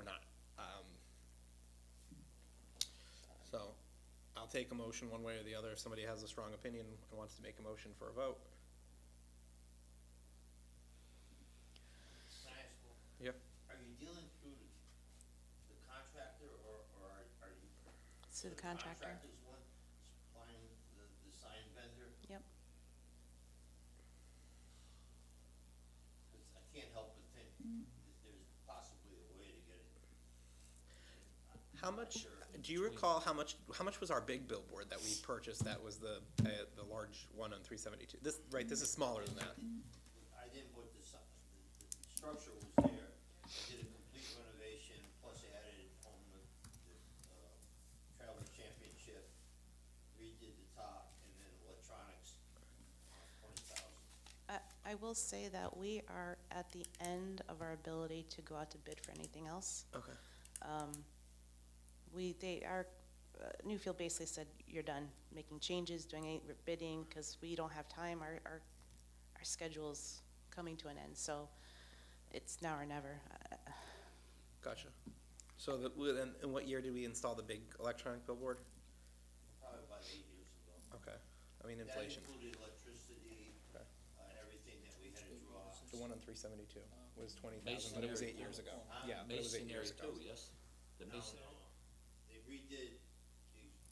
not? So, I'll take a motion one way or the other if somebody has a strong opinion and wants to make a motion for a vote. Can I ask one? Yep. Are you dealing through the contractor, or are you? So the contractor. Contractor's one supplying the sign vendor? Yep. 'Cause I can't help but think that there's possibly a way to get it. How much, do you recall how much was our big billboard that we purchased that was the large one on 372? This is smaller than that. I didn't put the structure was there, did a complete renovation, plus added on the traveling championship, redid the top, and then electronics, 20,000. I will say that we are at the end of our ability to go out to bid for anything else. Okay. Our Newfield basically said, you're done making changes, doing any bidding, because we don't have time. Our schedule's coming to an end, so it's now or never. Gotcha. So in what year did we install the big electronic billboard? Probably about 8 years ago. Okay. I mean, inflation. That included electricity, Okay. and everything that we had to draw. The one on 372 was 20,000, but it was 8 years ago. Yeah, but it was 8 years ago. Masonry too, yes? The No, mason, no, they redid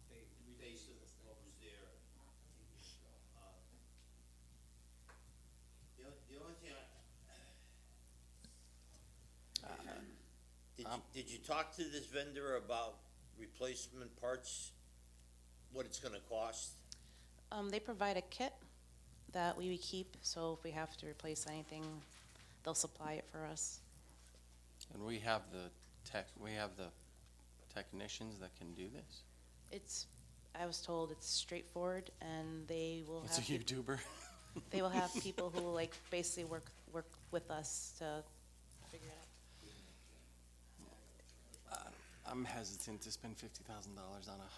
the base of what was there. The only thing did you talk to this vendor about replacement parts? What it's gonna cost? They provide a kit that we keep, so if we have to replace anything, they'll supply it for us. And we have the technicians that can do this? I was told it's straightforward, and they will It's a have, YouTuber. they will have people who like basically work with us to figure it out. I'm hesitant to spend $50,000 on a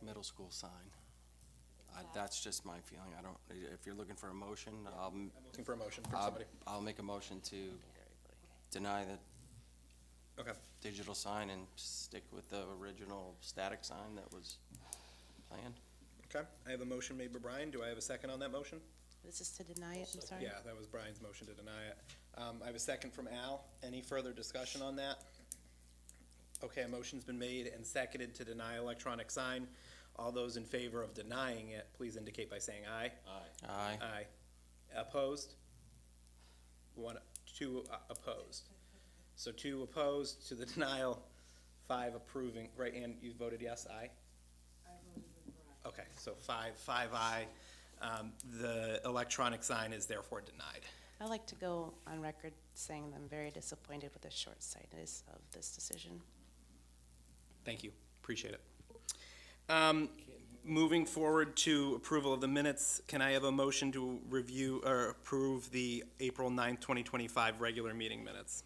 middle school sign. That's just my feeling. I don't, if you're looking for a motion, I'm looking for a motion from somebody. I'll make a motion to deny the Okay. digital sign and stick with the original static sign that was planned. Okay. I have a motion made by Brian. Do I have a second on that motion? This is to deny it, I'm sorry? Yeah, that was Brian's motion to deny it. I have a second from Al. Any further discussion on that? Okay, a motion's been made and seconded to deny electronic sign. All those in favor of denying it, please indicate by saying aye. aye. Aye. Aye. Opposed? Two opposed. So 2 opposed to the denial, 5 approving, right, and you voted yes, aye? I voted with Brian. Okay, so five aye. The electronic sign is therefore denied. I'd like to go on record saying that I'm very disappointed with the short-sightedness of this decision. Thank you, appreciate it. Moving forward to approval of the minutes, can I have a motion to review or approve the April 9th, 2025 regular meeting minutes?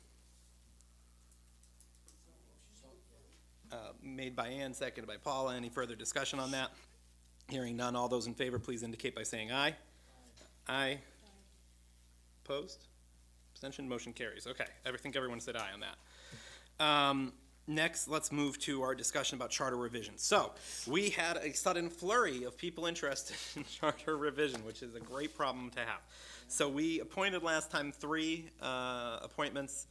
Made by Ann, seconded by Paula. Any further discussion on that? Hearing none, all those in favor, please indicate by saying aye. Aye. Opposed? Abstention, motion carries. Okay, I think everyone said aye on that. Next, let's move to our discussion about charter revision. So, we had a sudden flurry of people interested in charter revision, which is a great problem to have. So we appointed last time 3 appointments.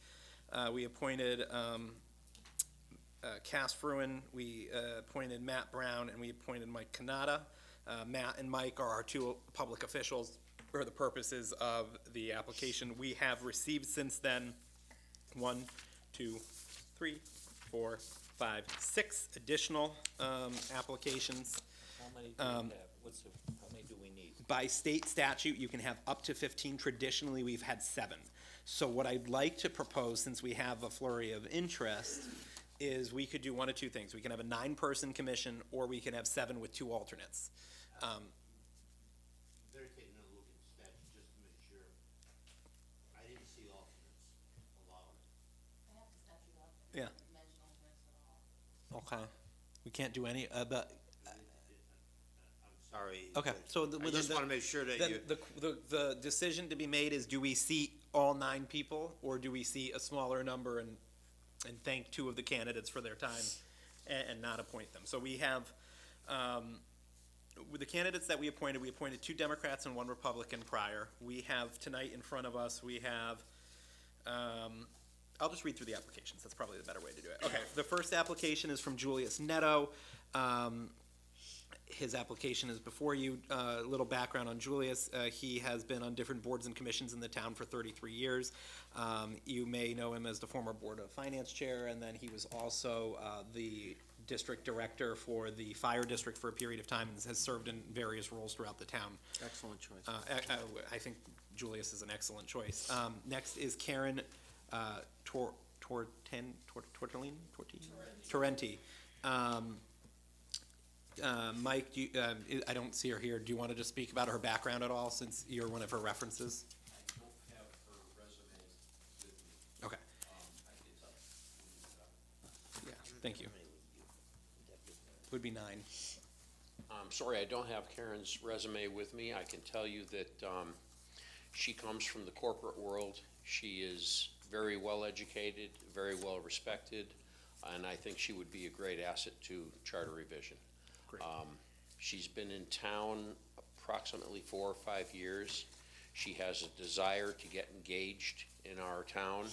We appointed Cass Fruin, we appointed Matt Brown, and we appointed Mike Kanata. Matt and Mike are our 2 public officials for the purposes of the application. We have received since then 1, 2, 3, 4, 5, 6 additional applications. How many do we have? How many do we need? By state statute, you can have up to 15. Traditionally, we've had 7. So what I'd like to propose, since we have a flurry of interest, is we could do one of 2 things. We can have a 9-person commission, or we can have 7 with 2 alternates. Better take another look at the statute just to make sure. I didn't see alternates allowed. Yeah. Okay. We can't do any, but, I'm sorry. okay, so. I just wanna make sure that then you. The decision to be made is, do we seat all 9 people, or do we seat a smaller number and thank 2 of the candidates for their time and not appoint them? So we have, with the candidates that we appointed 2 Democrats and 1 Republican prior. We have tonight in front of us, we have, I'll just read through the applications. That's probably the better way to do it. Okay, the first application is from Julius Netto. His application is before you. A little background on Julius. He has been on different boards and commissions in the town for 33 years. You may know him as the former Board of Finance Chair, and then he was also the district director for the fire district for a period of time, and has served in various roles throughout the town. Excellent choice. I think Julius is an excellent choice. Next is Karen Torrenti. Mike, I don't see her here. Do you want to just speak about her background at all, since you're one of her references? I don't have her resume with me. Okay, It's up. yeah, thank you. would be 9. I'm sorry, I don't have Karen's resume with me. I can tell you that she comes from the corporate world. She is very well educated, very well respected, and I think she would be a great asset to Charter Revision. Great. She's been in town approximately 4 or 5 years. She has a desire to get engaged in our town.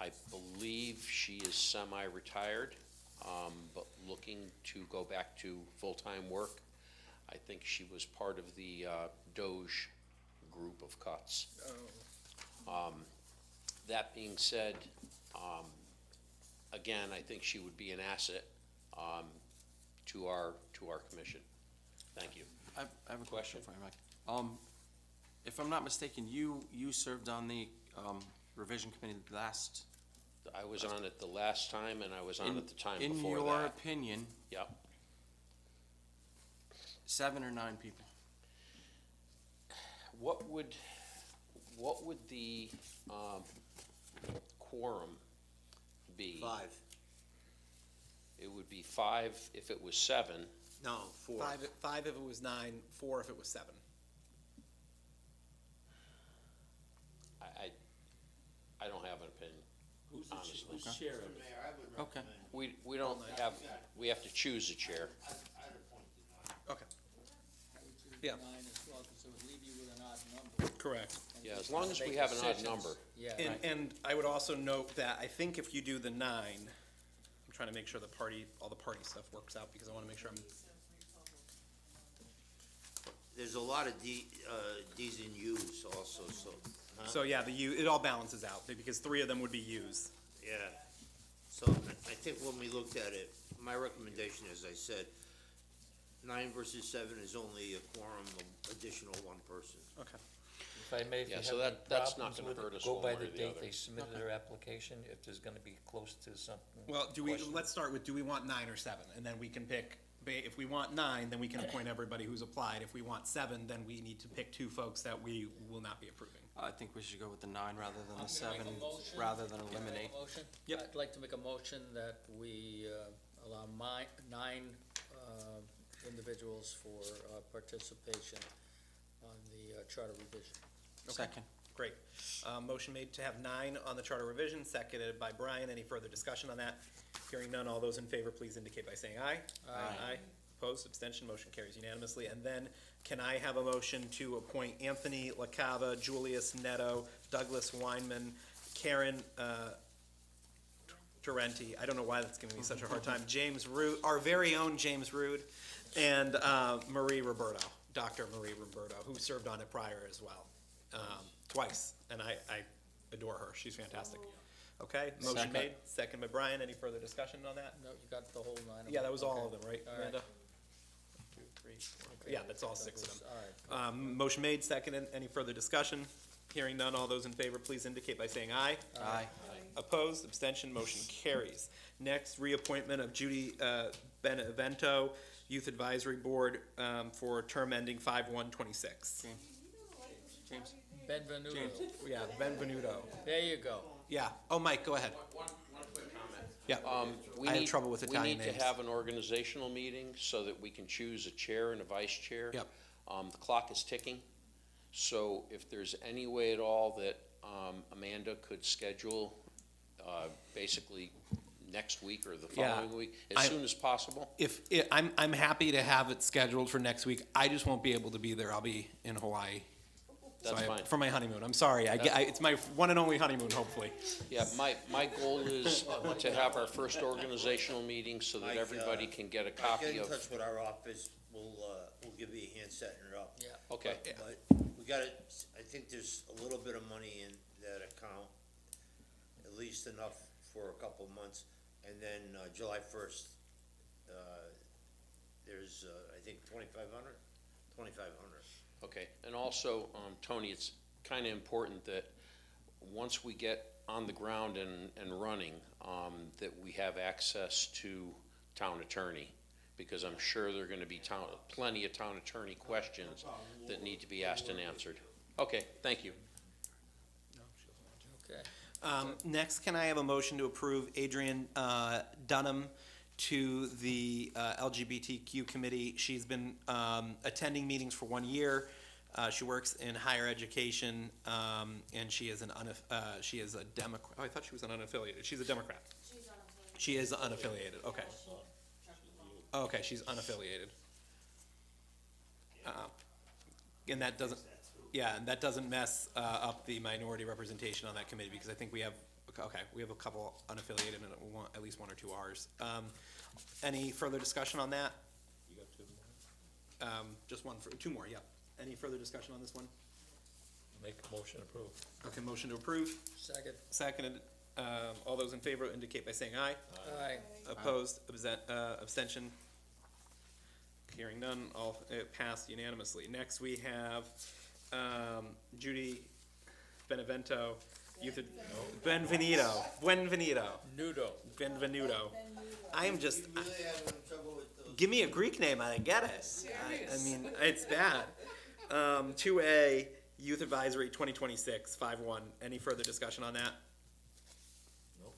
I believe she is semi-retired, but looking to go back to full-time work. I think she was part of the Doge group of cuts. That being said, again, I think she would be an asset to our commission. Thank you. I have a question for you, Mike. If I'm not mistaken, you served on the revision committee last. I was on it the last time, and I was on it the time In before that. your opinion, Yep. 7 or 9 people? What would the quorum be? 5. It would be 5 if it was 7. No, 4. 5 if it was 9, 4 if it was 7. I don't have an opinion, honestly. Who's chair of it? Okay. We don't have, we have to choose a chair. Okay. I would choose Yeah. 9 as well, because it would leave you with an odd number. Correct. And Yeah, you as long can as we make have an odd decisions. number. Yeah. And I would also note that I think if you do the 9, I'm trying to make sure all the party stuff works out, because I want to make sure I'm, There's a lot of Ds and Us also, so. huh? so yeah, it all balances out, because 3 of them would be Us. Yeah. So I think when we looked at it, my recommendation, as I said, 9 versus 7 is only a quorum of additional 1 person. Okay. If I may, if you Yeah, have so any that's not problems gonna with hurt us it, go one by way the or the date other. they submitted their application, if there's gonna be close to something. Well, questionable. let's start with, do we want 9 or 7? And then we can pick, if we want 9, then we can appoint everybody who's applied. If we want 7, then we need to pick 2 folks that we will not be approving. I think we should go with the 9 rather than I'm the gonna make 7, a motion. rather than Can I make eliminate. a motion? Yep. I'd like to make a motion that we allow 9 individuals for participation on the charter revision. Second. Great. Motion made to have 9 on the charter revision, seconded by Brian. Any further discussion on that? Hearing none, all those in favor, please indicate by saying aye. Aye. Opposed, abstention, motion carries unanimously. And then, can I have a motion to appoint Anthony LaCava, Julius Netto, Douglas Weinman, Karen Tarenti, I don't know why that's giving me such a hard time, James Rood, our very own James Rood, and Marie Roberto, Dr. Marie Roberto, who served on it prior as well, twice, and I adore her, she's fantastic. Okay, motion Second. made, second by Brian, any further discussion on that? No, you got the whole 9 of them? Yeah, that was all Okay. of them, right, All right. Amanda? 1, 2, 3, 4, yeah, that's all 6 of them. All right. Motion made, seconded, any further discussion? Hearing none, all those in favor, please indicate by saying aye. Aye. Opposed, abstention, motion carries. Next, reappointment of Judy Benevento, Youth Advisory Board, for term ending 5/1/26. James? Benvenuto. Yeah, Benvenuto. There you go. Yeah, oh, Mike, go ahead. One quick comment. Yeah, We I have need- trouble with Italian We names. need to have an organizational meeting so that we can choose a chair and a vice chair. Yep. The clock is ticking, so if there's any way at all that Amanda could schedule, basically next week or the Yeah. following week, I- as soon as possible. I'm happy to have it scheduled for next week. I just won't be able to be there. I'll be in Hawaii. So That's I- fine. For my honeymoon. I'm sorry. It's my one and only honeymoon, hopefully. Yeah, my goal is to have our first organizational meeting so that Mike, everybody can get a Get copy in of. touch with our office, we'll give you a hand setting it up. Yeah. Okay, But we gotta, I think there's a little bit of money in that account, at least enough for a couple of months. And then, July 1st, there's, I think, 2,500. okay. And also, Tony, it's kind of important that once we get on the ground and running, that we have access to town attorney, because I'm sure there are gonna be plenty of town attorney questions that need to be asked and answered. Okay, thank you. Okay. Next, can I have a motion to approve Adrian Dunham to the LGBTQ committee. She's been attending meetings for 1 year. She works in higher education, and she is she is a Democrat. Oh, I thought she was an unaffiliated. She's a Democrat. She is unaffiliated. Okay. Okay, she's unaffiliated. And that doesn't, yeah, and that doesn't mess up the minority representation on that committee, because I think we have, okay, we have a couple unaffiliated and at least 1 or 2 Rs. Any further discussion on that? You got 2 more? Just 2 more, yeah. Any further discussion on this one? Make a motion approved. Okay, motion to approve. Second. Seconded. All those in favor indicate by saying aye. Aye. Opposed, abstention. Hearing none, all passed unanimously. Next, we have Judy Benevento, Benvenuto. Nudo. Benvenuto. I am just, give me a Greek name, I get it. I mean, it's bad. 2A, Youth Advisory 2026, 5-1. Any further discussion on that? Nope.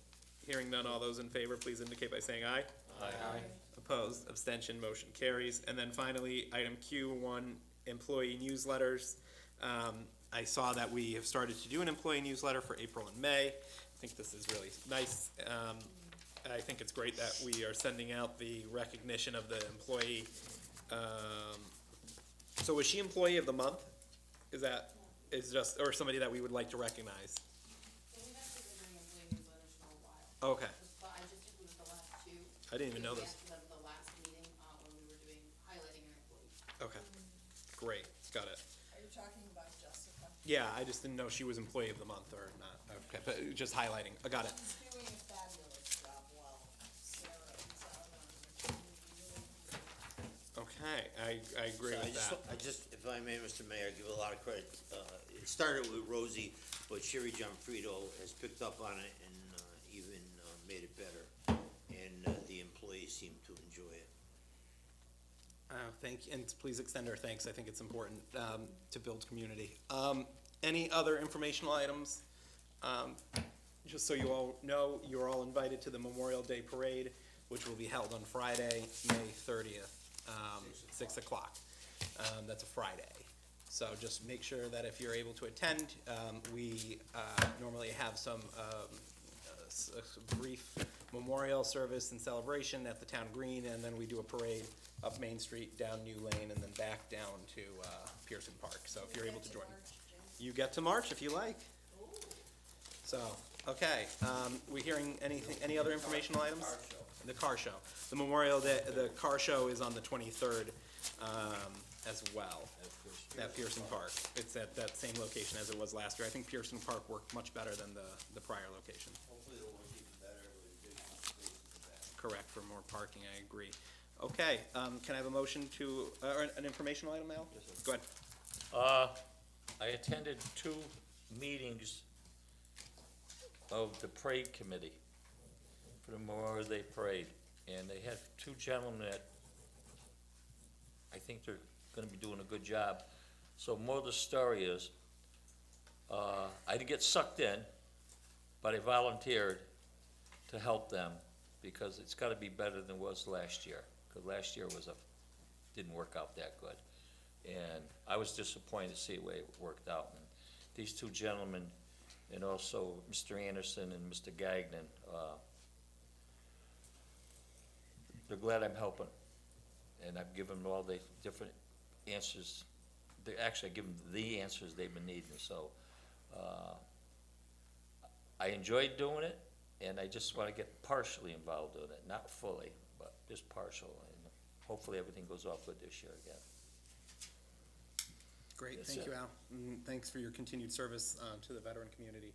Hearing none, all those in favor, please indicate by saying aye. Aye. Opposed, abstention, motion carries. And then finally, item Q1, employee newsletters. I saw that we have started to do an employee newsletter for April and May. I think this is really nice. I think it's great that we are sending out the recognition of the employee. So was she employee of the month? Is just, or somebody that we would like to recognize? We've actually been doing employee newsletters for a while. Okay, But I just included the last 2. I didn't even know this. The last meeting, when we were doing, highlighting our employees. Okay, great, got it. Are you talking about Jessica? Yeah, I just didn't know she was employee of the month or not. Okay, but just highlighting, I got it. She's doing a fabulous job while Sarah is out on maternity leave. Okay, I agree with that. I just, if I may, Mr. Mayor, give a lot of credit. It started with Rosie, but Sherry Gianfrido has picked up on it and even made it better. And the employees seem to enjoy it. Thank you, and please extend our thanks. I think it's important to build community. Any other informational items? Just so you all know, you're all invited to the Memorial Day Parade, which will be held on Friday, May 30th, 6 o'clock. That's a Friday. So just make sure that if you're able to attend, we normally have some a brief memorial service and celebration at the town green, and then we do a parade up Main Street, down New Lane, and then back down to Pearson Park. So if you're able to join, you get to march if you like. So, okay, we hearing anything, any other informational items? The car show. The Memorial Day, the car show is on the 23rd as well, at Pearson Park. It's at that same location as it was last year. I think Pearson Park worked much better than the prior location. Hopefully it'll work even better with additional spaces in the back. Correct, for more parking, I agree. Okay, can I have a motion to, or an informational item now? Go ahead. I attended 2 meetings of the parade committee for the Memorial Day Parade, and they had 2 gentlemen that I think they're gonna be doing a good job. So more of the story is, I didn't get sucked in, but I volunteered to help them, because it's gotta be better than it was last year, because last year didn't work out that good. And I was disappointed to see the way it worked out. And these 2 gentlemen, and also Mr. Anderson and Mr. Gagnon, they're glad I'm helping. And I've given them all the different answers. Actually, I give them the answers they've been needing. So I enjoyed doing it, and I just want to get partially involved in it, not fully, but just partial. And hopefully everything goes off good this year again. Great, That's thank you, it. Al. Thanks for your continued service to the veteran community,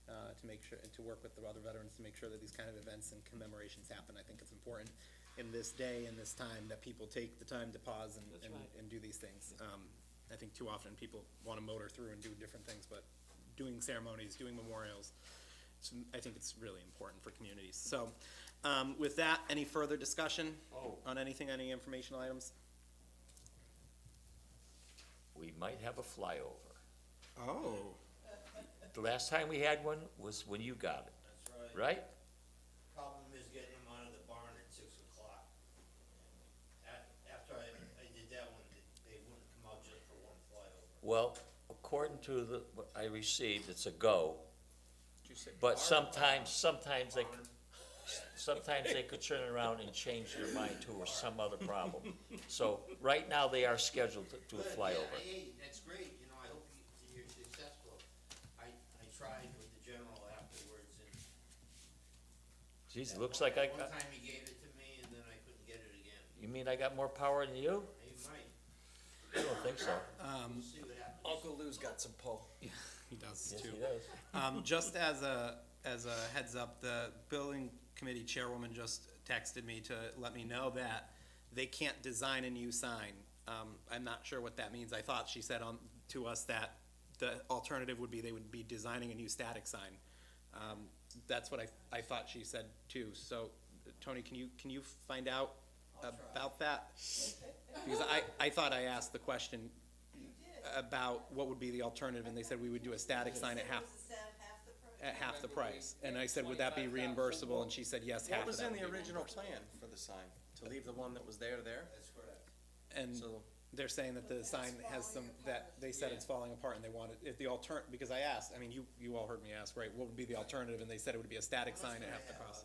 to make sure, to work with the other veterans to make sure that these kind of events and commemorations happen. I think it's important in this day and this time that people take the time to pause and do these things. I think too often people want to motor through and do different things, but doing ceremonies, doing memorials, I think it's really important for communities. So with that, any further discussion on anything, any informational items? We might have a flyover. Oh. The last time we had one was when you got it, That's right? Problem is getting them out of the barn at 6 o'clock. Well, according to what I received, it's a go. But sometimes they could turn around and change their mind too, or some other problem. So, right now, they are scheduled to do a flyover. Hey, that's great, you know, I hope you're successful. I tried with the general afterwards, and. Geez, it looks like I One got, time he gave it to me, and then I couldn't get it again. you mean I got more power than you? He might, I don't think so. we'll see what happens. Uncle Lou's got some pull. He does Yes, too. he does. Just as a heads up, the building committee chairwoman just texted me to let me know that they can't design a new sign. I'm not sure what that means. I thought she said to us that the alternative would be they would be designing a new static sign. That's what I thought she said too. So, Tony, can you find out about that? Because I thought I asked the question about what would be the alternative, and they said we would do a static sign at half the price. And I said, would that be reimbursable? And she said, yes, half What of was that in would the be original reimbursable. plan for the sign? To leave the one that was there? That's correct. And So- they're saying that the sign has some, that they said it's falling apart and they want it, if the because I asked, I mean, you all heard me ask, right, what would be the alternative? And they said it would be a static sign at half the cost.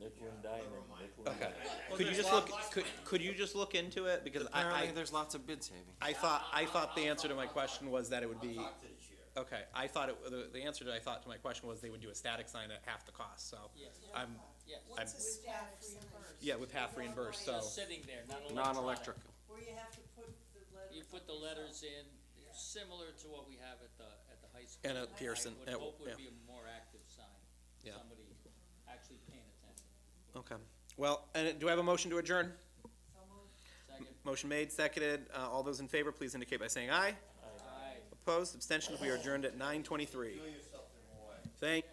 Nickel and diamond, nickel and Okay. diamond. Could you just look, could you just look into it? Because Apparently, there's lots of bid saving. I thought the answer to my question was that it would be, Talk to the chair. okay, I thought the answer to my question was they would do a static sign at half the cost, so. Yes. I'm, Yes. I'm, yeah, with half reimbursed, so. Just sitting there, not electronic. Non-electrical. Where you have to put the letter. You put the letters in, similar to what we have at the high school. And at Pearson, I yeah, would hope yeah. would be a more active sign. Yeah. Somebody actually paying attention. Okay. Well, and do I have a motion to adjourn? Second. Motion made, seconded. All those in favor, please indicate by saying aye. Aye. Opposed, abstentions, we are adjourned at 9:23. Enjoy yourself in Hawaii. Thank